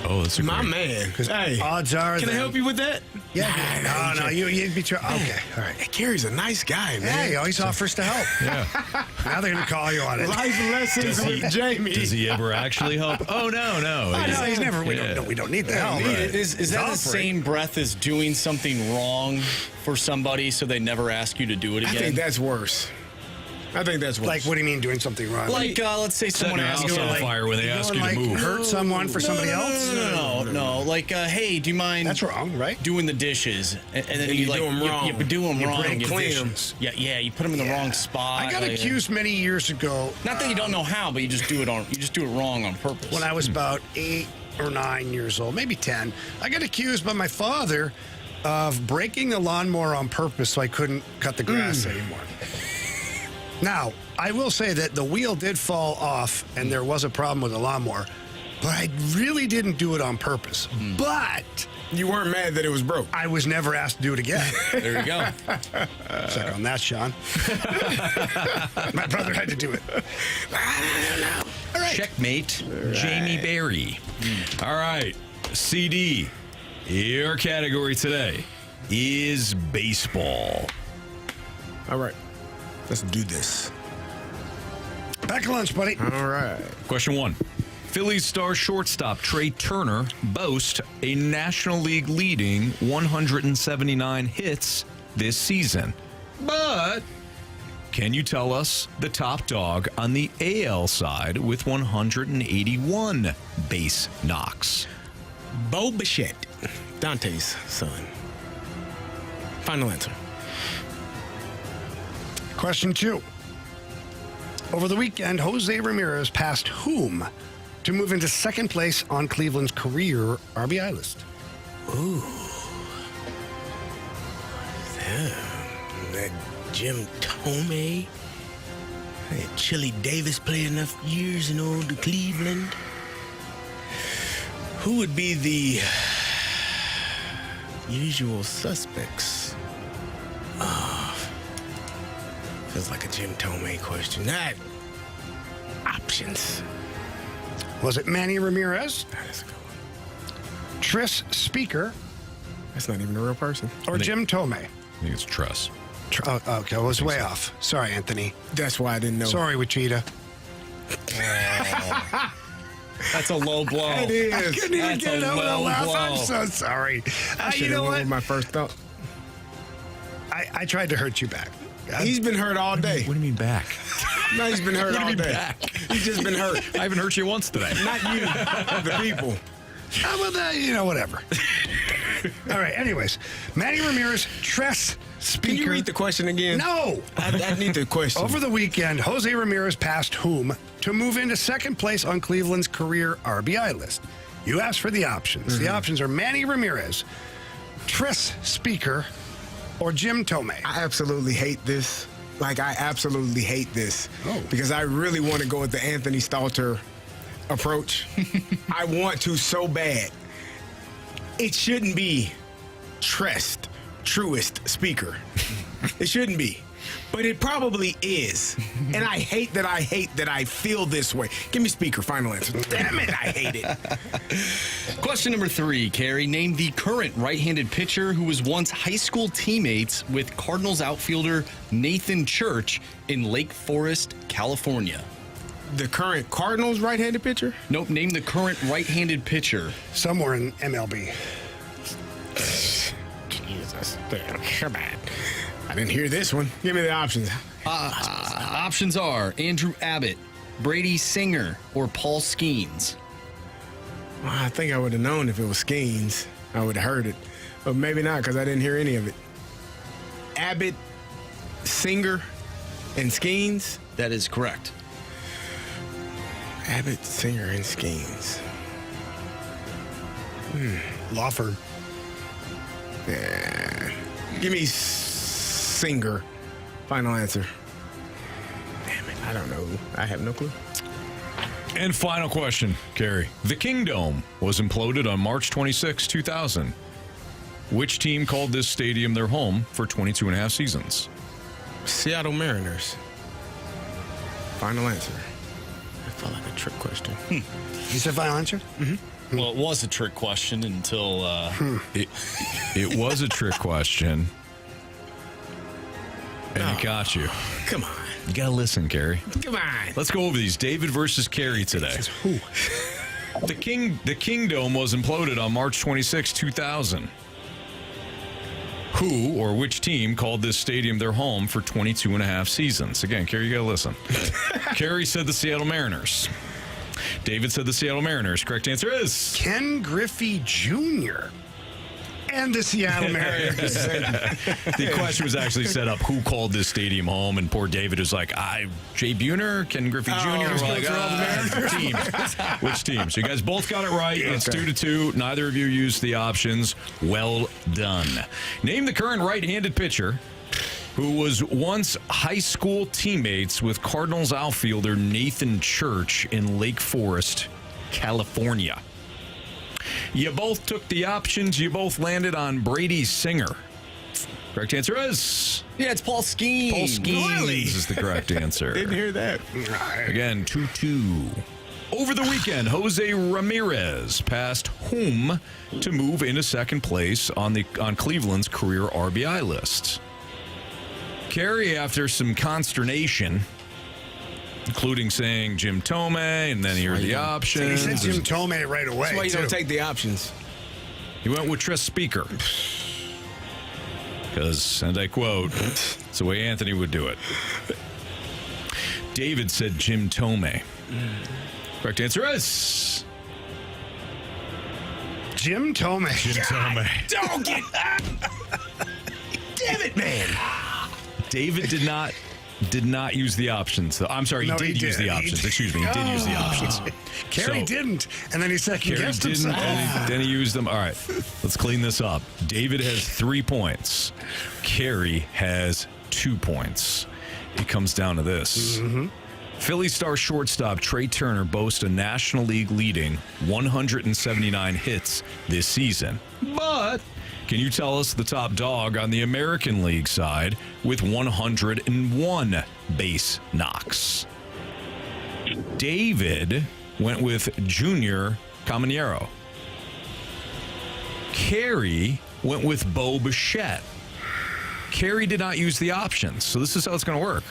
Oh, that's
my man.
Hey, odds are.
Can I help you with that?
Yeah. No. You'd be trying. Okay, all right.
Hey, Carey's a nice guy, man.
Yeah, he always offers to help.
Yeah.
Now they're going to call you on it.
Life lessons with Jamie.
Does he ever actually help? Oh, no.
No, he's never. We don't need the help.
Right.
Is that the same breath as doing something wrong for somebody so they never ask you to do it again?
I think that's worse.
Like, what do you mean doing something wrong?
Like, let's say someone asks
you
you
on fire when they ask you to move.
Hurt someone for somebody else?
No. Like, hey, do you mind?
That's wrong, right?
Doing the dishes, and then you
do them wrong.
You do them wrong.
break
You
clean
clean
'em.
them. Yeah. You put them in the wrong spot.
I got accused many years ago.
Not that you don't know how, but you just do it wrong on purpose.
When I was about 8 or 9 years old, maybe 10, I got accused by my father of breaking the lawnmower on purpose so I couldn't cut the grass anymore. Now, I will say that the wheel did fall off and there was a problem with the lawnmower, but I really didn't do it on purpose. But
you weren't mad that it was broke.
I was never asked to do it again.
There you go.
Suck on that, Sean. My brother had to do it.
All right. Checkmate, Jamie Barry. All right. CD, your category today is baseball.
All right. Let's do this.
Back to lunch, buddy.
All right.
Question 1. Phillies star shortstop Trey Turner boasts a National League leading 179 hits this season. But can you tell us the top dog on the AL side with 181 base knocks?
Bo Bichette, Dante's son. Final answer.
Question 2. Over the weekend, Jose Ramirez passed whom to move into second place on Cleveland's career RBI list?
Ooh. That Jim Thome. That Chili Davis played enough years in old Cleveland. Who would be the usual suspects? Feels like a Jim Thome question. That options.
Was it Manny Ramirez,
That's a good one.
Tris Speaker,
That's not even a real person.
or Jim Thome?
I think it's Tress.
Okay, I was way off. Sorry, Anthony.
That's why I didn't know.
Sorry, Wichita.
That's a low blow.
It is.
I couldn't even
That's
get it
a
out with a
low
laugh.
blow.
I'm so sorry.
I
You know what?
My first thought.
I tried to hurt you back.
He's been hurt all day.
What do you mean back?
No, he's been hurt
What do
all
you mean
day.
back?
He's just been hurt.
I haven't hurt you once today.
Not you, the people.
Well, whatever. All right, anyways. Manny Ramirez, Tris Speaker.
Can you read the question again?
No.
I need the question.
Over the weekend, Jose Ramirez passed whom to move into second place on Cleveland's career RBI list? You asked for the options.
Mm-hmm.
The options are Manny Ramirez, Tris Speaker, or Jim Thome.
I absolutely hate this. I absolutely hate this.
Oh.
Because I really want to go with the Anthony Stalter approach. I want to so bad. It shouldn't be truest Speaker. It shouldn't be. But it probably is. And I hate that I feel this way. Give me speaker, final answer. Damn it, I hate it.
Question number 3, Carey. Name the current right-handed pitcher who was once high school teammates with Cardinals outfielder Nathan Church in Lake Forest, California.
The current Cardinals right-handed pitcher?
Nope, name the current right-handed pitcher.
Somewhere in MLB.
Jesus, damn, come on. I didn't hear this one. Give me the options.
Options are Andrew Abbott, Brady Singer, or Paul Skeens.
Well, I think I would have known if it was Skeens. I would have heard it. But maybe not, because I didn't hear any of it. Abbott, Singer, and Skeens?
That is correct.
Abbott, Singer, and Skeens.
Lawford.
Yeah. Give me Singer. Final answer. Damn it, I don't know. I have no clue.
And final question, Carey. The Kingdome was imploded on March 26, 2000. Which team called this stadium their home for 22 and a half seasons?
Seattle Mariners. Final answer. That felt like a trick question.
You said final answer?
Well, it was a trick question until...
It was a trick question. And it got you.
Come on.
You gotta listen, Carey.
Come on.
Let's go over these. David versus Carey today. The Kingdome was imploded on March 26, 2000. Who or which team called this stadium their home for 22 and a half seasons? Again, Carey, you gotta listen. Carey said the Seattle Mariners. David said the Seattle Mariners. Correct answer is...
Ken Griffey Jr. and the Seattle Mariners.
The question was actually set up, who called this stadium home? And poor David was like, Jay Buhner, Ken Griffey Jr. We're like, teams. Which team? So you guys both got it right. It's 2-2. Neither of you used the options. Well done. Name the current right-handed pitcher who was once high school teammates with Cardinals outfielder Nathan Church in Lake Forest, California. You both took the options. You both landed on Brady Singer. Correct answer is...
Yeah, it's Paul Skeens.
Paul Skeens
Really?
is the correct answer.
Didn't hear that.
Again, 2-2. Over the weekend, Jose Ramirez passed whom to move into second place on Cleveland's career RBI list? Carey, after some consternation, including saying Jim Thome, and then he heard the options.
He said Jim Thome right away.
That's why you don't
too.
take the options.
He went with Tress Speaker. Because, and I quote, it's the way Anthony would do it. David said Jim Thome. Correct answer is...
Jim Thome.
Jim Thome.
Don't get... Damn it, man.
David did not use the options. I'm sorry, he
No,
did
he
use
did.
the options. Excuse me, he did use the options.
Carey didn't, and then he
Carey
second-guessed
didn't,
himself.
and then he used them. All right, let's clean this up. David has 3 points. Carey has 2 points. It comes down to this. Philly star shortstop Trey Turner boasts a National League leading 179 hits this season. But can you tell us the top dog on the American League side with 101 base knocks? David went with Junior Caminero. Carey went with Bo Bichette. Carey did not use the options, so this is how it's going to work.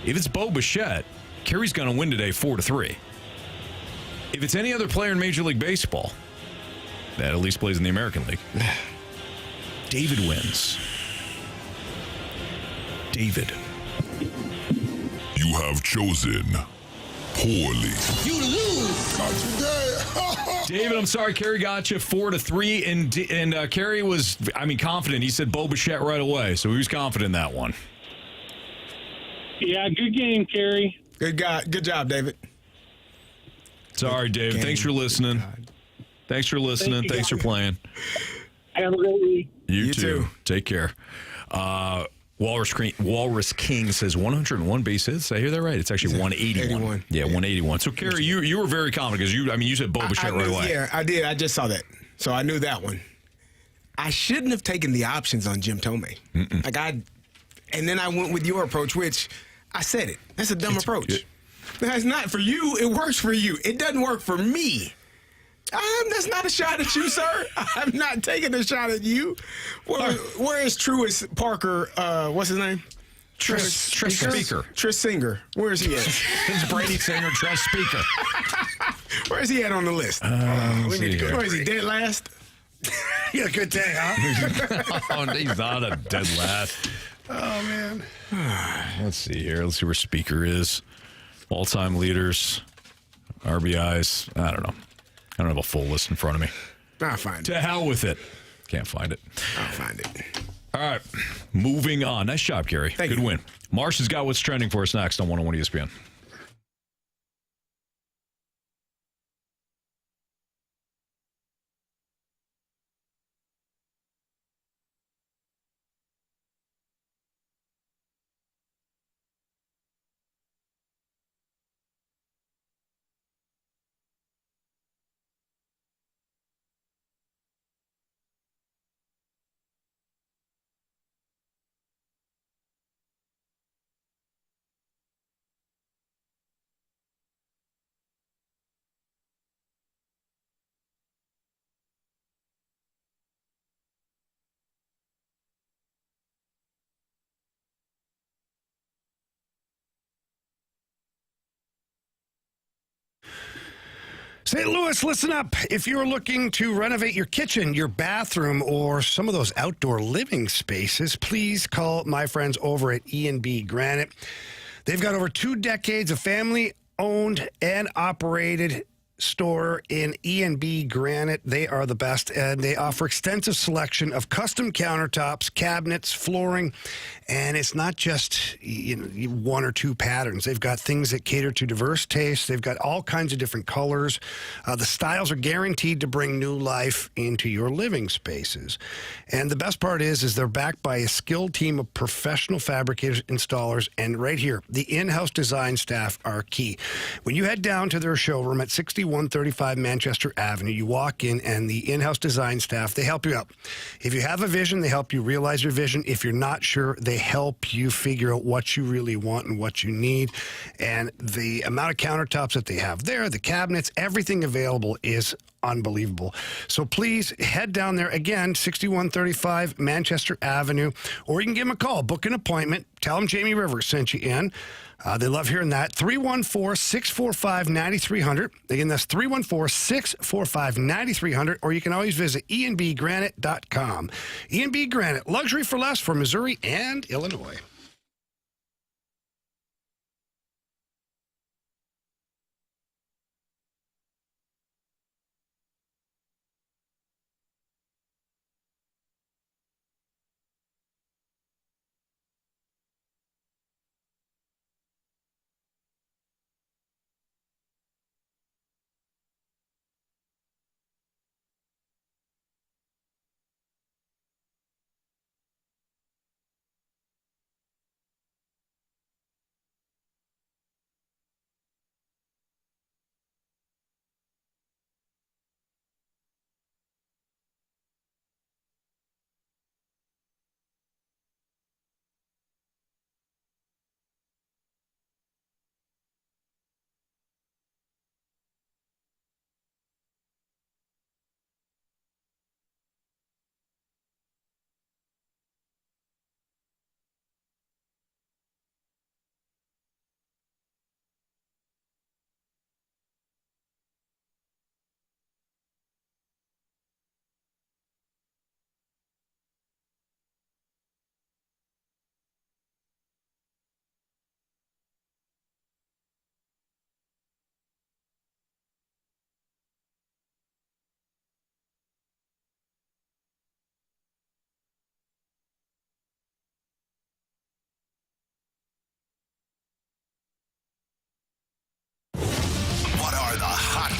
If it's Bo Bichette, Carey's going to win today 4-3. If it's any other player in Major League Baseball that at least plays in the American League, David wins. David.
You have chosen poorly.
You lose.
David, I'm sorry, Carey got you 4-3, and Carey was, confident. He said Bo Bichette right away, so he was confident in that one.
Yeah, good game, Carey.
Good job, David.
Sorry, David. Thanks for listening. Thanks for listening.
Thank you.
Thanks for playing.
Have a great week.
You
too.
too. Take care. Walrus King says 101 base hits. Did I hear that right? It's actually 181.
81.
Yeah, 181. So, Carey, you were very confident because you said Bo Bichette right away.
Yeah, I did. I just saw that. So I knew that one. I shouldn't have taken the options on Jim Thome. And then I went with your approach, which I said it. That's a dumb approach. That's not for you. It works for you. It doesn't work for me. That's not a shot at you, sir. I'm not taking a shot at you. Where is Truist Parker? What's his name?
Tris Speaker.
Tris Singer. Where is he at?
It's Brady Singer, Tris Speaker.
Where is he at on the list?
We need to go.
Where is he? Dead last?
Yeah, good day, huh?
Oh, he's not a dead last.
Oh, man.
Let's see here. Let's see where Speaker is. All-time leaders, RBIs. I don't know. I don't have a full list in front of me.
I'll find it.
To hell with it. Can't find it.
I'll find it.
All right. Moving on. Nice job, Carey.
Thank
Good
you.
win. Marsh has got what's trending for us next on 101 ESPN.
St. Louis, listen up. If you're looking to renovate your kitchen, your bathroom, or some of those outdoor living spaces, please call my friends over at E&B Granite. They've got over 2 decades of family-owned and operated store in E&B Granite. They are the best, and they offer extensive selection of custom countertops, cabinets, flooring, and it's not just 1 or 2 patterns. They've got things that cater to diverse tastes. They've got all kinds of different colors. The styles are guaranteed to bring new life into your living spaces. And the best part is they're backed by a skilled team of professional fabricators, installers, and right here, the in-house design staff are key. When you head down to their showroom at 6135 Manchester Avenue, you walk in, and the in-house design staff, they help you out. If you have a vision, they help you realize your vision. If you're not sure, they help you figure out what you really want and what you need. And the amount of countertops that they have there, the cabinets, everything available is unbelievable. So please head down there again, 6135 Manchester Avenue, or you can give them a call, book an appointment, tell them Jamie Rivers sent you in. They love hearing that. 314-645-9300. Again, that's 314-645-9300, or you can always visit enbgranite.com. E&B Granite, luxury for less for Missouri and Illinois.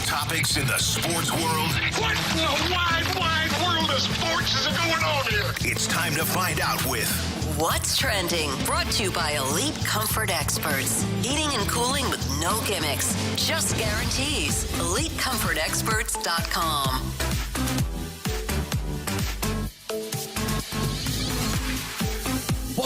Topics in the sports world.
What in the wide world of sports is going on here?
It's time to find out with
What's Trending, brought to you by Elite Comfort Experts. Heating and cooling with no gimmicks, just guarantees. EliteComfortExperts.com.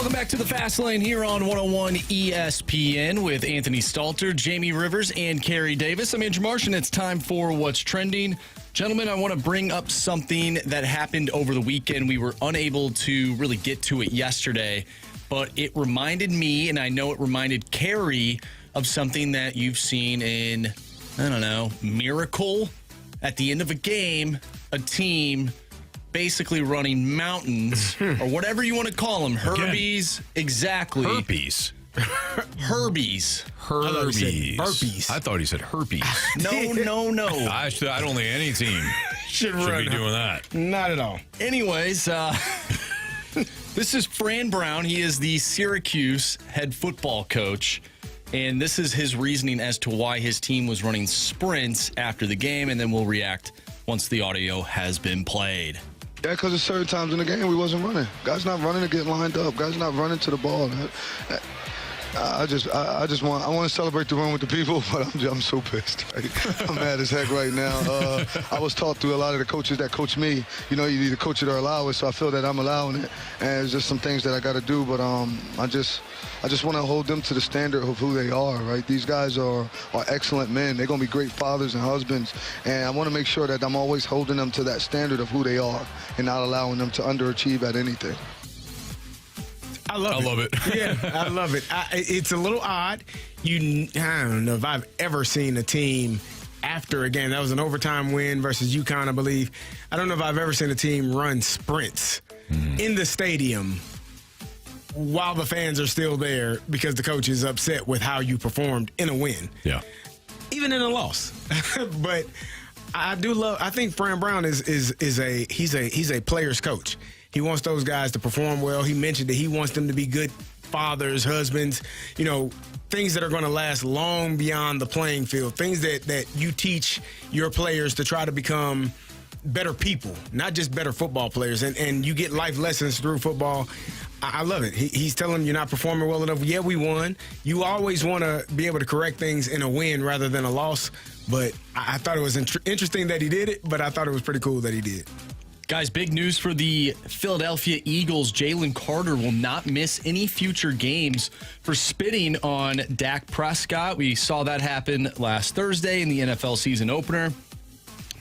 Welcome back to the Fast Lane here on 101 ESPN with Anthony Stalter, Jamie Rivers, and Carey Davis. I'm Andrew Marsh, and it's time for What's Trending. Gentlemen, I want to bring up something that happened over the weekend. We were unable to really get to it yesterday, but it reminded me, and I know it reminded Carey, of something that you've seen in, I don't know, Miracle. At the end of a game, a team basically running mountains, or whatever you want to call them. Herbies. Exactly.
Herpes.
Herbies.
Burpees.
I thought he said herpes.
No.
I don't think any team should be doing that.
Not at all.
Anyways, this is Fran Brown. He is the Syracuse head football coach. And this is his reasoning as to why his team was running sprints after the game. And then we'll react once the audio has been played.
Yeah, because at certain times in the game, we wasn't running. Guys not running to get lined up. Guys not running to the ball. I want to celebrate the run with the people, but I'm so pissed. I'm mad as heck right now. I was taught through a lot of the coaches that coach me, you either coach it or allow it, so I feel that I'm allowing it. And it's just some things that I got to do, but I just want to hold them to the standard of who they are, right? These guys are excellent men. They're going to be great fathers and husbands, and I want to make sure that I'm always holding them to that standard of who they are and not allowing them to underachieve at anything.
I love it. Yeah, I love it. It's a little odd. I don't know if I've ever seen a team after a game. That was an overtime win versus UConn, I believe. I don't know if I've ever seen a team run sprints in the stadium while the fans are still there because the coach is upset with how you performed in a win.
Yeah.
Even in a loss. But I think Fran Brown is a player's coach. He wants those guys to perform well. He mentioned that he wants them to be good fathers, husbands, things that are going to last long beyond the playing field, things that you teach your players to try to become better people, not just better football players. And you get life lessons through football. I love it. He's telling them you're not performing well enough. Yeah, we won. You always want to be able to correct things in a win rather than a loss. But I thought it was interesting that he did it, but I thought it was pretty cool that he did.
Guys, big news for the Philadelphia Eagles. Jalen Carter will not miss any future games for spitting on Dak Prescott. We saw that happen last Thursday in the NFL season opener.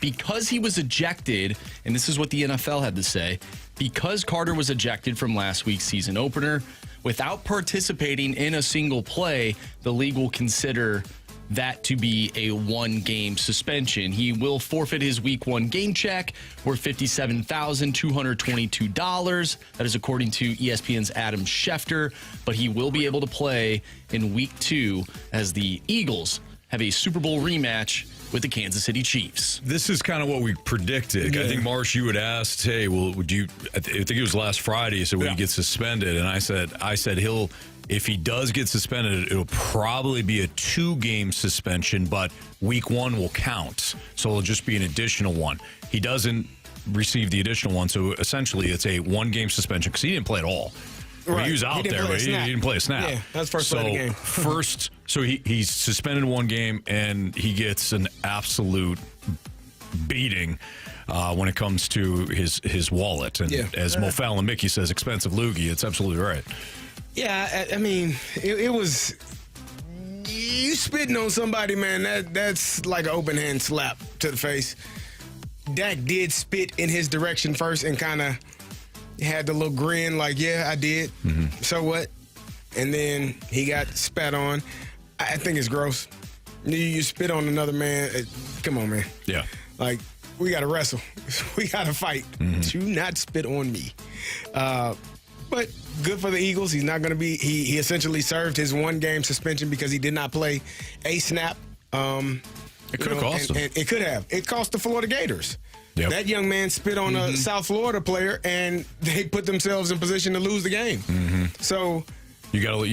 Because he was ejected, and this is what the NFL had to say, because Carter was ejected from last week's season opener, without participating in a single play, the league will consider that to be a one-game suspension. He will forfeit his Week 1 game check worth $57,222. That is according to ESPN's Adam Schefter, but he will be able to play in Week 2 as the Eagles have a Super Bowl rematch with the Kansas City Chiefs.
This is kind of what we predicted.
Yeah.
I think, Marsh, you had asked, hey, well, would you, I think it was last Friday, you said, will he get suspended? And I said if he does get suspended, it'll probably be a 2-game suspension, but Week 1 will count. So it'll just be an additional one. He doesn't receive the additional one, so essentially it's a 1-game suspension because he didn't play at all.
Right.
He was out there, but he didn't play a snap.
Yeah, that's first play of the game.
So he's suspended 1 game, and he gets an absolute beating when it comes to his wallet. And as Mo Fallon Mickey says, expensive loogie. It's absolutely right.
Yeah, I mean, it was you spitting on somebody, man. That's like an open hand slap to the face. Dak did spit in his direction first and kind of had the little grin, like, yeah, I did. Mm-hmm. So what? And then he got spat on. I think it's gross. You spit on another man. Come on, man.
Yeah.
Like, we got to wrestle. We got to fight. Mm-hmm. Do not spit on me. But good for the Eagles. He's not going to be. He essentially served his 1-game suspension because he did not play a snap.
It could have cost him.
It could have. It cost the Florida Gators. Yep. That young man spit on a South Florida player, and they put themselves in position to lose the game. Mm-hmm. So
you gotta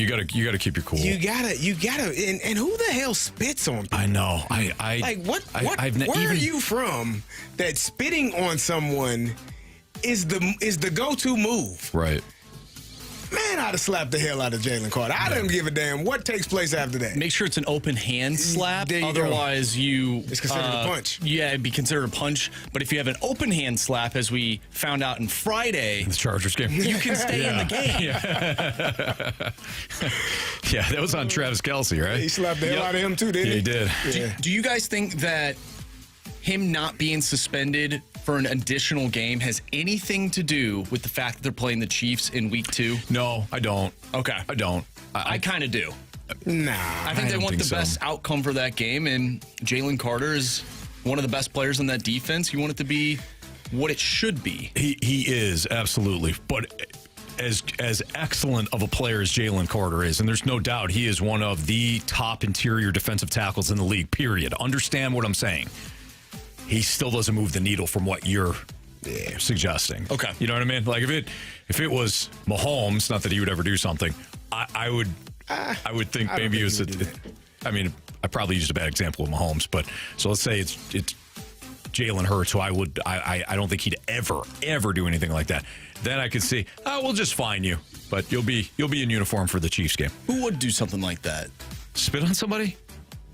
keep your cool.
You gotta. And who the hell spits on people?
I know.
Where are you from that spitting on someone is the go-to move?
Right.
Man, I'd have slapped the hell out of Jalen Carter. I don't give a damn what takes place after that.
Make sure it's an open hand slap.
There you
Otherwise,
it's considered a punch.
Yeah, it'd be considered a punch. But if you have an open hand slap, as we found out in Friday,
the Chargers game,
you can stay in the game.
Yeah, that was on Travis Kelce, right?
He slapped the hell out of him too, didn't he?
He did.
Yeah.
Do you guys think that him not being suspended for an additional game has anything to do with the fact that they're playing the Chiefs in week 2?
No, I don't.
Okay.
I don't.
I kind of do.
Nah.
I think they want the best outcome for that game, and Jalen Carter is one of the best players in that defense. You want it to be what it should be.
He is, absolutely. But as excellent of a player as Jalen Carter is, and there's no doubt he is one of the top interior defensive tackles in the league, period. Understand what I'm saying. He still doesn't move the needle from what you're suggesting.
Okay.
You know what I mean? Like if it was Mahomes, not that he would ever do something, I would think maybe it was I mean, I probably used a bad example of Mahomes, but so let's say it's Jalen Hurts, who I don't think he'd ever do anything like that. Then I could see, we'll just fine you, but you'll be in uniform for the Chiefs game.
Who would do something like that?
Spit on somebody?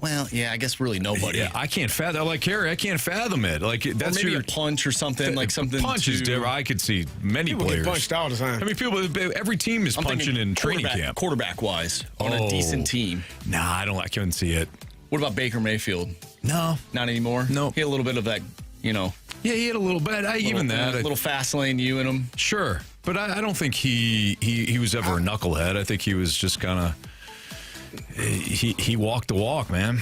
Well, yeah, I guess really nobody.
Yeah, I can't fathom. Like Carey, I can't fathom it. Like that's
or maybe a punch or something, like something.
Punch is different. I could see many
people
players
get punched all the time.
I mean, every team is punching in training camp.
Quarterback wise, on a decent team.
Nah, I couldn't see it.
What about Baker Mayfield?
No,
not anymore.
No,
he had a little bit of that,
Yeah, he had a little bit.
A little fast lane you in him.
Sure, but I don't think he was ever a knucklehead. I think he was just kind of he walked the walk, man.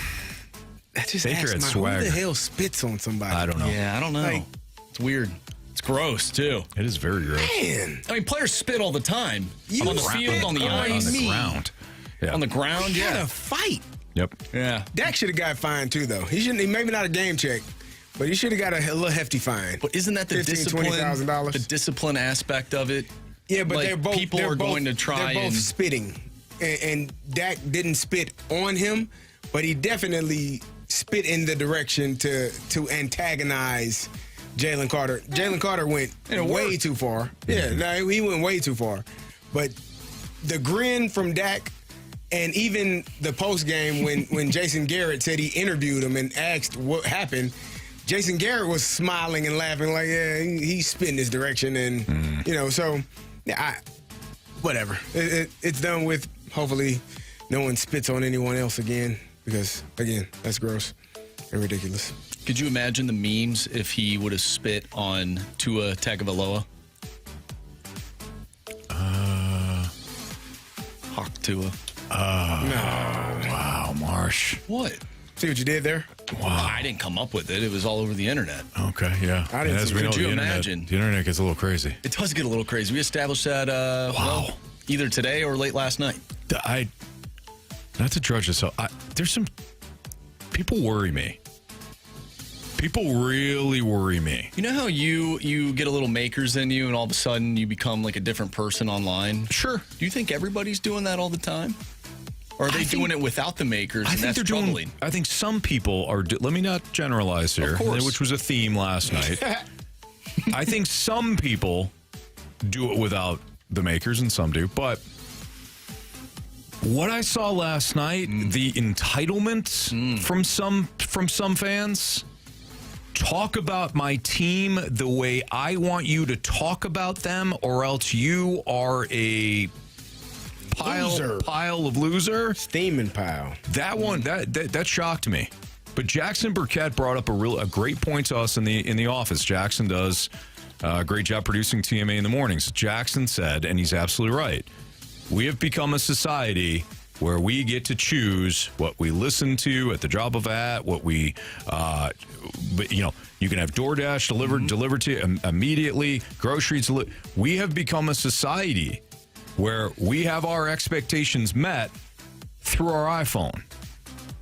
I just
Baker had swagger.
Who the hell spits on somebody?
I don't know.
Yeah, I don't know.
Like,
it's weird. It's gross too.
It is very gross.
Man,
I mean, players spit all the time on the field, on the ice,
on the ground. Yeah.
On the ground.
Had
Yeah.
a fight.
Yep.
Yeah.
Dak should have got fined too, though. He shouldn't. Maybe not a game check, but he should have got a little hefty fine.
But isn't that the
$15,000, $20,000?
The discipline aspect of it?
Yeah, but
like,
they're both
people are going to try.
They're both spitting, and Dak didn't spit on him, but he definitely spit in the direction to antagonize Jalen Carter. Jalen Carter went way too far. Yeah, no, he went way too far. But the grin from Dak, and even the post game when Jason Garrett said he interviewed him and asked what happened, Jason Garrett was smiling and laughing like, yeah, he's spitting this direction, and so yeah, whatever. It's done with. Hopefully, no one spits on anyone else again. Because, again, that's gross and ridiculous.
Could you imagine the memes if he would have spit on Tua Tagovailoa? Hawk Tua.
No.
Wow, Marsh.
What?
See what you did there?
Wow.
I didn't come up with it. It was all over the internet.
Okay, yeah.
I didn't see it.
Could you imagine?
The internet gets a little crazy.
It does get a little crazy. We established that either today or late last night.
Not to drudge this up, there's some people worry me. People really worry me.
You know how you get a little makers in you and all of a sudden you become like a different person online?
Sure.
Do you think everybody's doing that all the time? Or are they doing it without the makers and that's troubling?
I think some people are, let me not generalize here, which was a theme last night. I think some people do it without the makers and some do, but what I saw last night, the entitlement from some fans, talk about my team the way I want you to talk about them, or else you are a pile of loser.
Steaming pile.
That one that shocked me. But Jackson Burkett brought up a great point to us in the office. Jackson does a great job producing TMA in the mornings. Jackson said, and he's absolutely right, we have become a society where we get to choose what we listen to at the drop of a hat, what we, you can have DoorDash delivered to you immediately, groceries. We have become a society where we have our expectations met through our iPhone.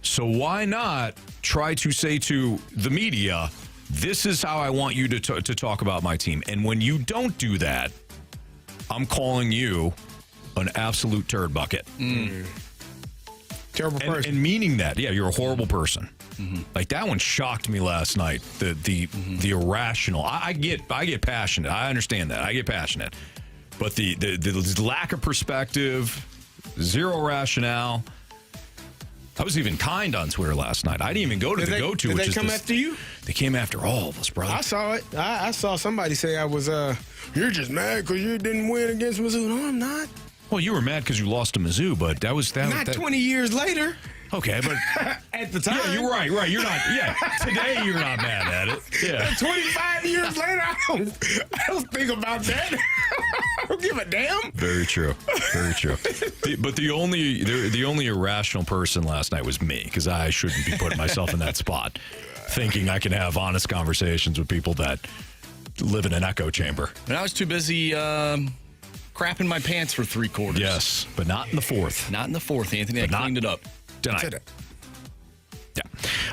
So why not try to say to the media, this is how I want you to talk about my team. And when you don't do that, I'm calling you an absolute turd bucket.
Terrible person.
And meaning that, yeah, you're a horrible person. Like that one shocked me last night. The irrational. I get passionate. I understand that. I get passionate. But the lack of perspective, zero rationale. I was even kind on Twitter last night. I didn't even go to the go-to.
Did
which
they
is
come after you?
They came after all of us, brother.
I saw it. I saw somebody say I was, you're just mad because you didn't win against Mizzou. No, I'm not.
Well, you were mad because you lost to Mizzou, but that was that.
Not 20 years later.
Okay, but
at the time,
yeah, you're right. You're not. Yeah, today you're not mad at it. Yeah,
25 years later, I don't think about that. I don't give a damn.
Very true. Very true. But the only irrational person last night was me, because I shouldn't be putting myself in that spot, thinking I can have honest conversations with people that live in an echo chamber.
And I was too busy crapping my pants for 3 quarters.
Yes, but not in the fourth.
Not in the fourth, Anthony. I cleaned it up.
Tonight. Yeah.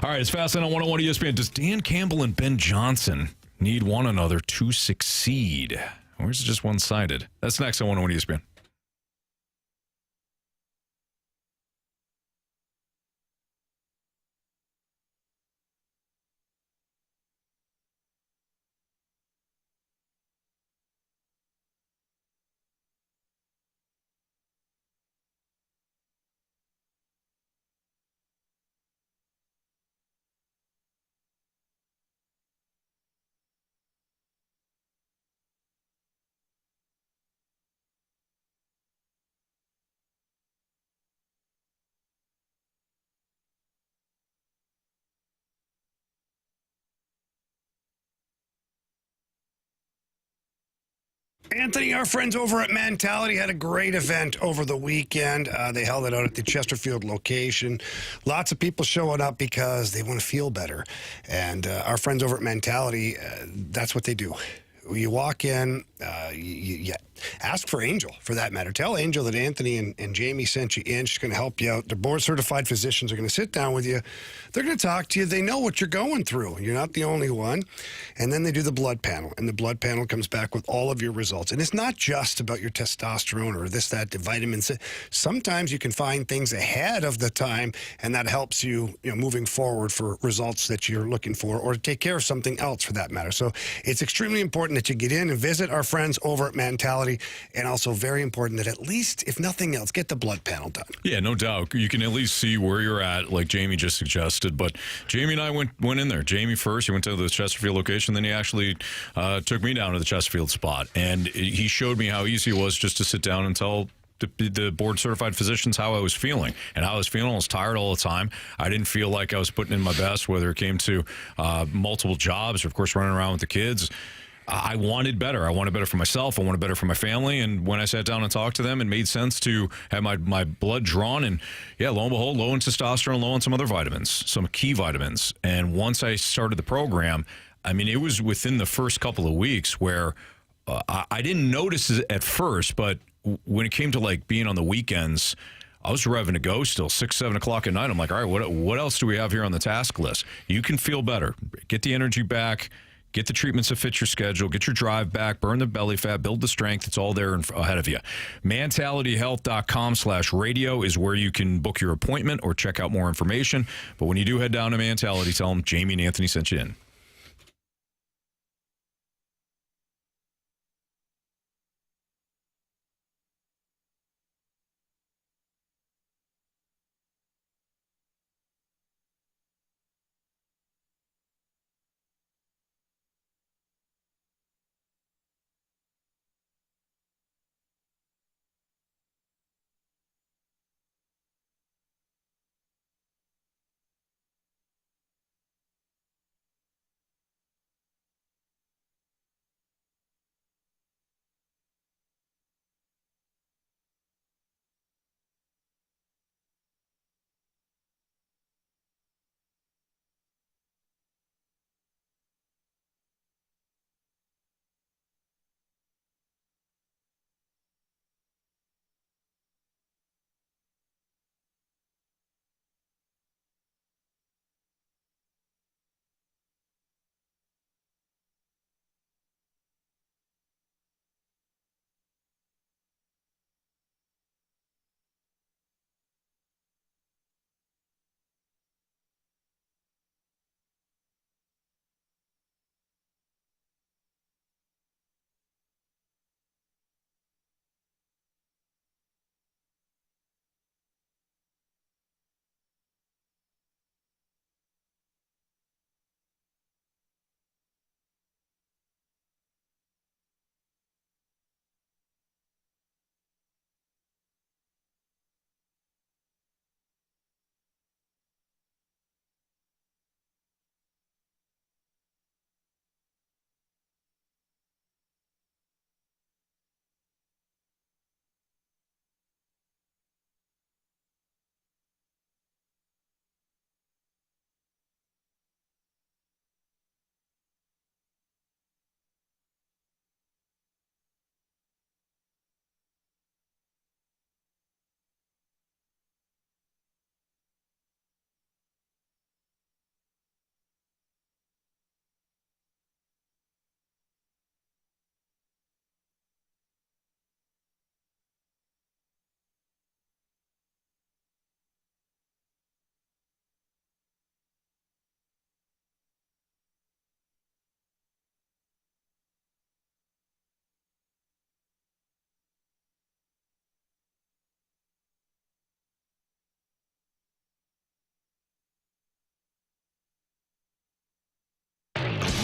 All right, it's Fastlane on 101 ESPN. Does Dan Campbell and Ben Johnson need one another to succeed? Or is it just one-sided? That's next on 101 ESPN.
Anthony, our friends over at Mentality had a great event over the weekend. They held it out at the Chesterfield location. Lots of people showing up because they want to feel better. And our friends over at Mentality, that's what they do. You walk in, you ask for Angel, for that matter. Tell Angel that Anthony and Jamie sent you in. She's going to help you out. The board-certified physicians are going to sit down with you. They're going to talk to you. They know what you're going through. You're not the only one. And then they do the blood panel, and the blood panel comes back with all of your results. And it's not just about your testosterone or this, that, the vitamins. Sometimes you can find things ahead of the time, and that helps you, moving forward for results that you're looking for, or to take care of something else for that matter. So it's extremely important that you get in and visit our friends over at Mentality, and also very important that at least, if nothing else, get the blood panel done.
Yeah, no doubt. You can at least see where you're at, like Jamie just suggested. But Jamie and I went in there. Jamie first, he went to the Chesterfield location, then he actually took me down to the Chesterfield spot. And he showed me how easy it was just to sit down and tell the board-certified physicians how I was feeling. And how I was feeling, I was tired all the time. I didn't feel like I was putting in my best, whether it came to multiple jobs or, of course, running around with the kids. I wanted better. I wanted better for myself. I wanted better for my family. And when I sat down and talked to them, it made sense to have my blood drawn. And, yeah, lo and behold, low in testosterone, low in some other vitamins, some key vitamins. And once I started the program, I mean, it was within the first couple of weeks where I didn't notice it at first, but when it came to, like, being on the weekends, I was revving to go still, 6, 7 o'clock at night. I'm like, all right, what else do we have here on the task list? You can feel better. Get the energy back. Get the treatments that fit your schedule. Get your drive back. Burn the belly fat. Build the strength. It's all there ahead of you. MentalityHealth.com/radio is where you can book your appointment or check out more information. But when you do head down to Mentality, tell them Jamie and Anthony sent you in.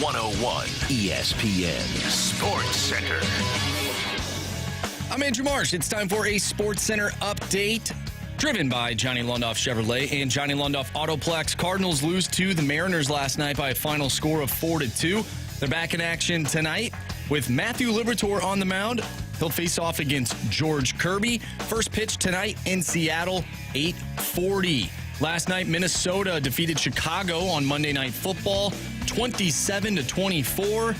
101 ESPN Sports Center.
I'm Andrew Marsh. It's time for a Sports Center update. Driven by Johnny Lundoff Chevrolet and Johnny Lundoff Autoplex. Cardinals lose to the Mariners last night by a final score of 4-2. They're back in action tonight with Matthew Liberatore on the mound. He'll face off against George Kirby. First pitch tonight in Seattle, 8:40. Last night, Minnesota defeated Chicago on Monday Night Football, 27-24.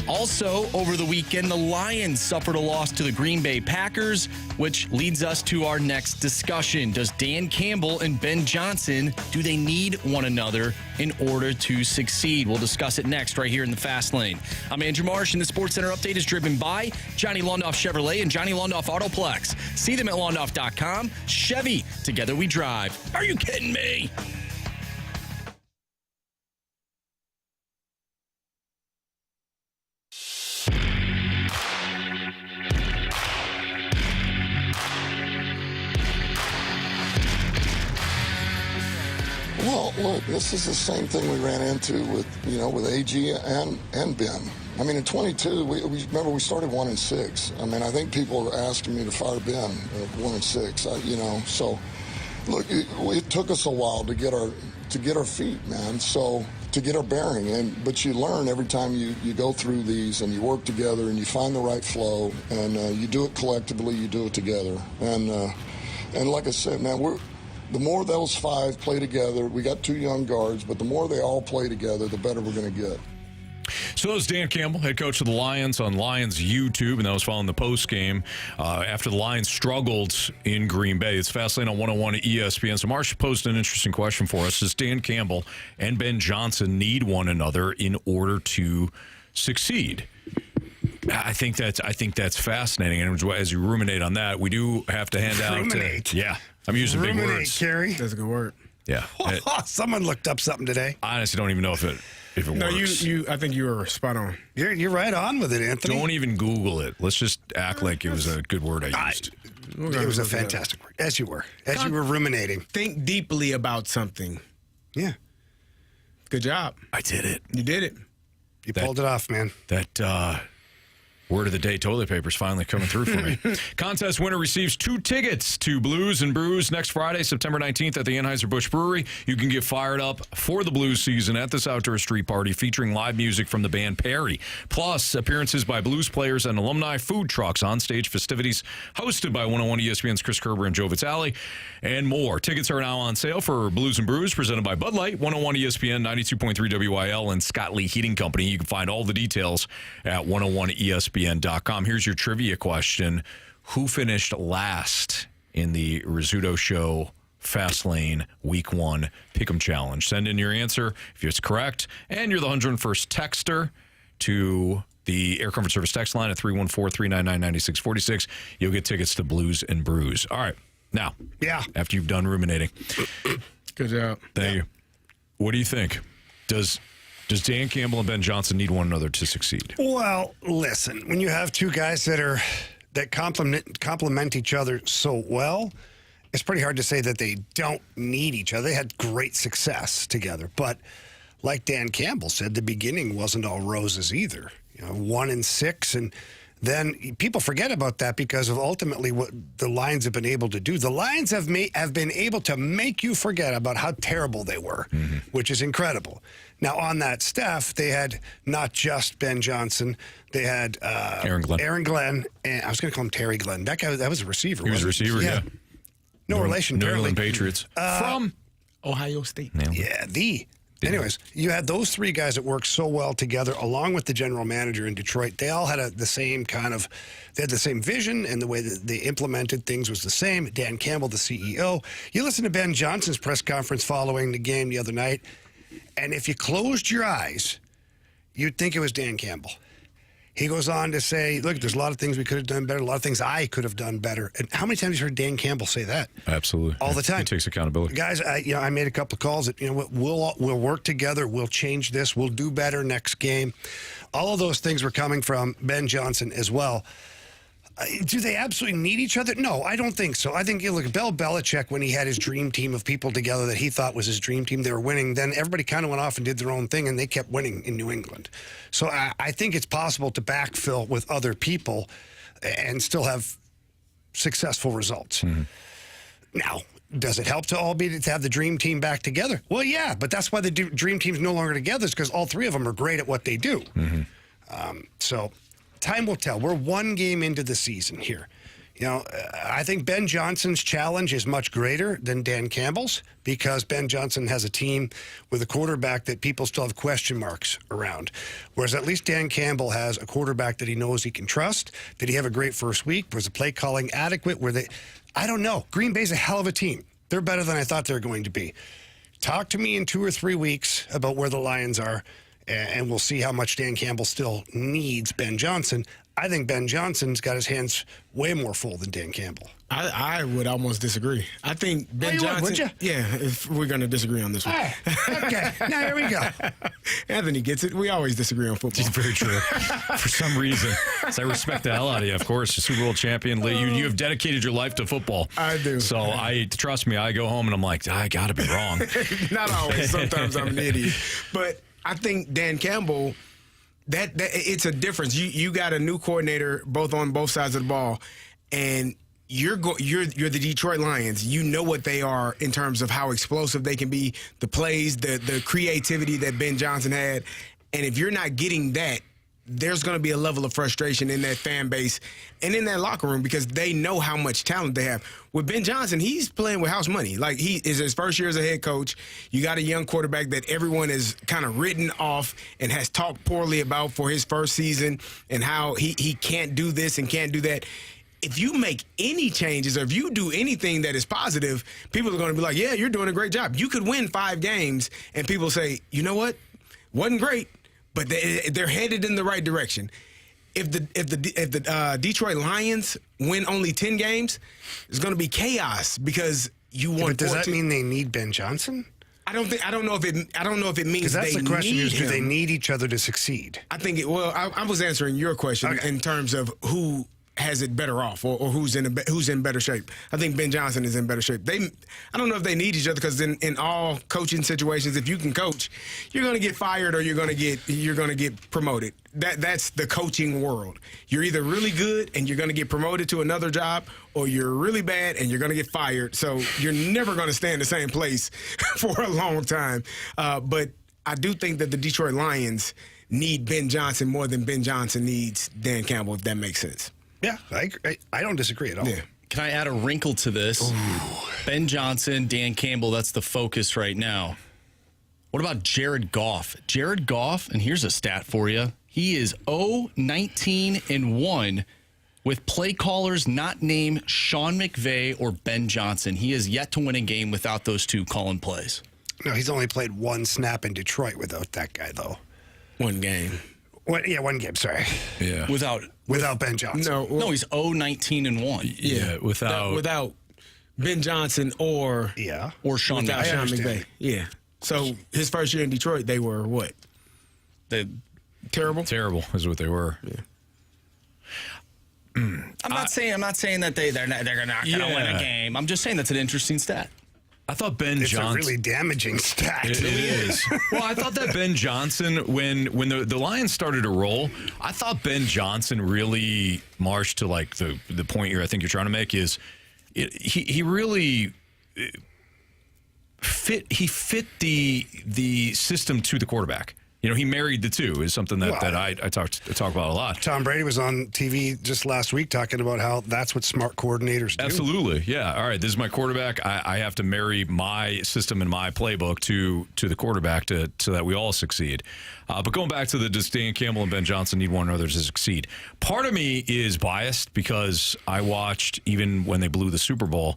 Also, over the weekend, the Lions suffered a loss to the Green Bay Packers, which leads us to our next discussion. Does Dan Campbell and Ben Johnson, do they need one another in order to succeed? We'll discuss it next right here in the Fast Lane. I'm Andrew Marsh, and the Sports Center update is driven by Johnny Lundoff Chevrolet and Johnny Lundoff Autoplex. See them at lundoff.com. Chevy, together we drive. Are you kidding me?
Well, look, this is the same thing we ran into with AG and Ben. I mean, in 22, we remember we started 1-6. I mean, I think people are asking me to fire Ben at 1-6. So look, it took us a while to get our feet, man. So to get our bearing, but you learn every time you go through these and you work together and you find the right flow and you do it collectively, you do it together. And like I said, man, the more those five play together, we got two young guards, but the more they all play together, the better we're going to get.
So that was Dan Campbell, head coach of the Lions, on Lions YouTube, and that was following the post-game after the Lions struggled in Green Bay. It's Fastlane on 101 ESPN. So Marsh posted an interesting question for us. Does Dan Campbell and Ben Johnson need one another in order to succeed? I think that's fascinating. And as you ruminate on that, we do have to hand out.
Ruminate.
Yeah. I'm using big words.
Carey.
That's a good word.
Yeah.
Someone looked up something today.
I honestly don't even know if it
No,
works.
I think you were spot on.
You're right on with it, Anthony.
Don't even Google it. Let's just act like it was a good word I used.
It was a fantastic word. As you were ruminating.
Think deeply about something.
Yeah.
Good job.
I did it.
You did it.
You pulled it off, man.
That word of the day, toilet paper, is finally coming through for me. Contest winner receives 2 tickets to Blues and Brews next Friday, September 19th at the Anheuser-Busch Brewery. You can get fired up for the blues season at this outdoor street party featuring live music from the band Perry. Plus, appearances by blues players and alumni, food trucks, on-stage festivities hosted by 101 ESPN's Chris Kerber and Joe Vitale, and more. Tickets are now on sale for Blues and Brews, presented by Bud Light, 101 ESPN, 92.3 WIL, and Scott Lee Heating Company. You can find all the details at 101ESPN.com. Here's your trivia question. Who finished last in the Rizzuto Show Fast Lane Week 1 Pick'em Challenge? Send in your answer if it's correct, and you're the 101st texter to the Air Comfort Service text line at 314-399-9646. You'll get tickets to Blues and Brews. All right. Now, after you've done ruminating.
Good job.
Thank you. What do you think? Does Dan Campbell and Ben Johnson need one another to succeed?
Well, listen, when you have two guys that complement each other so well, it's pretty hard to say that they don't need each other. They had great success together, but like Dan Campbell said, the beginning wasn't all roses either. 1-6, and then people forget about that because of ultimately what the Lions have been able to do. The Lions have been able to make you forget about how terrible they were, which is incredible. Now, on that staff, they had not just Ben Johnson. They had Aaron Glenn, and I was going to call him Terry Glenn. That guy, that was a receiver.
He was a receiver, yeah.
No relation,
New
apparently.
England Patriots.
From Ohio State.
Anyways, you had those three guys that worked so well together, along with the general manager in Detroit. They all had the same vision, and the way that they implemented things was the same. Dan Campbell, the CEO. You listen to Ben Johnson's press conference following the game the other night, and if you closed your eyes, you'd think it was Dan Campbell. He goes on to say, look, there's a lot of things we could have done better, a lot of things I could have done better. And how many times have you heard Dan Campbell say that?
Absolutely.
All the time.
He takes accountability.
Guys, I made a couple of calls that, we'll work together, we'll change this, we'll do better next game. All of those things were coming from Ben Johnson as well. Do they absolutely need each other? No, I don't think so. I think you look at Bill Belichick when he had his dream team of people together that he thought was his dream team. They were winning. Then everybody kind of went off and did their own thing, and they kept winning in New England. So I think it's possible to backfill with other people and still have successful results. Now, does it help to have the dream team back together? Well, yeah, but that's why the dream team's no longer together, is because all three of them are great at what they do. So time will tell. We're one game into the season here. I think Ben Johnson's challenge is much greater than Dan Campbell's, because Ben Johnson has a team with a quarterback that people still have question marks around. Whereas at least Dan Campbell has a quarterback that he knows he can trust. Did he have a great first week? Was the play calling adequate? I don't know. Green Bay's a hell of a team. They're better than I thought they were going to be. Talk to me in 2 or 3 weeks about where the Lions are, and we'll see how much Dan Campbell still needs Ben Johnson. I think Ben Johnson's got his hands way more full than Dan Campbell.
I would almost disagree. I think Ben Johnson.
Would you?
Yeah, if we're going to disagree on this one.
Okay, now here we go.
Anthony gets it. We always disagree on football.
It's very true. For some reason. So I respect the hell out of you, of course. You're Super Bowl champion. You have dedicated your life to football.
I do.
So trust me, I go home and I'm like, I got to be wrong.
Not always. Sometimes I'm an idiot. But I think Dan Campbell, that it's a difference. You got a new coordinator on both sides of the ball, and you're the Detroit Lions. You know what they are in terms of how explosive they can be, the plays, the creativity that Ben Johnson had. And if you're not getting that, there's going to be a level of frustration in that fan base and in that locker room, because they know how much talent they have. With Ben Johnson, he's playing with house money. Like, he is his first year as a head coach. You got a young quarterback that everyone is kind of written off and has talked poorly about for his first season, and how he can't do this and can't do that. If you make any changes, or if you do anything that is positive, people are going to be like, yeah, you're doing a great job. You could win 5 games and people say, you know what? Wasn't great, but they're headed in the right direction. If the Detroit Lions win only 10 games, it's going to be chaos, because you won.
But does that mean they need Ben Johnson?
I don't know if it means they need him.
Because that's the question: do they need each other to succeed?
I think I was answering your question in terms of who has it better off, or who's in better shape. I think Ben Johnson is in better shape. I don't know if they need each other, because in all coaching situations, if you can coach, you're going to get fired or you're going to get promoted. That's the coaching world. You're either really good and you're going to get promoted to another job, or you're really bad and you're going to get fired. So you're never going to stay in the same place for a long time. But I do think that the Detroit Lions need Ben Johnson more than Ben Johnson needs Dan Campbell, if that makes sense.
Yeah, I don't disagree at all.
Yeah.
Can I add a wrinkle to this? Ooh. Ben Johnson, Dan Campbell, that's the focus right now. What about Jared Goff? Jared Goff, and here's a stat for you. He is 0-19-1 with play callers not named Sean McVay or Ben Johnson. He has yet to win a game without those two calling plays.
No, he's only played 1 snap in Detroit without that guy, though.
1 game.
1 game, sorry.
Yeah.
Without Ben Johnson.
No, he's 0-19-1.
Yeah,
without Ben Johnson or
Sean
McVay. Yeah. So his first year in Detroit, they were what? Terrible.
Terrible is what they were.
Yeah.
I'm not saying that they're not going to win a game. I'm just saying that's an interesting stat.
I thought Ben Johnson.
It's a really damaging stat.
It is. Well, I thought that Ben Johnson, when the Lions started to roll, I thought Ben Johnson really marched to like the point I think you're trying to make is he really fit the system to the quarterback. You know, he married the two is something that I talk about a lot.
Tom Brady was on TV just last week talking about how that's what smart coordinators do.
Absolutely. Yeah. All right. This is my quarterback. I have to marry my system and my playbook to the quarterback so that we all succeed. But going back to does Dan Campbell and Ben Johnson need one another to succeed? Part of me is biased because I watched, even when they blew the Super Bowl,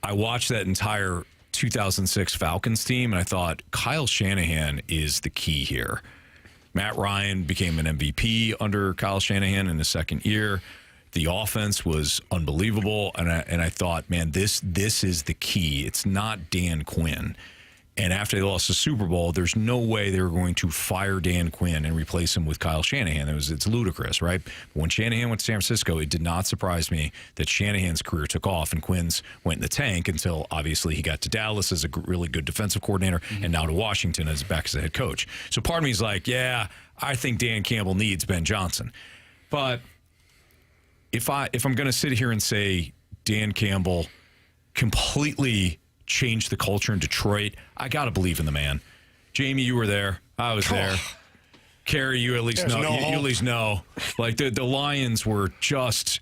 I watched that entire 2006 Falcons team, and I thought Kyle Shanahan is the key here. Matt Ryan became an MVP under Kyle Shanahan in his second year. The offense was unbelievable, and I thought, man, this is the key. It's not Dan Quinn. And after they lost the Super Bowl, there's no way they were going to fire Dan Quinn and replace him with Kyle Shanahan. It's ludicrous, right? But when Shanahan went to San Francisco, it did not surprise me that Shanahan's career took off and Quinn's went in the tank until obviously he got to Dallas as a really good defensive coordinator and now to Washington as back as a head coach. So part of me is like, yeah, I think Dan Campbell needs Ben Johnson. But if I'm going to sit here and say Dan Campbell completely changed the culture in Detroit, I got to believe in the man. Jamie, you were there. I was there. Carey, you at least know. You at least know. Like the Lions were just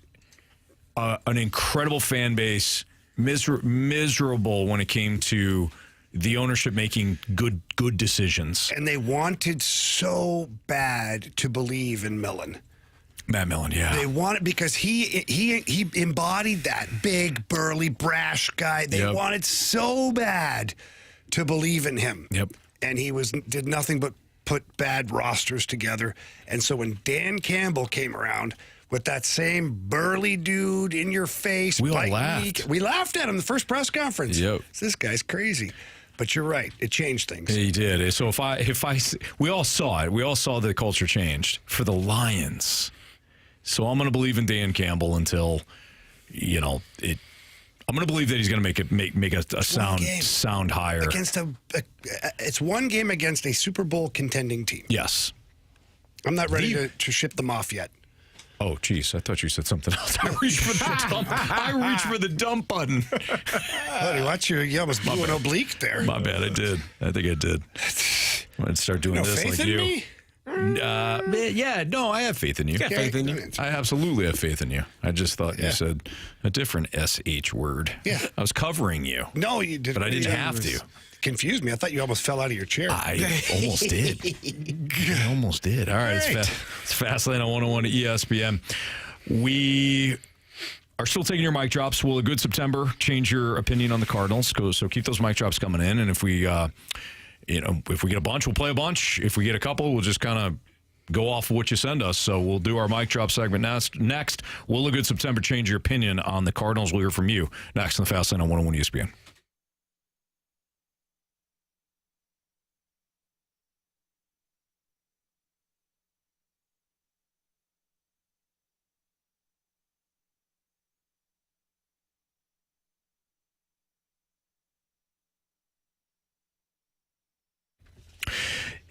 an incredible fan base, miserable when it came to the ownership making good decisions.
And they wanted so bad to believe in Millen.
Matt Millen, yeah.
They wanted because he embodied that big, burly, brash guy. They wanted so bad to believe in him.
Yep.
And he did nothing but put bad rosters together. And so when Dan Campbell came around with that same burly dude in your face,
we all laughed.
We laughed at him the first press conference.
Yep.
This guy's crazy. But you're right. It changed things.
He did. So we all saw it. We all saw the culture changed for the Lions. So I'm going to believe in Dan Campbell until, I'm going to believe that he's going to make a sound higher.
Against it's one game against a Super Bowl contending team.
Yes.
I'm not ready to ship them off yet.
Oh, geez. I thought you said something else. I reached for the dump button.
Buddy, watch you almost blew an oblique there.
My bad. I did. I think I did. I'm going to start doing this like you.
Me?
I have faith in you.
Faith in you.
I absolutely have faith in you. I just thought you said a different SH word.
Yeah.
I was covering you.
No, you didn't.
But I didn't have to.
Confused me. I thought you almost fell out of your chair.
I almost did. I almost did. All right. It's Fastlane on 101 at ESPN. We are still taking your mic drops. Will a good September change your opinion on the Cardinals? So keep those mic drops coming in. And if we... if we get a bunch, we'll play a bunch. If we get a couple, we'll just kind of go off of what you send us. So we'll do our mic drop segment next. Will a good September change your opinion on the Cardinals? We'll hear from you next on the Fast Lane on 101 ESPN.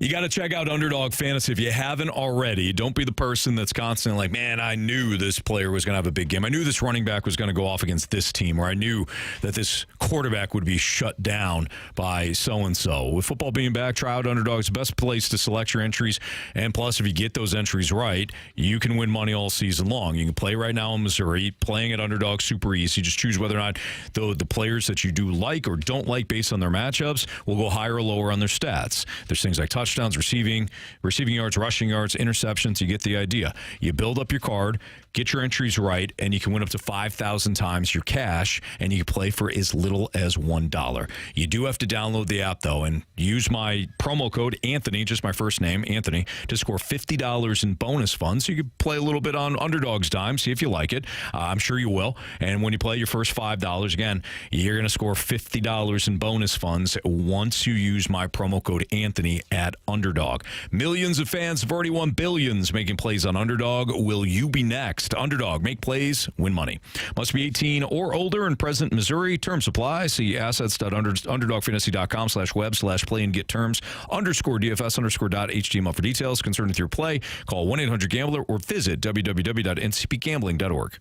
You got to check out Underdog Fantasy if you haven't already. Don't be the person that's constantly like, man, I knew this player was going to have a big game. I knew this running back was going to go off against this team, or I knew that this quarterback would be shut down by so-and-so. With football being back, try out Underdog's the best place to select your entries. And plus, if you get those entries right, you can win money all season long. You can play right now in Missouri. Playing at Underdog, super easy. Just choose whether or not the players that you do like or don't like based on their matchups will go higher or lower on their stats. There's things like touchdowns, receiving yards, rushing yards, interceptions. You get the idea. You build up your card, get your entries right, and you can win up to 5,000 times your cash, and you can play for as little as $1. You do have to download the app, though, and use my promo code Anthony, just my first name, Anthony, to score $50 in bonus funds. So you can play a little bit on Underdog's dime, see if you like it. I'm sure you will. And when you play your first $5, again, you're going to score $50 in bonus funds once you use my promo code Anthony at Underdog. Millions of fans have already won billions making plays on Underdog. Will you be next? Underdog. Make plays, win money. Must be 18 or older and present in Missouri. Terms apply. See assets.underdogfantasy.com/web/play and get terms. _DFS_.html for details. Concerned with your play, call 1-800-GAMBLER or visit www.ncpgambling.org.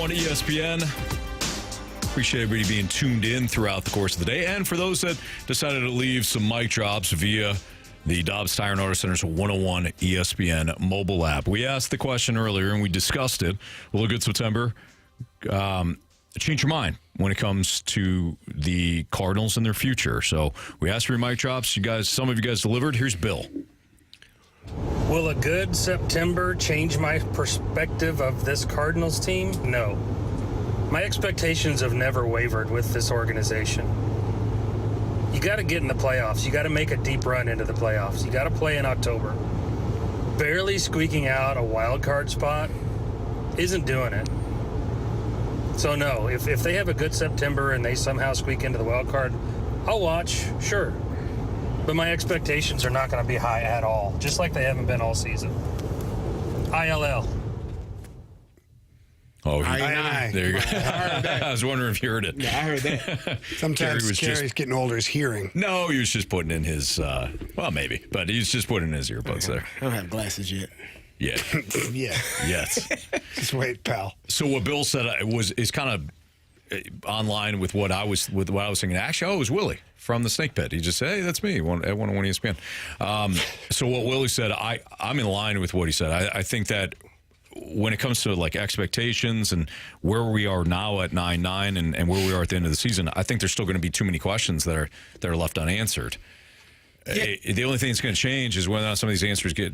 1051 ESPN. Appreciate everybody being tuned in throughout the course of the day. And for those that decided to leave some mic drops via the Dobbs Tire and Auto Center's 101 ESPN mobile app. We asked the question earlier and we discussed it. Will a good September change your mind when it comes to the Cardinals and their future? So we asked for your mic drops. Some of you guys delivered. Here's Bill.
Will a good September change my perspective of this Cardinals team? No. My expectations have never wavered with this organization. You got to get in the playoffs. You got to make a deep run into the playoffs. You got to play in October. Barely squeaking out a wild card spot isn't doing it. So no, if they have a good September and they somehow squeak into the wild card, I'll watch, sure. But my expectations are not going to be high at all, just like they haven't been all season. ILL.
Oh, there you go. I was wondering if you heard it.
Yeah, I heard that.
Sometimes Carey's getting older, his hearing.
No, he was just putting in his, well, maybe, but he's just putting in his earbuds there.
I don't have glasses yet.
Yeah.
Yeah.
Yes.
Just wait, pal.
So what Bill said is kind of online with what I was thinking. Actually, it was Willie from the Snake Pit. He just said, "Hey, that's me at 101 ESPN." So what Willie said, I'm in line with what he said. I think that when it comes to like expectations and where we are now at 9-9 and where we are at the end of the season, I think there's still going to be too many questions that are left unanswered. Yeah. The only thing that's going to change is whether or not some of these answers get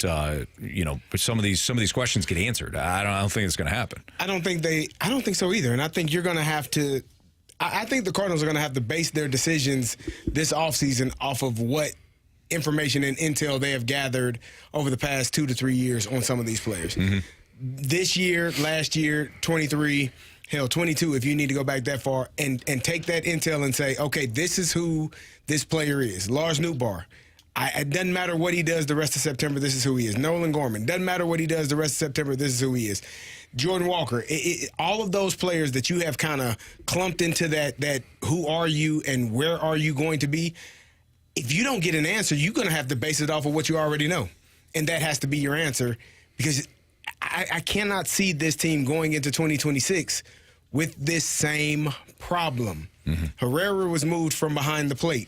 some of these questions get answered. I don't think it's going to happen.
I don't think so either. And I think you're going to have to. I think the Cardinals are going to have to base their decisions this offseason off of what information and intel they have gathered over the past 2 to 3 years on some of these players. Mm-hmm. This year, last year, 23. Hell, 22, if you need to go back that far, and take that intel and say, okay, this is who this player is. Lars Nootbaar. It doesn't matter what he does the rest of September, this is who he is. Nolan Gorman. Doesn't matter what he does the rest of September, this is who he is. Jordan Walker. All of those players that you have kind of clumped into that who are you and where are you going to be, if you don't get an answer, you're going to have to base it off of what you already know. And that has to be your answer, because I cannot see this team going into 2026 with this same problem. Mm-hmm. Herrera was moved from behind the plate.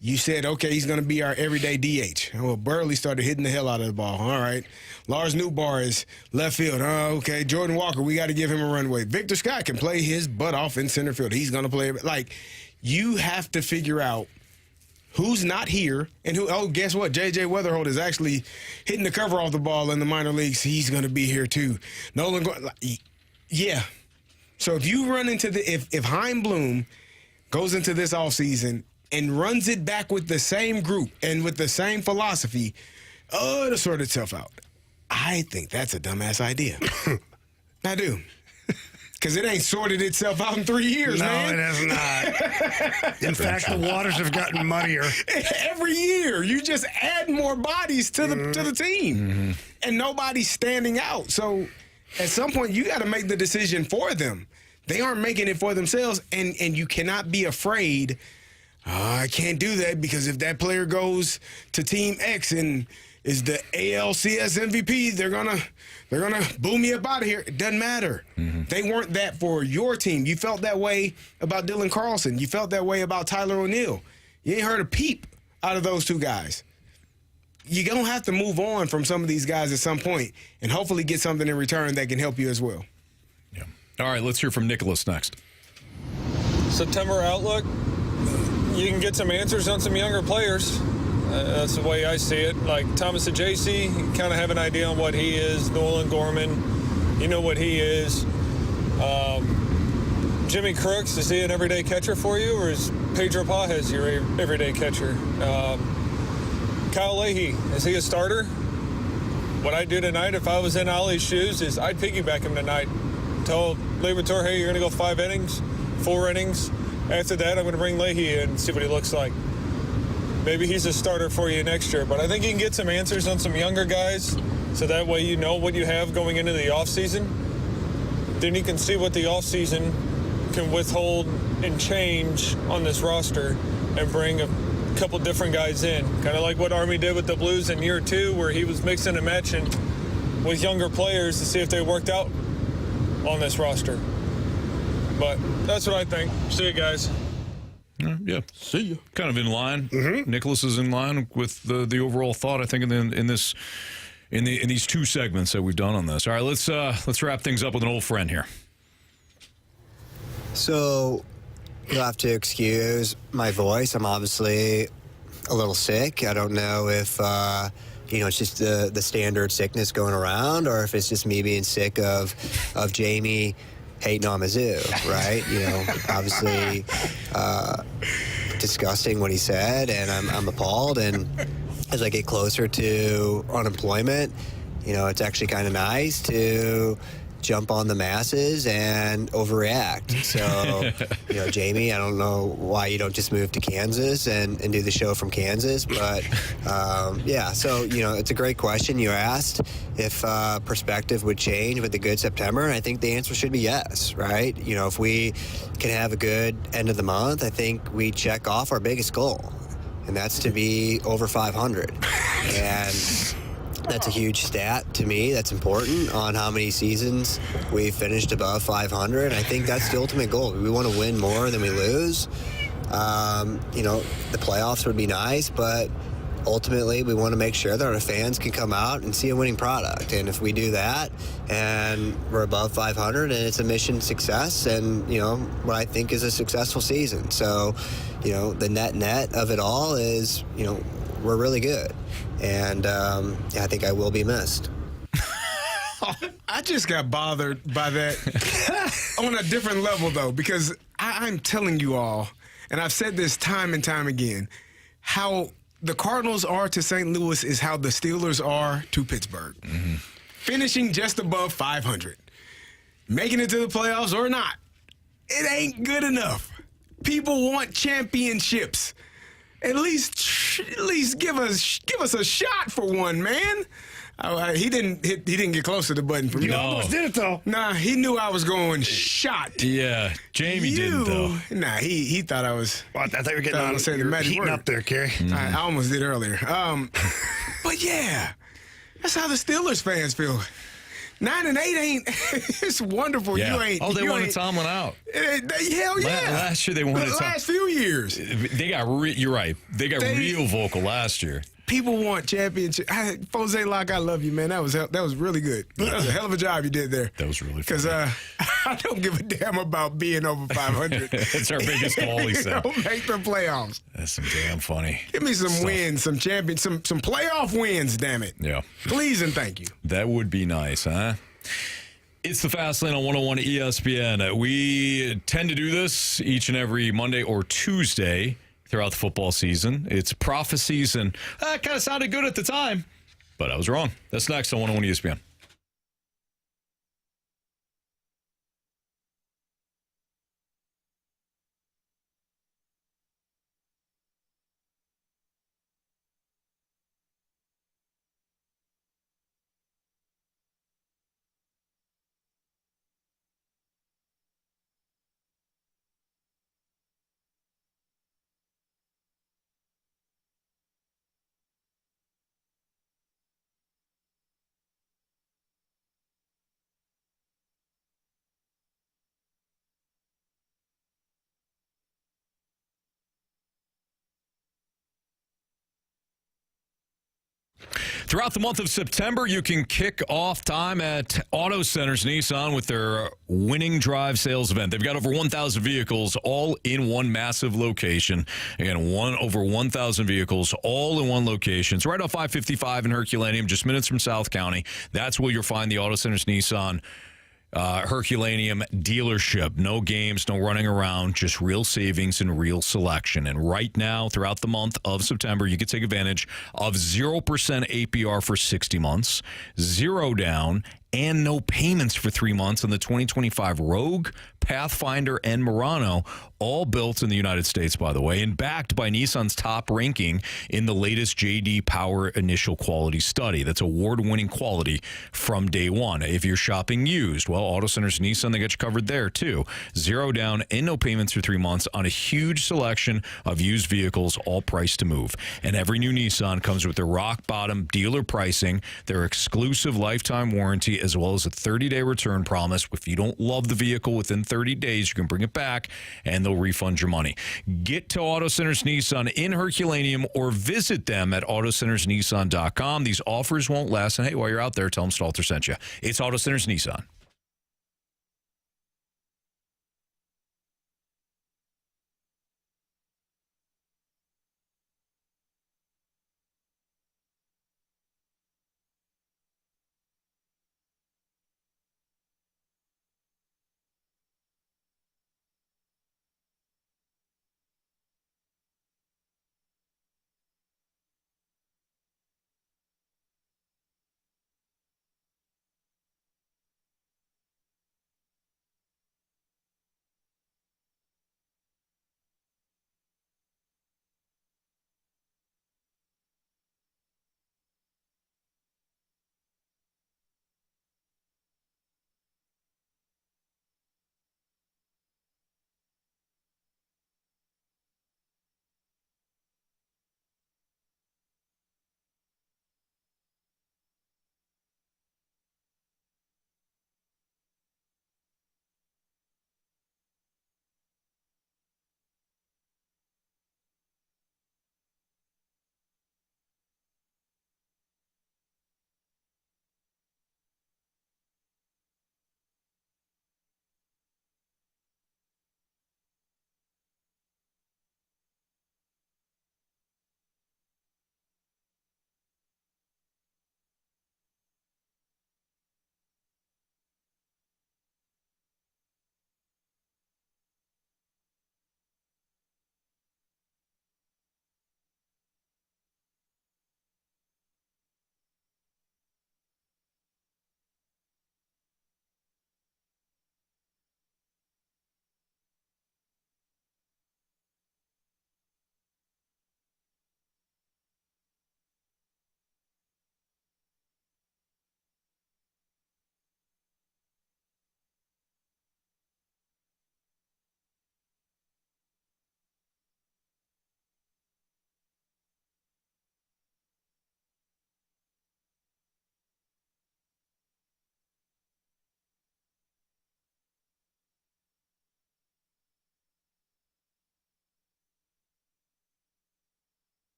You said, okay, he's going to be our everyday DH. Well, Burley started hitting the hell out of the ball. All right. Lars Nootbaar is left field. Oh, okay. Jordan Walker, we got to give him a runway. Victor Scott can play his butt off in center field. He's going to play. Like, you have to figure out who's not here and who. Oh, guess what? J.J. Weatherholt is actually hitting the cover off the ball in the minor leagues. He's going to be here too. Nolan, yeah. So if you run into if Chaim Bloom goes into this offseason and runs it back with the same group and with the same philosophy, it'll sort itself out. I think that's a dumbass idea. I do. Because it ain't sorted itself out in 3 years, man.
No, it has not. In fact, the waters have gotten muddier.
Every year, you just add more bodies to the team. Mm-hmm. And nobody's standing out. So at some point, you got to make the decision for them. They aren't making it for themselves, and you cannot be afraid. I can't do that because if that player goes to Team X and is the ALCS MVP, they're gonna boo me up out of here. It doesn't matter. Mm-hmm. They weren't that for your team. You felt that way about Dylan Carlson. You felt that way about Tyler O'Neill. You ain't heard a peep out of those two guys. You're going to have to move on from some of these guys at some point and hopefully get something in return that can help you as well.
Yeah. All right, let's hear from Nicholas next.
September outlook, you can get some answers on some younger players. That's the way I see it. Like Thomas Ajayci, you kind of have an idea on what he is. Nolan Gorman, you know what he is. Jimmy Crooks, is he an everyday catcher for you, or is Pedro Pages your everyday catcher? Kyle Leahy, is he a starter? What I'd do tonight if I was in Ollie's shoes is I'd piggyback him tonight. Tell Liberatore, hey, you're going to go 5 innings, 4 innings. After that, I'm going to bring Leahy in and see what he looks like. Maybe he's a starter for you next year. But I think you can get some answers on some younger guys, so that way you know what you have going into the offseason. Then you can see what the offseason can withhold and change on this roster and bring a couple different guys in. Kind of like what Army did with the Blues in year 2, where he was mixing and matching with younger players to see if they worked out on this roster. But that's what I think. See you guys.
Yeah. See you. Kind of in line. Nicholas is in line with the overall thought, I think, in these two segments that we've done on this. All right, let's wrap things up with an old friend here.
So you'll have to excuse my voice. I'm obviously a little sick. I don't know if it's just the standard sickness going around, or if it's just me being sick of Jamie hating on Mizzou, right? Obviously disgusting what he said, and I'm appalled. And as I get closer to unemployment, it's actually kind of nice to jump on the masses and overreact. So, Jamie, I don't know why you don't just move to Kansas and do the show from Kansas. But, so, it's a great question you asked. If perspective would change with a good September, and I think the answer should be yes, right? If we can have a good end of the month, I think we check off our biggest goal, and that's to be over 500. And that's a huge stat to me. That's important on how many seasons we finished above 500. I think that's the ultimate goal. We want to win more than we lose. The playoffs would be nice, but ultimately we want to make sure that our fans can come out and see a winning product. And if we do that and we're above 500, and it's a mission success, and, what I think is a successful season. So, the net of it all is, we're really good. And I think I will be missed.
I just got bothered by that on a different level, though, because I'm telling you all, and I've said this time and time again, how the Cardinals are to St. Louis is how the Steelers are to Pittsburgh. Finishing just above 500. Making it to the playoffs or not, it ain't good enough. People want championships. At least give us a shot for one, man. He didn't get close to the button for me.
You almost did it, though.
Nah, he knew I was going shot.
Yeah, Jamie didn't, though.
Nah, he thought I was.
Well, I thought you were getting on
the magic
heating
word
up there, Carey.
I almost did earlier. But yeah, that's how the Steelers fans feel. 9-8 ain't. It's wonderful.
Yeah. They
you
wanted
ain't,
Tomlin out.
Hell yeah.
Last year they wanted
the last few years.
They got. You're right. They got real vocal last year.
People want championship. Jose Locke, I love you, man. That was really good. That was a hell of a job you did there.
That was really fun.
Because I don't give a damn about being over 500.
It's our biggest goal, he said.
Don't make the playoffs.
That's some damn funny.
Give me some wins, some playoff wins, damn it.
Yeah.
Please and thank you.
That would be nice, huh? It's the Fast Lane on 101 ESPN. We tend to do this each and every Monday or Tuesday throughout the football season. It's Prophecies, and that kind of sounded good at the time, but I was wrong. That's next on 101 ESPN. Throughout the month of September, you can kick off time at Auto Centers Nissan with their Winning Drive sales event. They've got over 1,000 vehicles all in one massive location. Again, over 1,000 vehicles all in one location. It's right off I-55 in Herculaneum, just minutes from South County. That's where you'll find the Auto Centers Nissan Herculaneum dealership. No games, no running around, just real savings and real selection. And right now, throughout the month of September, you can take advantage of 0% APR for 60 months, 0 down, and no payments for 3 months on the 2025 Rogue, Pathfinder, and Murano, all built in the United States, by the way, and backed by Nissan's top ranking in the latest J.D. Power Initial Quality Study. That's award-winning quality from day one. If you're shopping used, well, Auto Centers Nissan, they got you covered there, too. 0 down and no payments for 3 months on a huge selection of used vehicles, all priced to move. And every new Nissan comes with their rock-bottom dealer pricing, their exclusive lifetime warranty, guarantee, as well as a 30-day return promise. If you don't love the vehicle within 30 days, you can bring it back, and they'll refund your money. Get to Auto Centers Nissan in Herculaneum or visit them at autocentersnissan.com. These offers won't last. And, hey, while you're out there, tell them Stalter sent you. It's Auto Centers Nissan.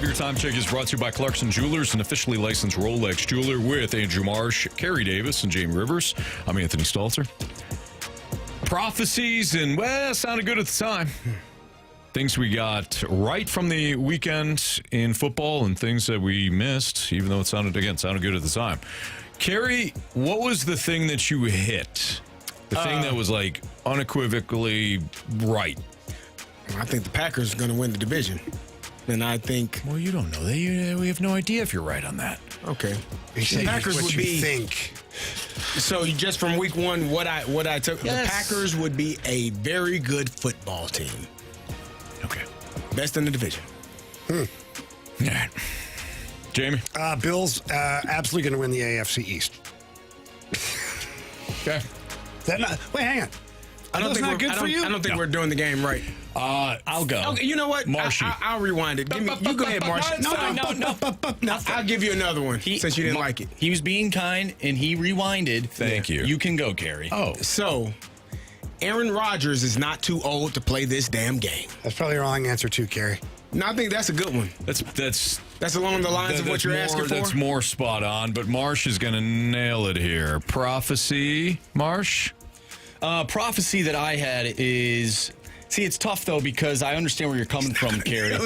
Your time check is brought to you by Clarkson Jewelers, an officially licensed Rolex jeweler, with Andrew Marsh, Carey Davis, and Jamie Rivers. I'm Anthony Stalter. Prophecies, and, well, sounded good at the time. Things we got right from the weekend in football and things that we missed, even though it sounded good at the time. Carey, what was the thing that you hit? The thing that was, like, unequivocally right?
I think the Packers are going to win the division. And I think...
Well, you don't know that. We have no idea if you're right on that.
Okay.
The
Packers
what
would
you
be...
think.
So just from week one, what I took... Yes. The Packers would be a very good football team.
Okay.
Best in the division.
All right. Jamie?
Bills absolutely going to win the AFC East.
Okay.
Wait, hang on. I don't
think we're doing the game right.
I'll go.
Okay, you know what?
Marshy.
I'll rewind it. You go ahead, Marshy. No. I'll give you another one since you didn't like it.
He was being kind, and he rewinded.
Thank you.
You can go, Carey.
Oh.
So, Aaron Rodgers is not too old to play this damn game.
That's probably the wrong answer, too, Carey.
No, I think that's a good one.
That's
along the lines of what you're asking for?
That's more spot on, but Marsh is going to nail it here. Prophecy, Marsh?
Prophecy that I had is... See, it's tough, though, because I understand where you're coming from, Carey.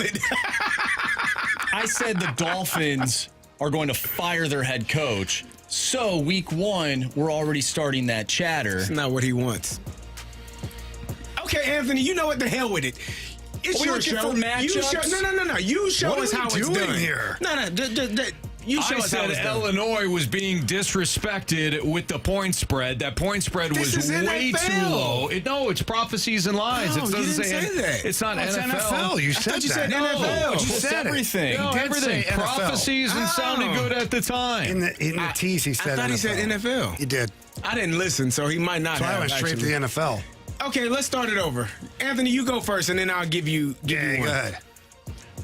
I said the Dolphins are going to fire their head coach. So, week one, we're already starting that chatter.
That's not what he wants. Okay, Anthony, you know what? The hell with it. It's your show.
For matchups?
No. You show us how it's done
here.
No. You show
I
us how
said
it's done.
Illinois was being disrespected with the point spread. That point spread
This
was
is
way
NFL.
too low. It's Prophecies and Lies.
No,
It
you
doesn't
didn't say that.
It's not
It's
NFL.
NFL. You said
you
that.
said
No,
NFL.
You
You
said
everything.
No,
He did
everything.
say NFL.
Prophecies and sounded good at the time.
In the tease, he said
I thought
NFL.
he said NFL.
He did.
I didn't listen, so he might not
So
have.
I went straight to the NFL.
Okay, let's start it over. Anthony, you go first, and then I'll give you
Yeah,
one.
go ahead.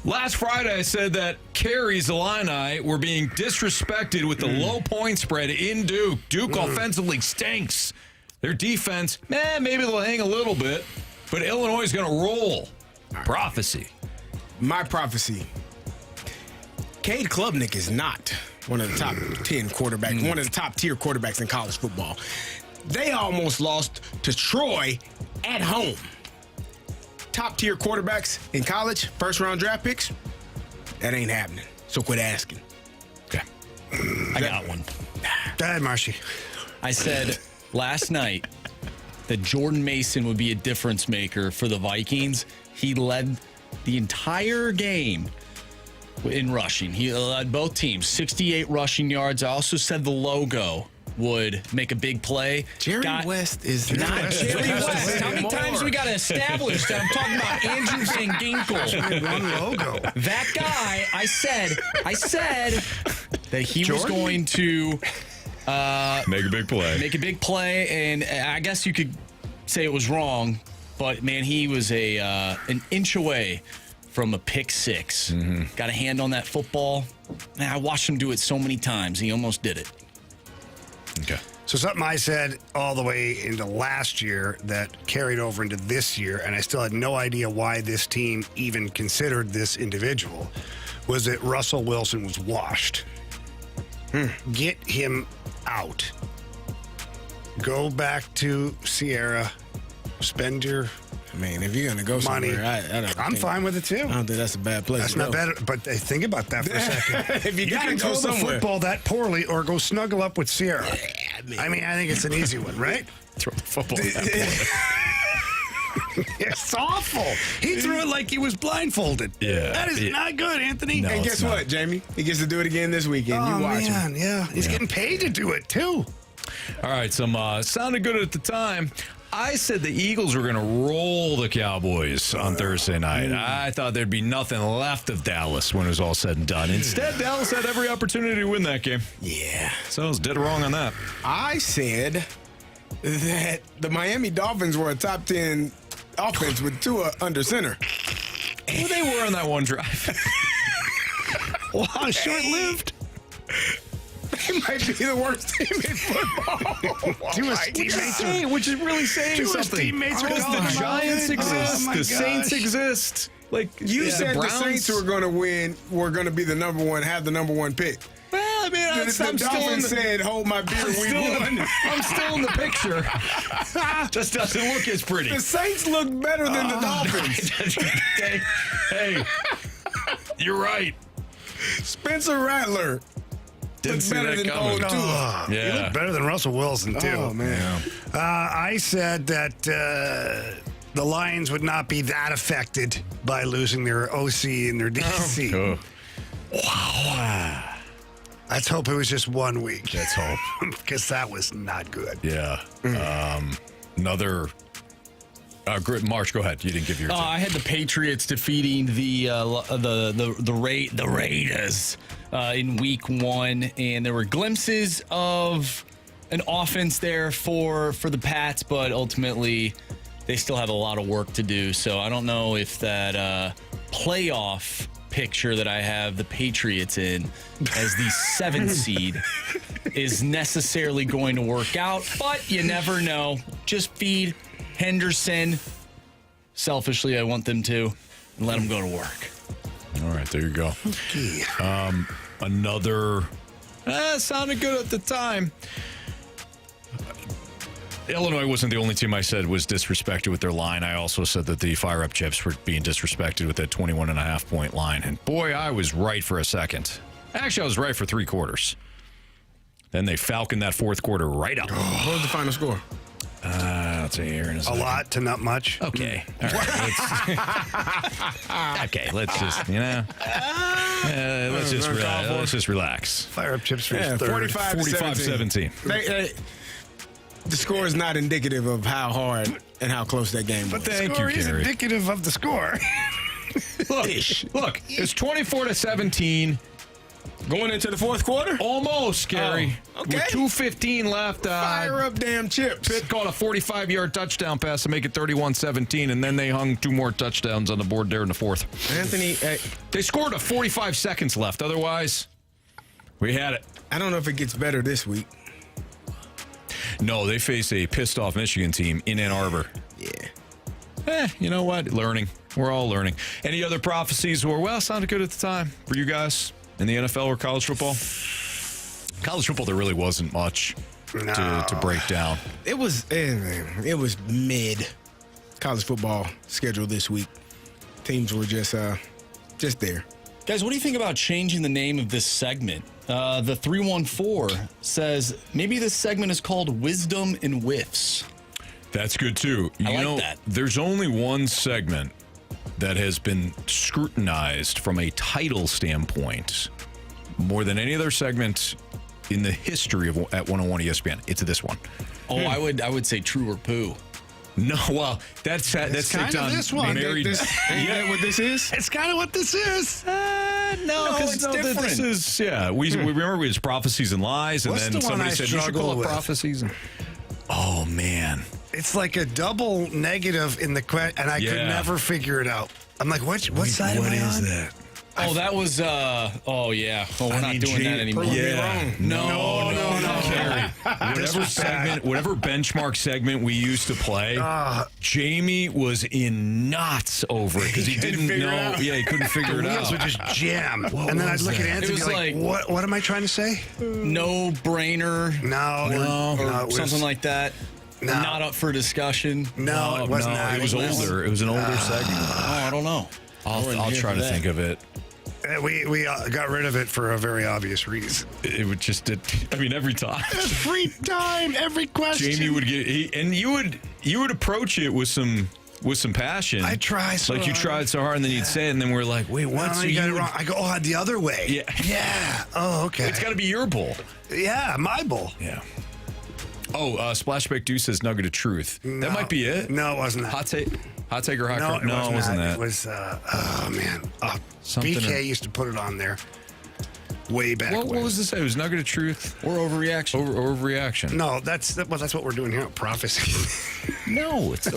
Last Friday, I said that Carey's Illini were being disrespected with the low point spread in Duke. Duke offensively stinks. Their defense, maybe they'll hang a little bit, but Illinois is going to roll. Prophecy.
My prophecy. Cade Klubnik is not one of the top 10 quarterbacks, one of the top tier quarterbacks in college football. They almost lost to Troy at home. Top tier quarterbacks in college, first round draft picks, that ain't happening. So quit asking.
Okay.
I got one.
Go ahead, Marshy.
I said last night that Jordan Mason would be a difference maker for the Vikings. He led the entire game in rushing. He led both teams, 68 rushing yards. I also said the logo would make a big play.
Jerry West is
not Jerry West. How many times we got to establish that? I'm talking about Andrew Van Ginkel.
One logo.
That guy, I said that he was going to
Make a big play.
make a big play, and I guess you could say it was wrong, but man, he was an inch away from a pick six. Got a hand on that football. Man, I watched him do it so many times. He almost did it.
Okay.
So something I said all the way into last year that carried over into this year, and I still had no idea why this team even considered this individual, was that Russell Wilson was washed. Get him out. Go back to Sierra. Spend your
Man, if you're going to go
money.
somewhere, I don't
I'm
think-
fine with it too.
I don't think that's a bad place
That's
to
not
go.
bad, but think about that for a second.
If you gotta
can
go
throw the
somewhere.
football that poorly, or go snuggle up with Sierra. I mean, I think it's an easy one, right?
Throw the football at that point.
It's awful. He threw it like he was blindfolded.
Yeah.
That is not good, Anthony.
No.
And
it's
guess
not.
what, Jamie? He gets to do it again this weekend.
Oh,
You watch him.
man, yeah. He's getting paid to do it, too.
All right, some sounded good at the time. I said the Eagles were going to roll the Cowboys on Thursday night. I thought there'd be nothing left of Dallas when it was all said and done. Instead, Dallas had every opportunity to win that game.
Yeah.
So I was dead wrong on that.
I said that the Miami Dolphins were a top 10 offense with Tua under center.
Well, they were on that one drive.
Wow, short-lived.
They might be the worst team in football.
Which is really saying
Tua's
something.
teamemates are
Because
gone.
the Giants
Oh,
exist,
my
the
gosh.
Saints exist. Like
You said the
Browns.
Saints were going to win, were going to be the number one, have the number one pick.
Well, I mean,
The
I'm still in
Dolphins
the,
said, hold my beer, we won.
I'm still in the picture. Just doesn't look as pretty.
The Saints look better than the Dolphins.
Hey, you're right.
Spencer Rattler.
Didn't
looks
see
better
that
than
coming.
old Tua.
He
Yeah.
looked better than Russell Wilson, too.
Oh, man.
I said that the Lions would not be that affected by losing their OC and their DC.
Oh.
Wow. Let's hope it was just 1 week.
Let's hope.
Because that was not good.
Yeah. Another. Marsh, go ahead. You didn't give your.
I had the Patriots defeating the Raiders in Week 1, and there were glimpses of an offense there for the Pats, but ultimately they still have a lot of work to do. So I don't know if that playoff picture that I have the Patriots in as the 7th seed is necessarily going to work out, but you never know. Just feed Henderson. Selfishly, I want them to, and let them go to work.
All right, there you go.
Okay.
Another. Sounded good at the time. Illinois wasn't the only team I said was disrespected with their line. I also said that the Fire Up Chips were being disrespected with that 21.5-point line. And boy, I was right for a second. Actually, I was right for 3 quarters. Then they falconed that 4th quarter right up.
What was the final score?
Let's see here in a
A
second.
lot to not much.
Okay. All right. Okay, let's just, Let's just relax.
Fire up chips for his third.
45-17. The score is not indicative of how hard and how close that game was.
But the score is indicative of the score.
Look, it's 24-17.
Going into the fourth quarter?
Almost, Carey.
Oh, okay.
With 2:15 left.
Fire up damn chips.
Pitt caught a 45-yard touchdown pass to make it 31-17, and then they hung 2 more touchdowns on the board there in the fourth.
Anthony,
they scored a 45 seconds left. Otherwise, we had it.
I don't know if it gets better this week.
No, they face a pissed-off Michigan team in Ann Arbor.
Yeah.
You know what? Learning. We're all learning. Any other prophecies were, sounded good at the time for you guys in the NFL or college football? College football, there really wasn't much to break down.
It was mid college football schedule this week. Teams were just there.
Guys, what do you think about changing the name of this segment? The 314 says maybe this segment is called Wisdom in Whiffs.
That's good, too. You know,
that.
There's only one segment that has been scrutinized from a title standpoint more than any other segment in the history of at 101 ESPN. It's this one.
Oh, I would say True or Poo.
No, well, that's
kind of this one.
Married.
Is that what this is?
It's kind of what this is.
No, it's different. This is, we remember it was Prophecies and Lies, and
What's
then
the one
somebody
I
said, you should call
struggle
it
with?
Prophecies. Oh, man.
It's like a double negative in the question, and I could never figure it out. I'm like, what side am I on?
What is that?
Oh, that was, oh, yeah. Oh, we're not doing that anymore.
Yeah. No. Carey. Whatever benchmark segment we used to play, Jamie was in knots over it because he didn't know. Yeah, he couldn't figure it
The wheels
out.
would just jam. And then I'd look at Anthony and be like, what am I trying to say?
No brainer.
No.
Or something like that.
No.
Not up for discussion.
No, it wasn't that.
It was older. It was an older segment.
Oh, I don't know.
I'll try to think of it.
We got rid of it for a very obvious reason.
It would just every time.
Every time, every question.
Jamie would get, and you would approach it with some passion.
I try so
like you
hard.
tried so hard, and then you'd say it, and then we're like, wait, what?
No,
So
you got it
would-
wrong. I go, the other way. Yeah. Oh, okay.
It's got to be your bowl.
Yeah, my bowl.
Yeah. Oh, Splashback Deuce says Nugget of Truth. That might be it.
No, it wasn't that.
Hot take or hot
No,
crit? No, it wasn't that.
It was, oh, man.
Something
BK used to put it on there way back
What
when.
was this? It was Nugget of Truth
or Overreaction.
Overreaction.
No, that's what we're doing here at Prophecies.
No, it's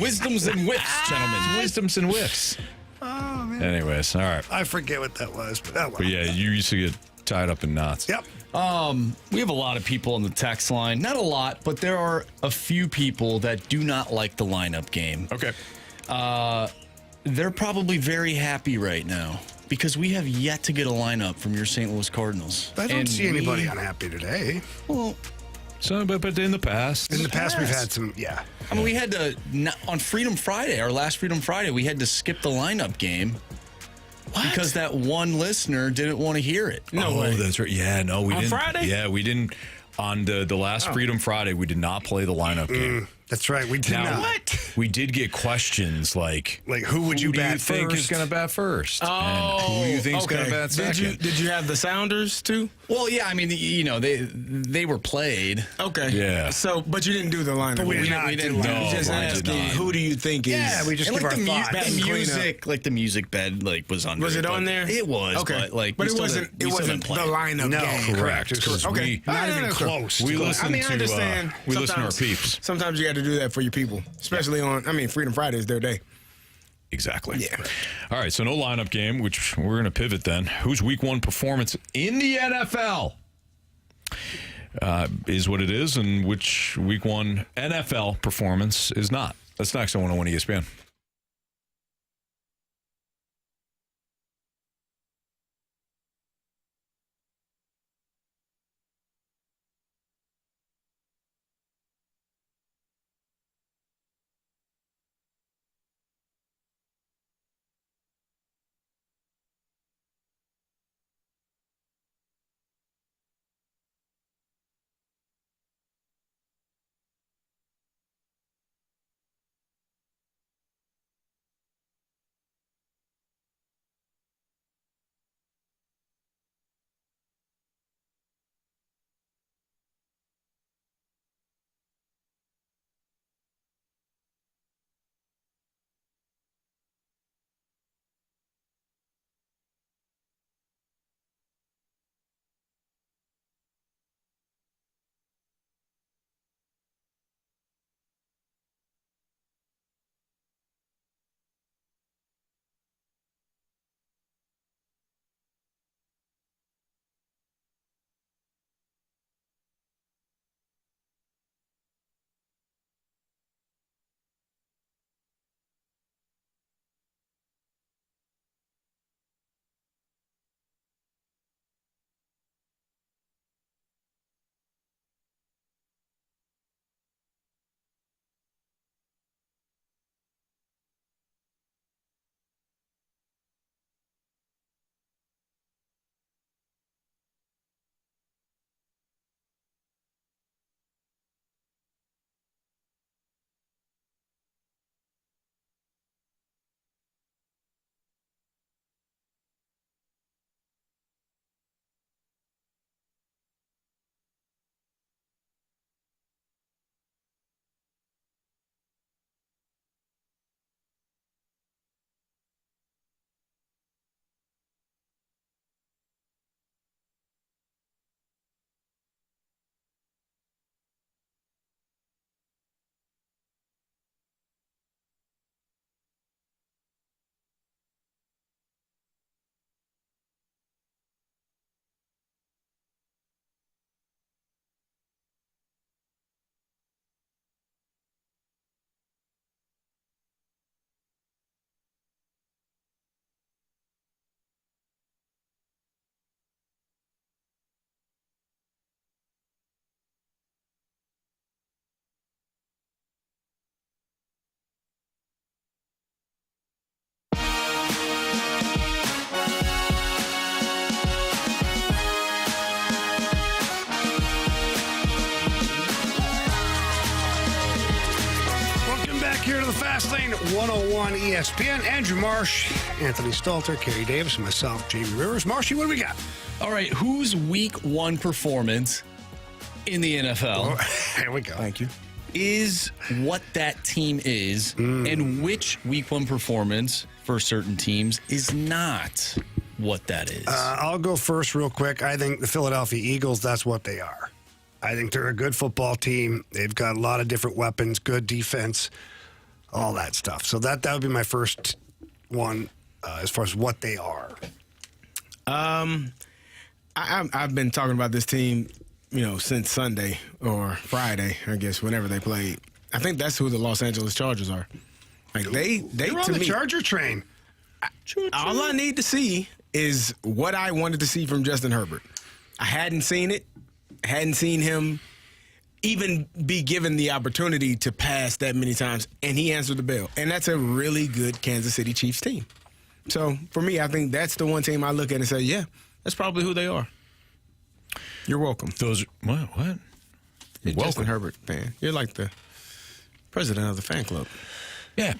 Wisdoms and Whiffs, gentlemen.
Wisdoms and Whiffs.
Oh, man.
Anyways, all right.
I forget what that was, but that
But yeah, you used to get tied up in knots.
Yep.
We have a lot of people on the text line. Not a lot, but there are a few people that do not like the lineup game.
Okay.
They're probably very happy right now because we have yet to get a lineup from your St. Louis Cardinals.
I don't see anybody unhappy today.
Well,
but in the past.
In the past, we've had some,
I mean, we had to, on Freedom Friday, our last Freedom Friday, we had to skip the lineup game. Because that one listener didn't want to hear it.
No way. That's right. Yeah, no, we didn't.
On Friday?
Yeah, we didn't. On the last Freedom Friday, we did not play the lineup game.
That's right. We did
Now,
not.
We did get questions like
who would you bat
think
first?
is going to bat first?
Oh,
and who you think is going to bat second?
Did you have the Sounders too?
Well, yeah, I mean, they were played.
Okay.
Yeah.
So, but you didn't do the lineup.
But we did not.
We didn't.
No,
We just
I did
asking
not.
who do you think is?
Yeah, we just
And
give our thoughts.
the music bed was under.
Was it on there?
It was.
Okay.
But
But it wasn't the lineup
No,
game.
correct. It was
Okay.
not even close.
We listened
I understand.
we listen to our
Sometimes-
peeps.
Sometimes you got to do that for your people, especially on. Freedom Friday is their day.
Exactly.
Yeah.
All right, so no lineup game, which we're going to pivot then. Whose week one performance in the NFL is what it is, and which week one NFL performance is not? That's next on 101 ESPN.
9, 101 ESPN. Andrew Marsh, Anthony Stalter, Carey Davis, and myself, Jamie Rivers. Marshy, what do we got?
All right, whose week 1 performance in the NFL
Here we go.
Thank you.
is what that team is, and which week 1 performance for certain teams is not what that is?
I'll go first real quick. I think the Philadelphia Eagles, that's what they are. I think they're a good football team. They've got a lot of different weapons, good defense, all that stuff. So that would be my first one as far as what they are.
I've been talking about this team, since Sunday or Friday, I guess, whenever they played. I think that's who the Los Angeles Chargers are. Like they
You're on
to
the
me,
Charger train.
all I need to see is what I wanted to see from Justin Herbert. I hadn't seen it. Hadn't seen him even be given the opportunity to pass that many times, and he answered the bell. And that's a really good Kansas City Chiefs team. So, for me, I think that's the one team I look at and say, yeah, that's probably who they are. You're welcome.
What?
You're Justin Herbert fan. You're like the president of the fan club.
Yeah.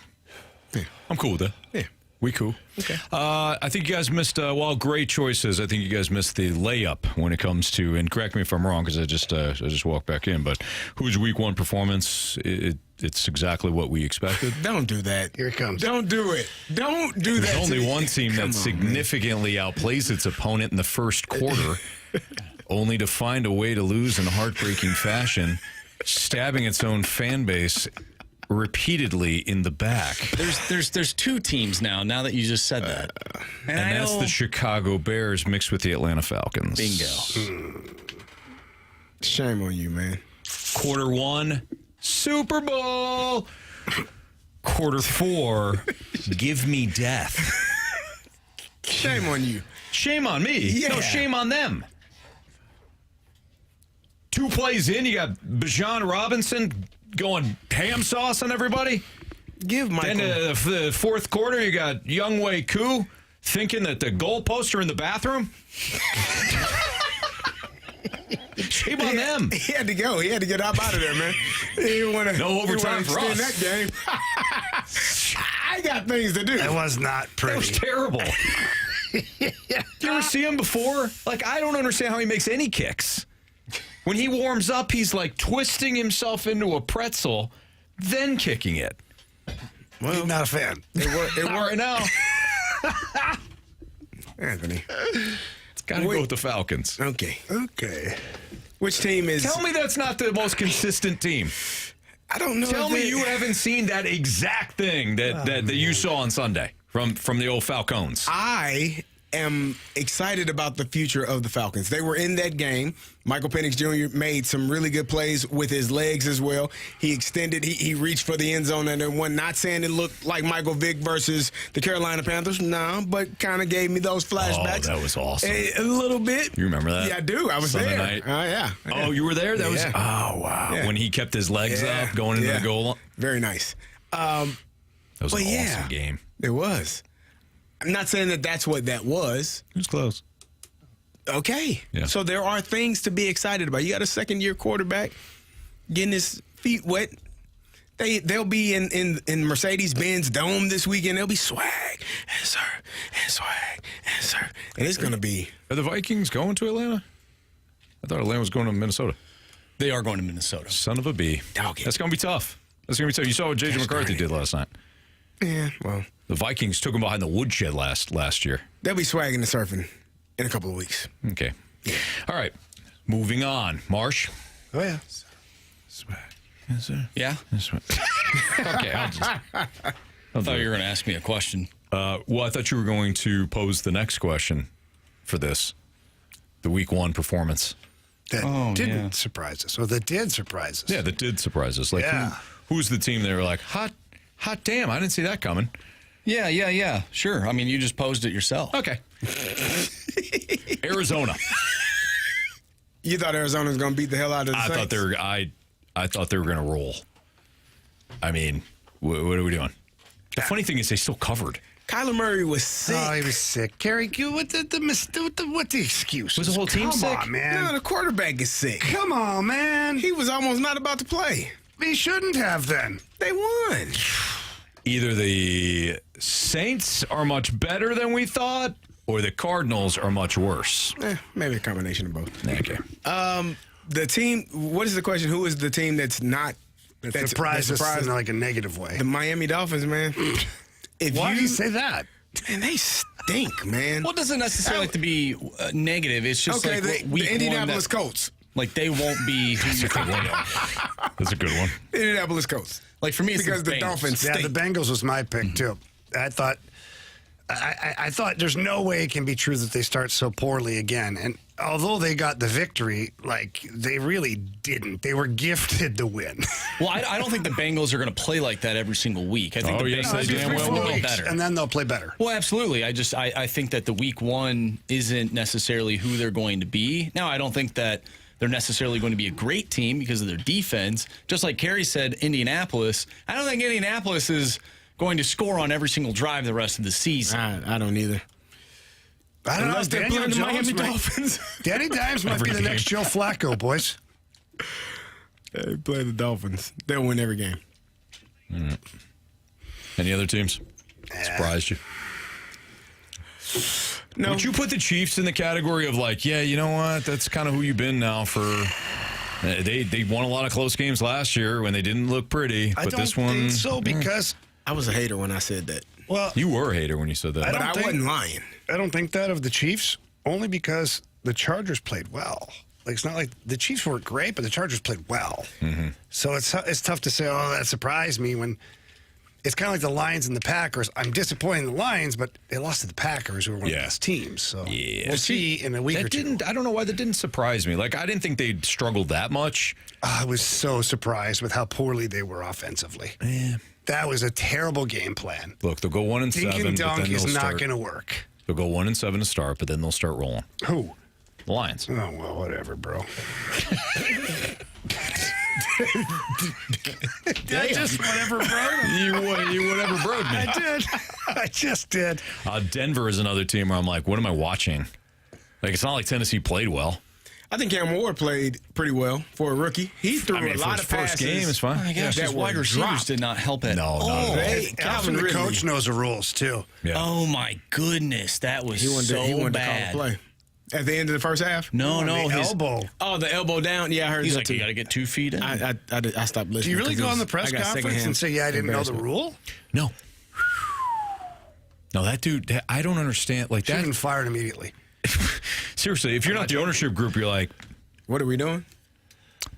I'm cool with that.
Yeah.
We cool.
Okay.
I think you guys missed, great choices. I think you guys missed the layup when it comes to, and correct me if I'm wrong because I just walked back in, but who's week 1 performance? It's exactly what we expected.
Don't do that.
Here it comes.
Don't do it. Don't do that.
There's only one team that significantly outplays its opponent in the first quarter, only to find a way to lose in heartbreaking fashion, stabbing its own fan base repeatedly in the back.
There's 2 teams now that you just said that.
And that's the Chicago Bears mixed with the Atlanta Falcons.
Bingo.
Shame on you, man.
Quarter 1, Super Bowl. Quarter 4, give me death.
Shame on you.
Shame on me.
Yeah.
No, shame on them. 2 plays in, you got Bijan Robinson going ham sauce on everybody.
Give Michael.
Then the fourth quarter, you got Younghoe Koo thinking that the goalposts are in the bathroom. Shame on them.
He had to go. He had to get up out of there, man. He didn't want to.
No overtime for us.
That game. I got things to do.
That was not pretty.
That was terrible. You ever see him before? Like, I don't understand how he makes any kicks. When he warms up, he's like twisting himself into a pretzel, then kicking it.
Well, not a fan.
It worked right now.
Anthony.
It's got to go with the Falcons.
Okay. Which team is...
Tell me that's not the most consistent team.
I don't know.
Tell me you haven't seen that exact thing that you saw on Sunday from the old Falcons.
I am excited about the future of the Falcons. They were in that game. Michael Penix Jr. made some really good plays with his legs as well. He extended, he reached for the end zone and then won. Not saying it looked like Michael Vick versus the Carolina Panthers, no, but kind of gave me those flashbacks.
Oh, that was awesome.
A little bit.
You remember that?
Yeah, I do. I was
Sunday
there.
night.
Oh, yeah.
Oh, you were there? That was, oh, wow.
Yeah.
When he kept his legs up going into the goal line.
Very nice.
That was an awesome game.
It was. I'm not saying that that's what that was.
It was close.
Okay.
Yeah.
So there are things to be excited about. You got a second-year quarterback getting his feet wet. They'll be in Mercedes-Benz Dome this weekend. They'll be swag and sir and swag and sir. And it's going to be...
Are the Vikings going to Atlanta? I thought Atlanta was going to Minnesota.
They are going to Minnesota.
Son of a bee.
Okay.
That's going to be tough. You saw what J.J. McCarthy did last night.
Yeah, well...
The Vikings took him behind the woodshed last year.
They'll be swagging and surfing in a couple of weeks.
Okay. Yeah. All right. Moving on. Marsh.
Oh, yeah.
Swag. Yes, sir.
Yeah?
Okay.
I thought you were going to ask me a question.
Well, I thought you were going to pose the next question for this. The week 1 performance.
That didn't surprise us. Or that did surprise us.
Yeah, that did surprise us. Like, who's the team they were like, hot damn, I didn't see that coming.
Yeah. Sure. I mean, you just posed it yourself.
Okay. Arizona.
You thought Arizona was going to beat the hell out of the Saints?
I thought they were going to roll. I mean, what are we doing? The funny thing is they still covered.
Kyler Murray was sick.
Oh, he was sick. Carey, what the excuse?
Was the whole team sick?
Come on, man.
No, the quarterback is sick.
Come on, man.
He was almost not about to play.
He shouldn't have then.
They won.
either the Saints are much better than we thought, or the Cardinals are much worse.
Maybe a combination of both.
Okay.
The team. What is the question? Who is the team that's not
That surprised us in like a negative way.
The Miami Dolphins, man.
Why do you say that?
Man, they stink, man.
Well, it doesn't necessarily have to be negative. It's just
okay.
like
The Indianapolis Colts.
Like they won't be.
That's a good one. That's a good one.
The Indianapolis Colts.
Like for me, it's
because the Dolphins stink.
Yeah, the Bengals was my pick too. I thought there's no way it can be true that they start so poorly again. And although they got the victory, like they really didn't. They were gifted the win.
Well, I don't think the Bengals are going to play like that every single week. I think the Bengals will get better,
and then they'll play better.
Well, absolutely. I think that the week one isn't necessarily who they're going to be. Now, I don't think that they're necessarily going to be a great team because of their defense. Just like Carey said, Indianapolis. I don't think Indianapolis is going to score on every single drive the rest of the season.
I don't either.
I don't
Unless
know.
they're playing the Miami Dolphins.
Danny Dimes might be the next Joe Flacco, boys.
They play the Dolphins. They'll win every game.
Mm. Any other teams surprised you?
No.
Would you put the Chiefs in the category of like, yeah, you know what? That's kind of who you've been now for. They won a lot of close games last year when they didn't look pretty, but this one.
I don't think so because
I was a hater when I said that.
Well,
you were a hater when you said that,
but I wasn't lying.
I don't think that of the Chiefs, only because the Chargers played well. Like it's not like the Chiefs weren't great, but the Chargers played well.
Mm-hmm.
So it's tough to say, oh, that surprised me when it's kind of like the Lions and the Packers. I'm disappointed in the Lions, but they lost to the Packers, who are one of the best teams. So we'll see in a week or two.
I don't know why that didn't surprise me. Like I didn't think they'd struggled that much.
I was so surprised with how poorly they were offensively.
Yeah.
That was a terrible game plan.
Look, they'll go 1-7.
Dink and dunk
but then
is
they'll
not
start.
going to work.
They'll go 1-7 to start, but then they'll start rolling.
Who?
The Lions.
Oh well, whatever, bro. I just whatever broed
you whatever broed me.
I did. I just did.
Denver is another team where I'm like, what am I watching? Like, it's not like Tennessee played well.
I think Cam Ward played pretty well for a rookie. He threw a lot of passes.
First game is fine.
Oh my gosh, his wide receivers did not help at all.
Calvin, the coach knows the rules too.
Yeah.
Oh my goodness, that was so bad.
To call the play. At the end of the first half?
No,
his
elbow.
Oh, the elbow down. Yeah, I heard
He's
that
like,
too.
you got to get 2 feet in.
I stopped listening.
Do you really go on the press conference and say, yeah, I didn't know the rule?
No. No, that dude, I don't understand. Like
Should
that.
have been fired immediately.
Seriously, if you're not the ownership group, you're like,
what are we doing?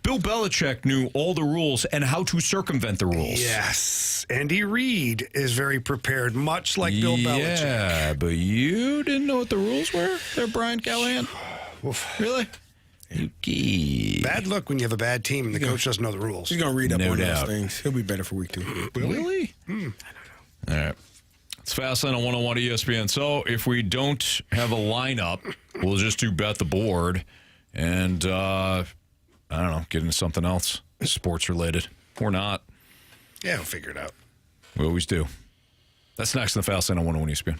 Bill Belichick knew all the rules and how to circumvent the rules.
Yes. Andy Reid is very prepared, much like Bill Belichick.
Yeah, but you didn't know what the rules were there, Brian Callahan? Really?
Bad luck when you have a bad team and the coach doesn't know the rules.
He's going to read up on
doubt.
those things. He'll be better for week 2.
Really?
I don't know.
All right. It's Fastlane on 101 ESPN. So if we don't have a lineup, we'll just do bet the board and, I don't know, get into something else, sports related or not.
Yeah, we'll figure it out.
We always do. That's next in the Fastlane on 101 ESPN.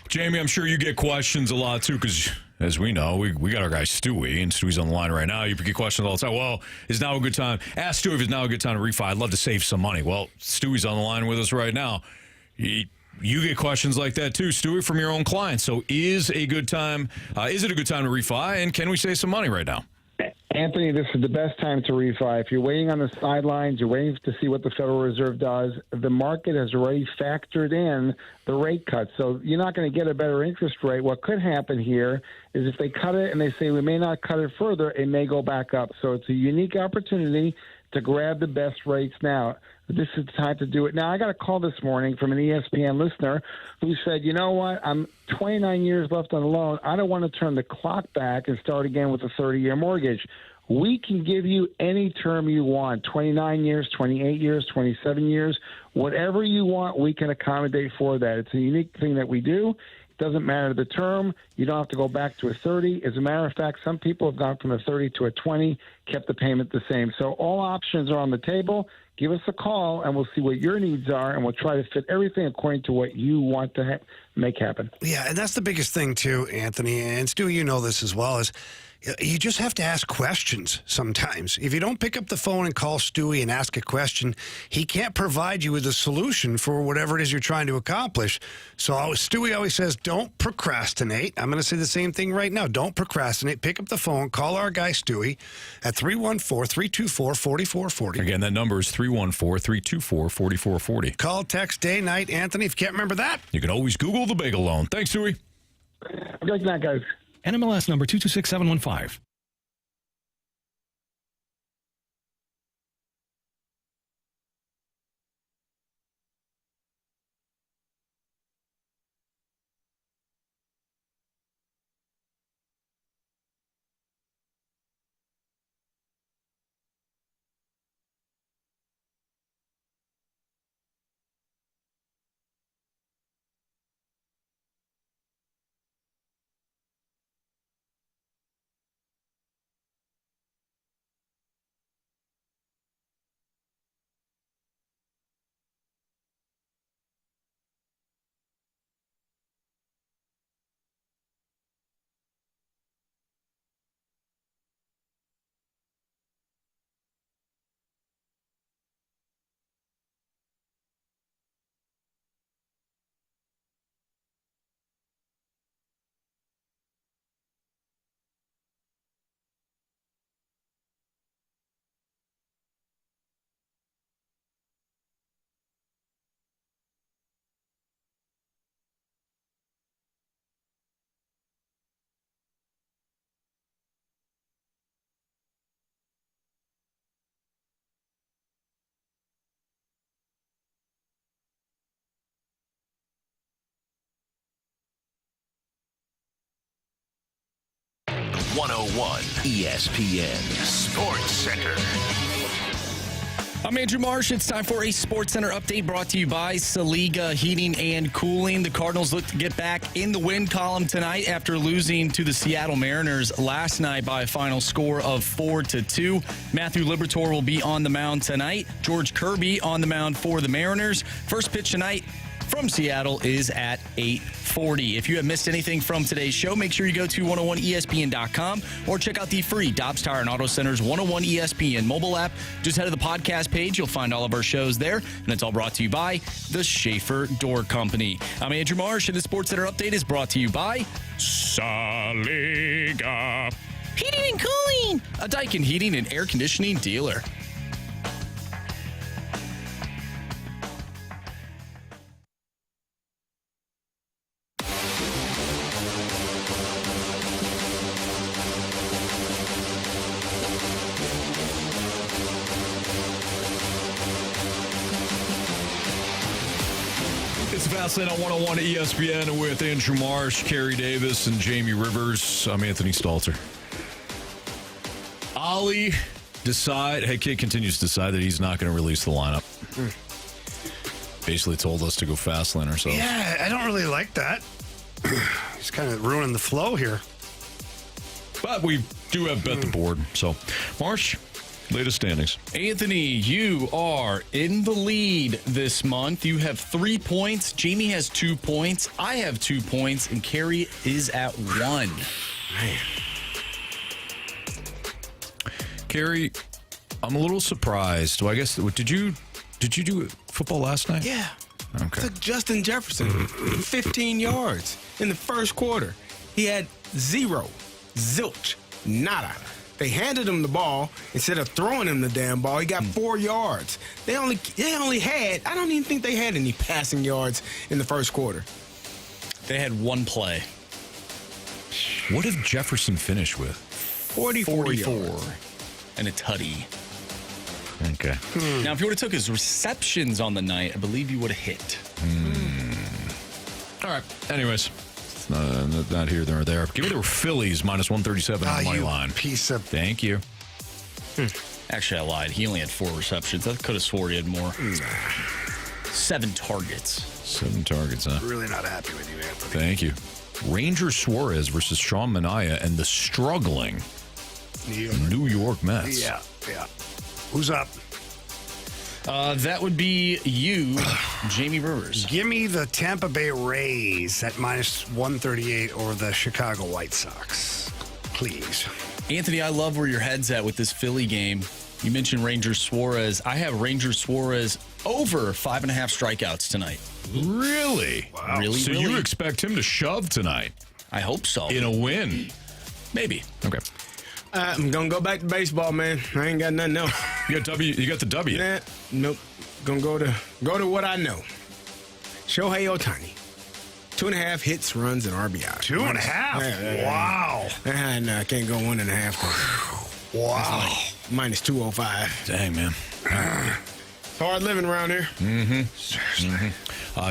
Jamie, I'm sure you get questions a lot, too, because as we know, we got our guy Stewie, and Stewie's on the line right now. You get questions all the time. Well, is now a good time? Ask Stewie if it's now a good time to refi. I'd love to save some money. Well, Stewie's on the line with us right now. You get questions like that, too, Stewie, from your own clients. So is it a good time to refi, and can we save some money right now?
Anthony, this is the best time to refi. If you're waiting on the sidelines, you're waiting to see what the Federal Reserve does, the market has already factored in the rate cut. So you're not going to get a better interest rate. What could happen here is if they cut it and they say we may not cut it further, it may go back up. So it's a unique opportunity to grab the best rates now. This is the time to do it. Now, I got a call this morning from an ESPN listener who said, you know what, I'm 29 years left on the loan. I don't want to turn the clock back and start again with a 30-year mortgage. We can give you any term you want, 29 years, 28 years, 27 years. Whatever you want, we can accommodate for that. It's a unique thing that we do. It doesn't matter the term. You don't have to go back to a 30. As a matter of fact, some people have gone from a 30 to a 20, kept the payment the same. So all options are on the table. Give us a call, and we'll see what your needs are, and we'll try to fit everything according to what you want to make happen.
Yeah, and that's the biggest thing, too, Anthony. And Stu, you know this as well, is you just have to ask questions sometimes. If you don't pick up the phone and call Stewie and ask a question, he can't provide you with a solution for whatever it is you're trying to accomplish. So Stewie always says, don't procrastinate. I'm going to say the same thing right now. Don't procrastinate. Pick up the phone. Call our guy Stewie at 314-324-4440.
Again, that number is 314-324-4440.
Call, text, day, night. Anthony, if you can't remember that,
you can always Google the bagel loan. Thanks, Stewie.
Good night, guys.
NMLS number 226715.
ESPN Sports Center.
I'm Andrew Marsh. It's time for a Sports Center update brought to you by Saliga Heating and Cooling. The Cardinals look to get back in the win column tonight after losing to the Seattle Mariners last night by a final score of 4-2. Matthew Liberatore will be on the mound tonight. George Kirby on the mound for the Mariners. First pitch tonight from Seattle is at 8:40. If you have missed anything from today's show, make sure you go to 101ESPN.com or check out the free Dobbs Tire and Auto Center's 101 ESPN mobile app. Just head to the podcast page. You'll find all of our shows there, and it's all brought to you by the Schaefer Door Company. I'm Andrew Marsh, and the Sports Center update is brought to you by Saliga Heating and Cooling, a Daikin heating and air conditioning dealer.
It's Fastlane on 101 ESPN with Andrew Marsh, Carey Davis, and Jamie Rivers. I'm Anthony Stalter. Ollie continues to decide that he's not going to release the lineup. Basically told us to go Fastlane ourselves.
Yeah, I don't really like that. He's kind of ruining the flow here.
But we do have bet the board. So, Marsh, latest standings.
Anthony, you are in the lead this month. You have 3 points. Jamie has 2 points. I have 2 points. And Carey is at 1.
Man.
Carey, I'm a little surprised. Well, I guess, did you do football last night?
Yeah.
Okay.
Took Justin Jefferson 15 yards in the first quarter. He had 0, zilch, nada. They handed him the ball instead of throwing him the damn ball. He got 4 yards. They only had, I don't even think they had any passing yards in the first quarter.
They had 1 play.
What did Jefferson finish with?
44 yards.
And a tutty.
Okay.
Now, if you would have took his receptions on the night, I believe you would have hit.
All right. Anyways, it's not here nor there. Give me the Phillies minus 137 on the money line.
Piece of.
Thank you.
Actually, I lied. He only had 4 receptions. I could have swore he had more. 7 targets.
7 targets, huh?
Really not happy with you, Anthony.
Thank you. Ranger Suarez versus Sean Manaea and the struggling New York Mets.
Yeah. Who's up?
That would be you, Jamie Rivers.
Give me the Tampa Bay Rays at minus 138 over the Chicago White Sox. Please.
Anthony, I love where your head's at with this Philly game. You mentioned Ranger Suarez. I have Ranger Suarez over 5.5 strikeouts tonight.
Really?
Wow.
Really?
So you expect him to shove tonight?
I hope so.
In a win?
Maybe.
Okay.
I'm going to go back to baseball, man. I ain't got nothing else.
You got the W.
Nah, nope. Going to go to what I know. Shohei Ohtani. 2.5 hits, runs, and RBI.
2.5? Wow.
No, I can't go 1.5.
Wow.
Minus 205.
Dang, man.
It's hard living around here.
Seriously.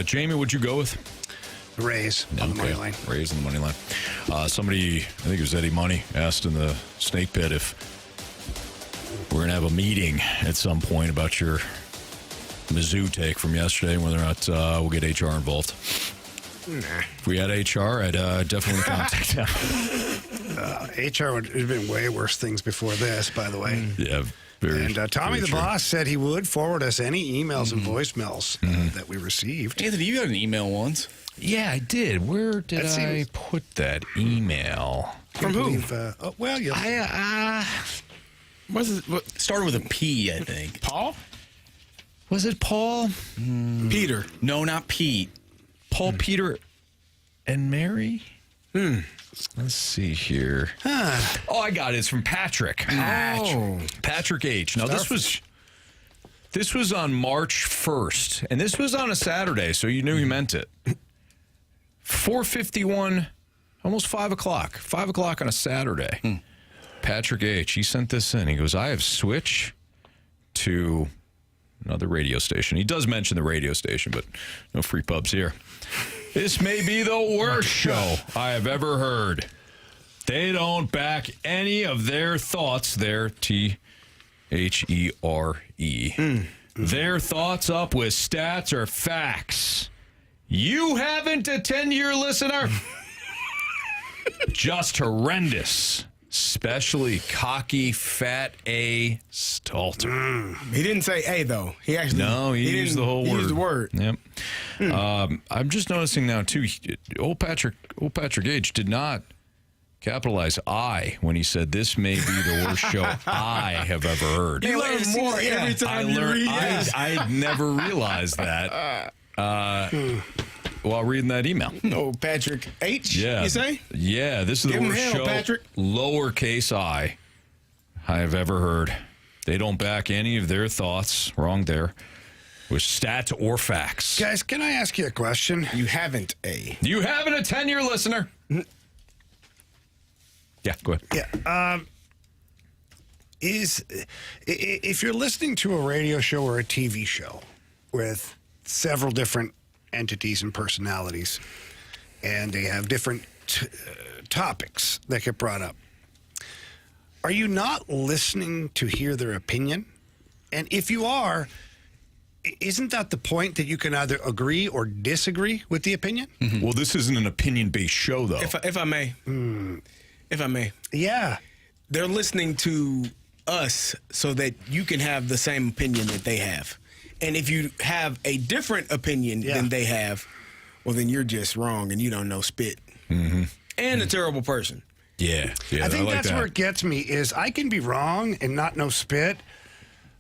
Jamie, what'd you go with?
Rays on the money line.
Rays on the money line. Somebody, I think it was Eddie Money, asked in the snake pit if we're going to have a meeting at some point about your Mizzou take from yesterday, whether or not we'll get HR involved.
Nah.
If we had HR, I'd definitely contact them.
HR would have been way worse things before this, by the way.
Yeah, very.
And Tommy
very
the
true.
boss said he would forward us any emails and voicemails that we received.
Anthony, you got an email once.
Yeah, I did. Where did I put that email?
From who?
Started with a P, I think.
Paul?
Was it Paul?
Peter.
No, not Pete.
Paul, Peter, and Mary? Let's see here. Oh, I got it. It's from Patrick.
Oh.
Patrick H. Now, this was on March 1st, and this was on a Saturday, so you knew he meant it. 4:51, almost 5 o'clock. 5 o'clock on a Saturday. Patrick H. He sent this in. He goes, I have switched to another radio station. He does mention the radio station, but no free pubs here. This may be the worst show I have ever heard. They don't back any of their thoughts, their There. Their thoughts up with stats or facts. You haven't, a 10-year listener? Just horrendous. Especially cocky, fat A Stalter.
He didn't say A, though. He actually...
No, he used the whole word.
He used the word.
Yep. I'm just noticing now, too, old Patrick H. did not capitalize I when he said this may be the worst show I have ever heard.
You learn more every time you read it.
I never realized that while reading that email.
No, Patrick H, you say?
Yeah, this is the worst show,
Patrick.
lowercase I have ever heard. They don't back any of their thoughts, wrong there, with stats or facts.
Guys, can I ask you a question?
You haven't a
10-year listener. Yeah, go ahead.
Yeah. If you're listening to a radio show or a TV show with several different entities and personalities, and they have different topics that get brought up, are you not listening to hear their opinion? And if you are, isn't that the point that you can either agree or disagree with the opinion?
Mm-hmm. Well, this isn't an opinion-based show, though.
If I may. If I may.
Yeah.
They're listening to us so that you can have the same opinion that they have. And if you have a different opinion than they have, well, then you're just wrong and you don't know spit.
Mm-hmm.
And a terrible person.
Yeah.
I think
like
that's
that.
where it gets me is I can be wrong and not know spit,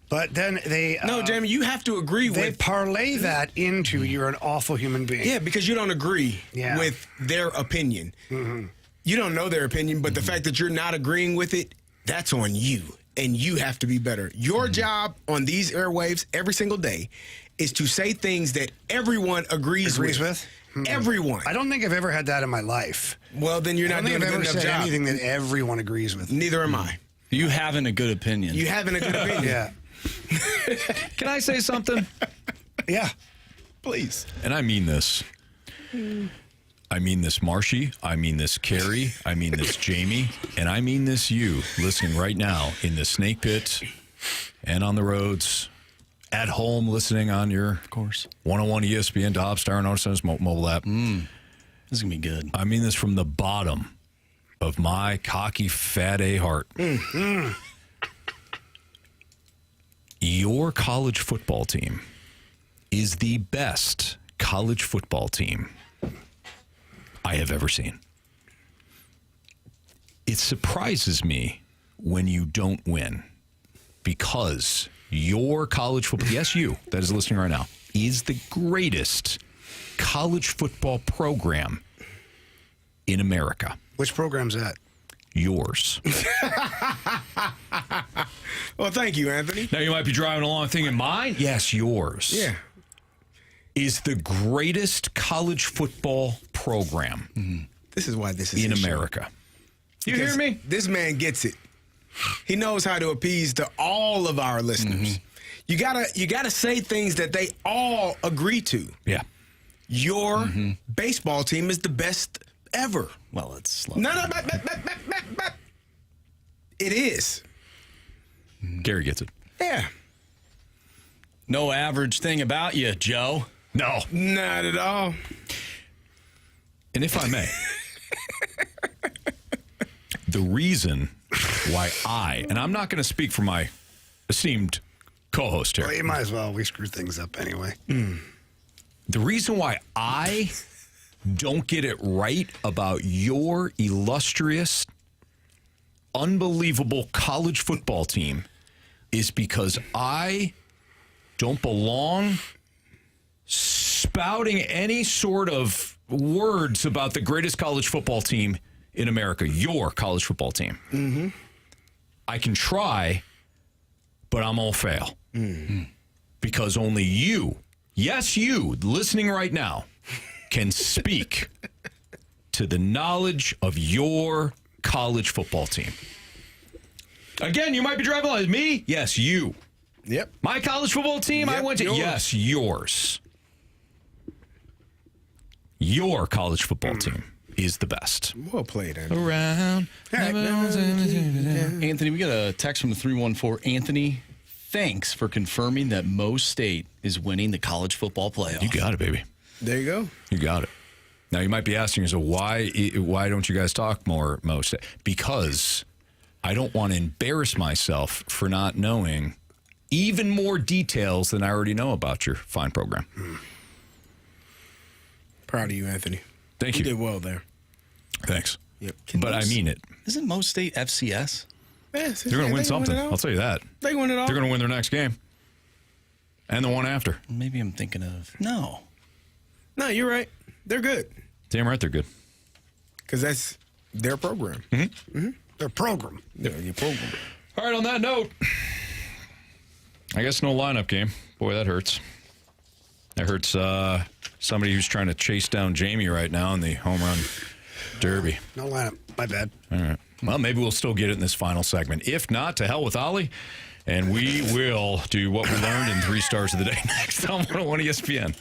but then they...
No, Jamie, you have to agree
they
with...
parlay that into you're an awful human being.
Yeah, because you don't agree with their opinion.
Mm-hmm.
You don't know their opinion, but the fact that you're not agreeing with it, that's on you. And you have to be better. Your job on these airwaves every single day is to say things that everyone agrees with.
Mm-hmm.
Everyone.
I don't think I've ever had that in my life.
Well, then you're not doing a good enough job.
Anything that everyone agrees with.
Neither am I.
You having a good opinion.
You having a good opinion.
Yeah.
Can I say something?
Yeah.
Please.
And I mean this. I mean this, Marshy. I mean this, Carey. I mean this, Jamie. And I mean this, you, listening right now in the snake pit and on the roads, at home, listening on your, of course, 101 ESPN, Top Star, and Ocean's mobile app.
This is going to be good.
I mean this from the bottom of my cocky, fat A heart. Your college football team is the best college football team I have ever seen. It surprises me when you don't win because your college football, yes, you, that is listening right now, is the greatest college football program in America.
Which program's that?
Yours.
Well, thank you, Anthony.
Now, you might be driving along thinking, mine? Yes, yours.
Yeah.
Is the greatest college football program
This is why this is
in
his show.
America. You hear me?
This man gets it. He knows how to appease to all of our listeners. You gotta say things that they all agree to.
Yeah.
Your baseball team is the best ever.
Well, it's slow.
No. It is.
Gary gets it.
Yeah.
No average thing about you, Joe.
No.
Not at all.
And if I may, the reason why and I'm not going to speak for my esteemed co-host here.
Well, you might as well. We screw things up anyway.
The reason why I don't get it right about your illustrious, unbelievable college football team is because I don't belong spouting any sort of words about the greatest college football team in America, your college football team. I can try, but I'm all fail. Because only you, yes, you, listening right now, can speak to the knowledge of your college football team. Again, you might be driving like me. Yes, you.
Yep.
My college football team I went to.
Yours.
Yes, yours. Your college football team is the best.
Well played, Anthony.
Around. Anthony, we got a text from the 314. Anthony, thanks for confirming that Mo State is winning the college football playoff.
You got it, baby.
There you go.
You got it. Now, you might be asking, so why don't you guys talk more, Mo State? Because I don't want to embarrass myself for not knowing even more details than I already know about your fine program.
Proud of you, Anthony.
Thank you.
You did well there.
Thanks.
Yep.
But I mean it.
Isn't Mo State FCS?
Yeah,
They're going to win something. I'll tell you that.
They win it all.
They're going to win their next game. And the one after.
Maybe I'm thinking of... No,
you're right. They're good.
Damn right they're good.
Because that's their program.
Their program.
Yeah, your program.
All right, on that note, I guess no lineup game. Boy, that hurts. That hurts somebody who's trying to chase down Jamie right now in the home run derby.
No lineup. My bad.
All right. Well, maybe we'll still get it in this final segment. If not, to hell with Ollie. And we will do what we learned in 3 stars of the day next on 101 ESPN.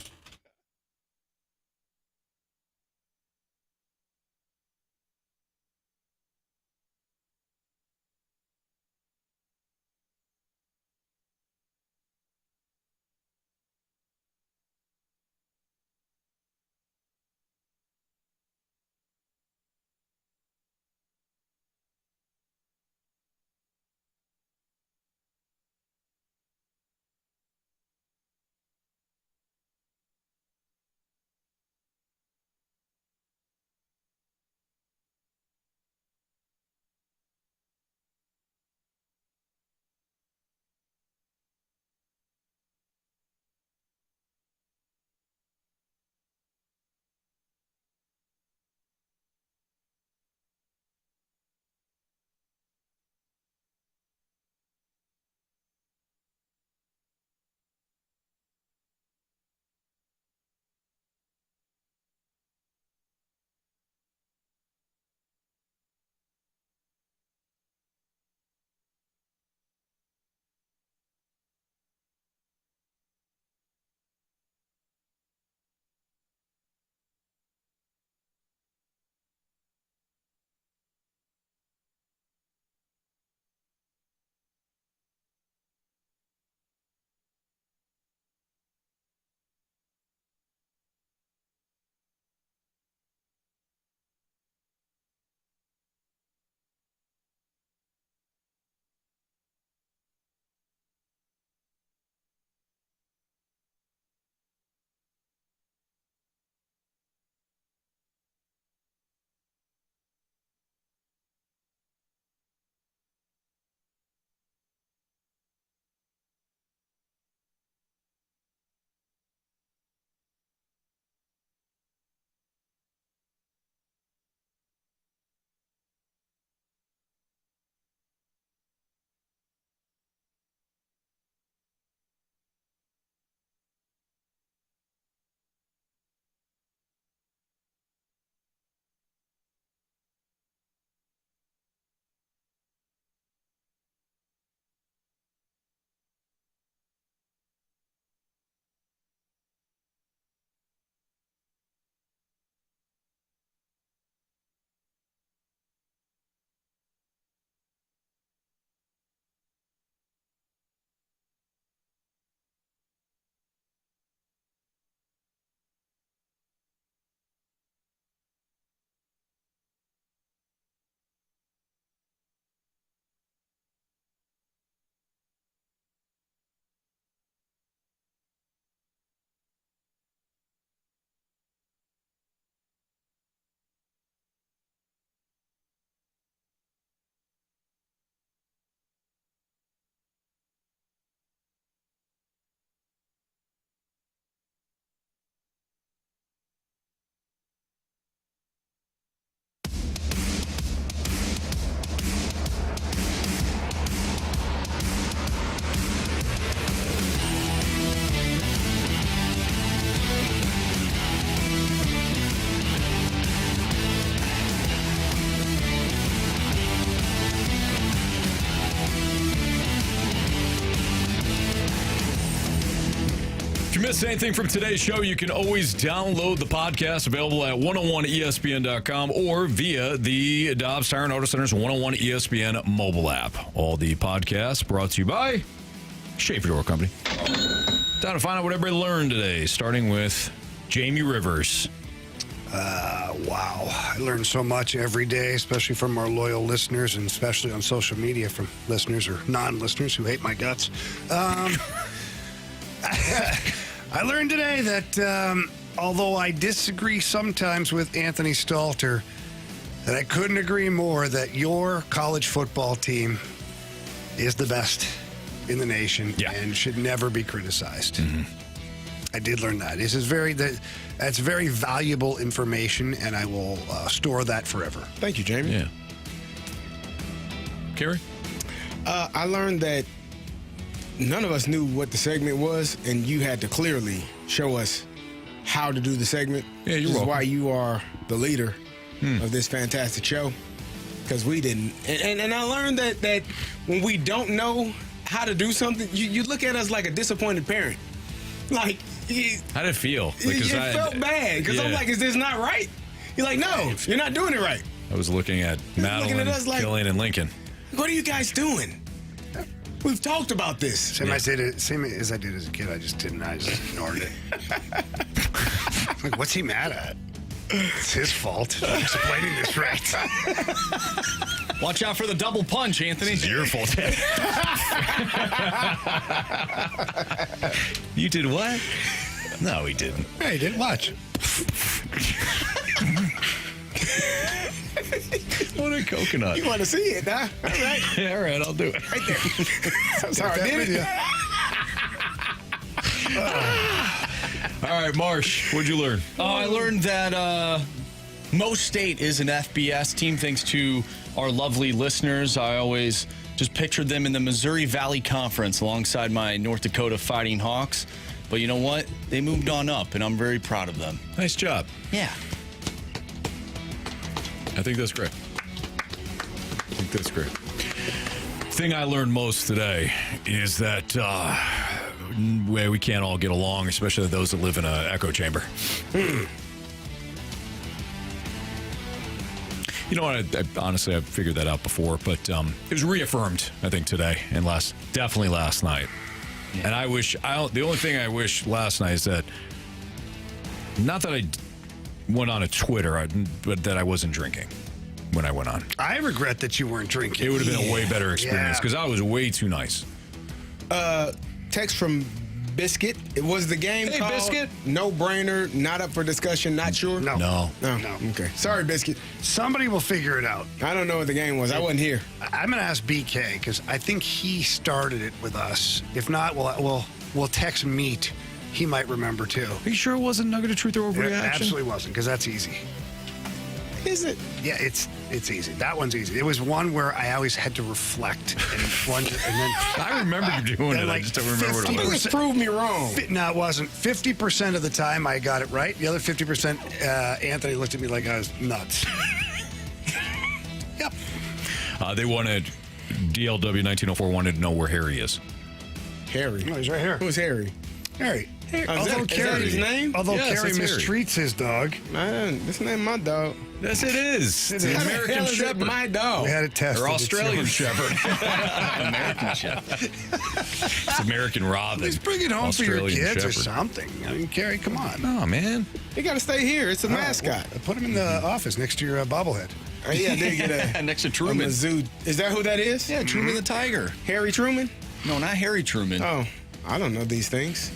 missed anything from today's show, you can always download the podcast, available at 101ESPN.com or via the Dobbs Tire and Auto Center's 101 ESPN mobile app. All the podcasts brought to you by Schaefer Door Company. Time to find out what everybody learned today, starting with Jamie Rivers.
Wow. I learn so much every day, especially from our loyal listeners and especially on social media from listeners or non-listeners who hate my guts. I learned today that although I disagree sometimes with Anthony Stalter, that I couldn't agree more that your college football team is the best in the nation and should never be criticized. I did learn that. That's very valuable information, and I will store that forever.
Thank you, Jamie.
Yeah. Carey?
I learned that none of us knew what the segment was, and you had to clearly show us how to do the segment.
Yeah,
This is why you are the leader of this fantastic show, because we didn't. And I learned that when we don't know how to do something, you look at us like a disappointed parent. Like,
how did it feel?
It felt bad, because I'm like, is this not right? You're like, no, you're not doing it right.
I was looking at Madeline, Killian, and Lincoln.
What are you guys doing? We've talked about this.
Same as I did as a kid. I just didn't. I just ignored it. Like, what's he mad at? It's his fault. I'm explaining this right.
Watch out for the double punch, Anthony.
It's your fault. You did what? No, he didn't.
Yeah, he did. Watch.
What a coconut.
You want to see it, huh? All right.
Yeah, all right, I'll do it.
Right there. I'm sorry, I did it.
All right, Marsh, what'd you learn?
I learned that Mo State is an FBS team, thanks to our lovely listeners. I always just pictured them in the Missouri Valley Conference alongside my North Dakota Fighting Hawks. But you know what? They moved on up, and I'm very proud of them.
Nice job.
Yeah.
I think that's great. Thing I learned most today is that we can't all get along, especially those that live in an echo chamber. You know what? Honestly, I've figured that out before, but it was reaffirmed, I think, today and definitely last night. Yeah. And the only thing I wish last night is that, not that I went on a Twitter, but that I wasn't drinking when I went on.
I regret that you weren't drinking.
It would have been a way better experience because I was way too nice.
Text from Biscuit. It was the game
Hey,
called
Biscuit.
No brainer, not up for discussion, not sure?
No.
Okay. Sorry, Biscuit.
Somebody will figure it out.
I don't know what the game was. I wasn't here.
I'm going to ask BK because I think he started it with us. If not, we'll text Meat. He might remember too.
Are you sure it wasn't Nugget of Truth or Overreaction?
It absolutely wasn't, because that's easy.
Is it?
Yeah, it's easy. That one's easy. It was one where I always had to reflect and wonder, and then
I remember you doing it. I just don't remember what it was.
Prove me wrong.
No, it wasn't. 50% of the time I got it right. The other 50%, Anthony looked at me like I was nuts. Yep.
They wanted DLW 1904 wanted to know where Harry is.
Harry.
Oh, he's right here.
Who's Harry?
Harry.
Although Carey's name?
Although Carey mistreats his dog.
Man, this ain't my dog.
Yes, it is.
It's
How
American
the hell is that my dog?
We had it tested.
Or Australian Shepherd.
American Shepherd.
It's American Robin.
Let's bring it home
Australian
for your kids
Shepherd.
or something. I mean, Carey, come on.
Oh, man.
You got to stay here. It's a mascot.
Well, put him in the office next to your bobblehead.
Yeah, I did get
Next to Truman.
a zoo. Is that who that is?
Yeah, Truman the Tiger.
Harry Truman?
No, not Harry Truman.
Oh, I don't know these things.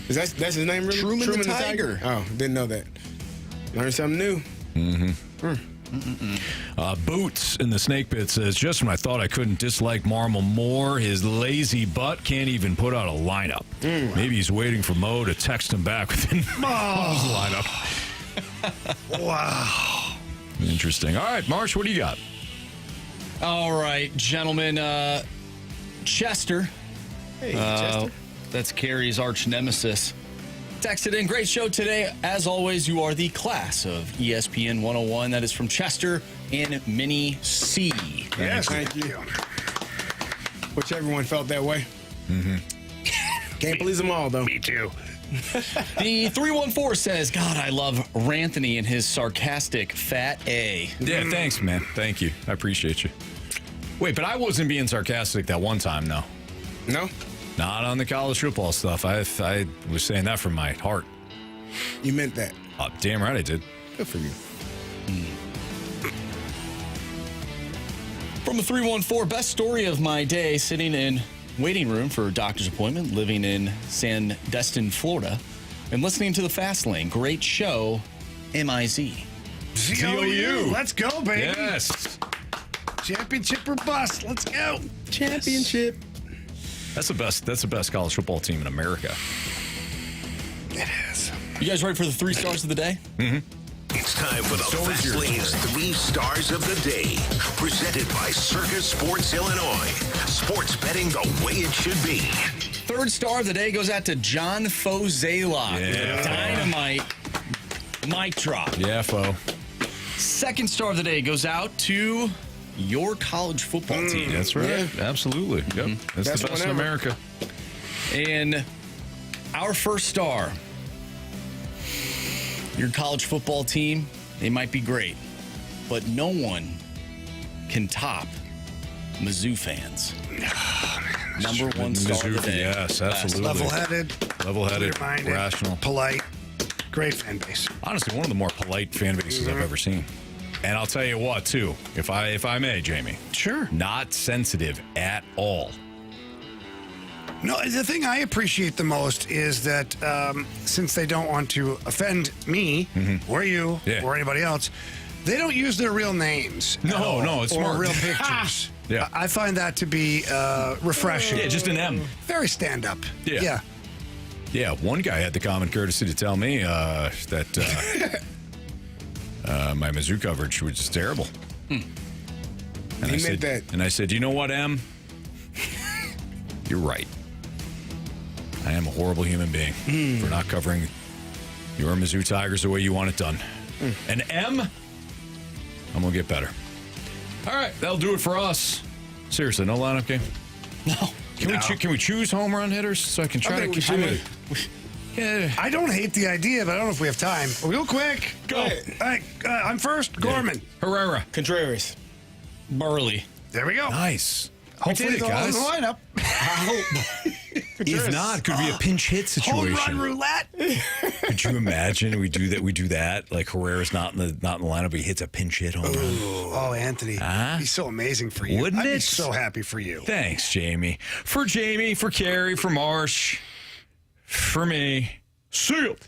Is that's his name really?
Truman the Tiger.
Oh, didn't know that. Learned something new.
Boots in the Snake Pit says, just when I thought I couldn't dislike Marmol more, his lazy butt can't even put out a lineup. Maybe he's waiting for Mo to text him back within Mo's lineup.
Wow.
Interesting. All right, Marsh, what do you got?
All right, gentlemen. Chester.
Hey, Chester.
That's Carey's arch nemesis. Texted in. Great show today. As always, you are the class of ESPN 101. That is from Chester and Minnie C.
Yes,
thank you. Which everyone felt that way. Can't please them all, though.
Me too.
The 314 says, God, I love Ranthony and his sarcastic fat A.
Yeah, thanks, man. Thank you. I appreciate you. Wait, but I wasn't being sarcastic that one time, though.
No?
Not on the college football stuff. I was saying that from my heart.
You meant that.
Oh, damn right I did.
Good for you.
From the 314, best story of my day, sitting in waiting room for a doctor's appointment, living in Sandestin, Florida, and listening to the Fast Lane. Great show, MIZ.
ZOU. Let's go, baby.
Yes.
Championship or bust. Let's go.
Championship.
That's the best college football team in America.
It is.
You guys ready for the 3 stars of the day?
Mm-hmm.
It's time for the Fast Lane's 3 Stars of the Day, presented by Circus Sports Illinois. Sports betting the way it should be.
3rd star of the day goes out to John Fozela.
Yeah.
Dynamite mic drop.
Yeah, Fo.
2nd star of the day goes out to your college football team.
That's right. Yeah. Absolutely. Yep. That's
Best
the best
one
in
ever.
America.
And our 1st star, your college football team, they might be great, but no one can top Mizzou fans. Number 1 star of the day.
Yes, absolutely.
Level-headed.
Level-headed. Rational.
Polite. Great fan base.
Honestly, one of the more polite fan bases I've ever seen. And I'll tell you what, too, if I may, Jamie.
Sure.
Not sensitive at all.
No, the thing I appreciate the most is that since they don't want to offend me or you or anybody else, they don't use their real names.
No, it's
or
smart.
real pictures.
Yeah.
I find that to be refreshing.
Yeah, just an M.
Very stand-up.
Yeah. Yeah, one guy had the common courtesy to tell me that my Mizzou coverage was just terrible. And
He meant that.
And I said, you know what, M? You're right. I am a horrible human being for not covering your Mizzou Tigers the way you want it done. And M, I'm going to get better. All right, that'll do it for us. Seriously, no lineup game?
No.
Can we choose home run hitters so I can try to... Yeah.
I don't hate the idea, but I don't know if we have time. Real quick.
Go.
All right, I'm first. Gorman.
Herrera.
Contreras.
Burley.
There we go.
Nice.
Hopefully
we did it,
they're all in
guys.
the lineup.
I hope.
If not, could be a pinch hit situation.
Home run roulette.
Could you imagine we do that? Like Herrera's not in the lineup, but he hits a pinch hit home run.
Oh, Anthony. He's so amazing for you.
Wouldn't
I'd be
it?
so happy for you.
Thanks, Jamie. For Carey, for Marsh, for me. Sealed.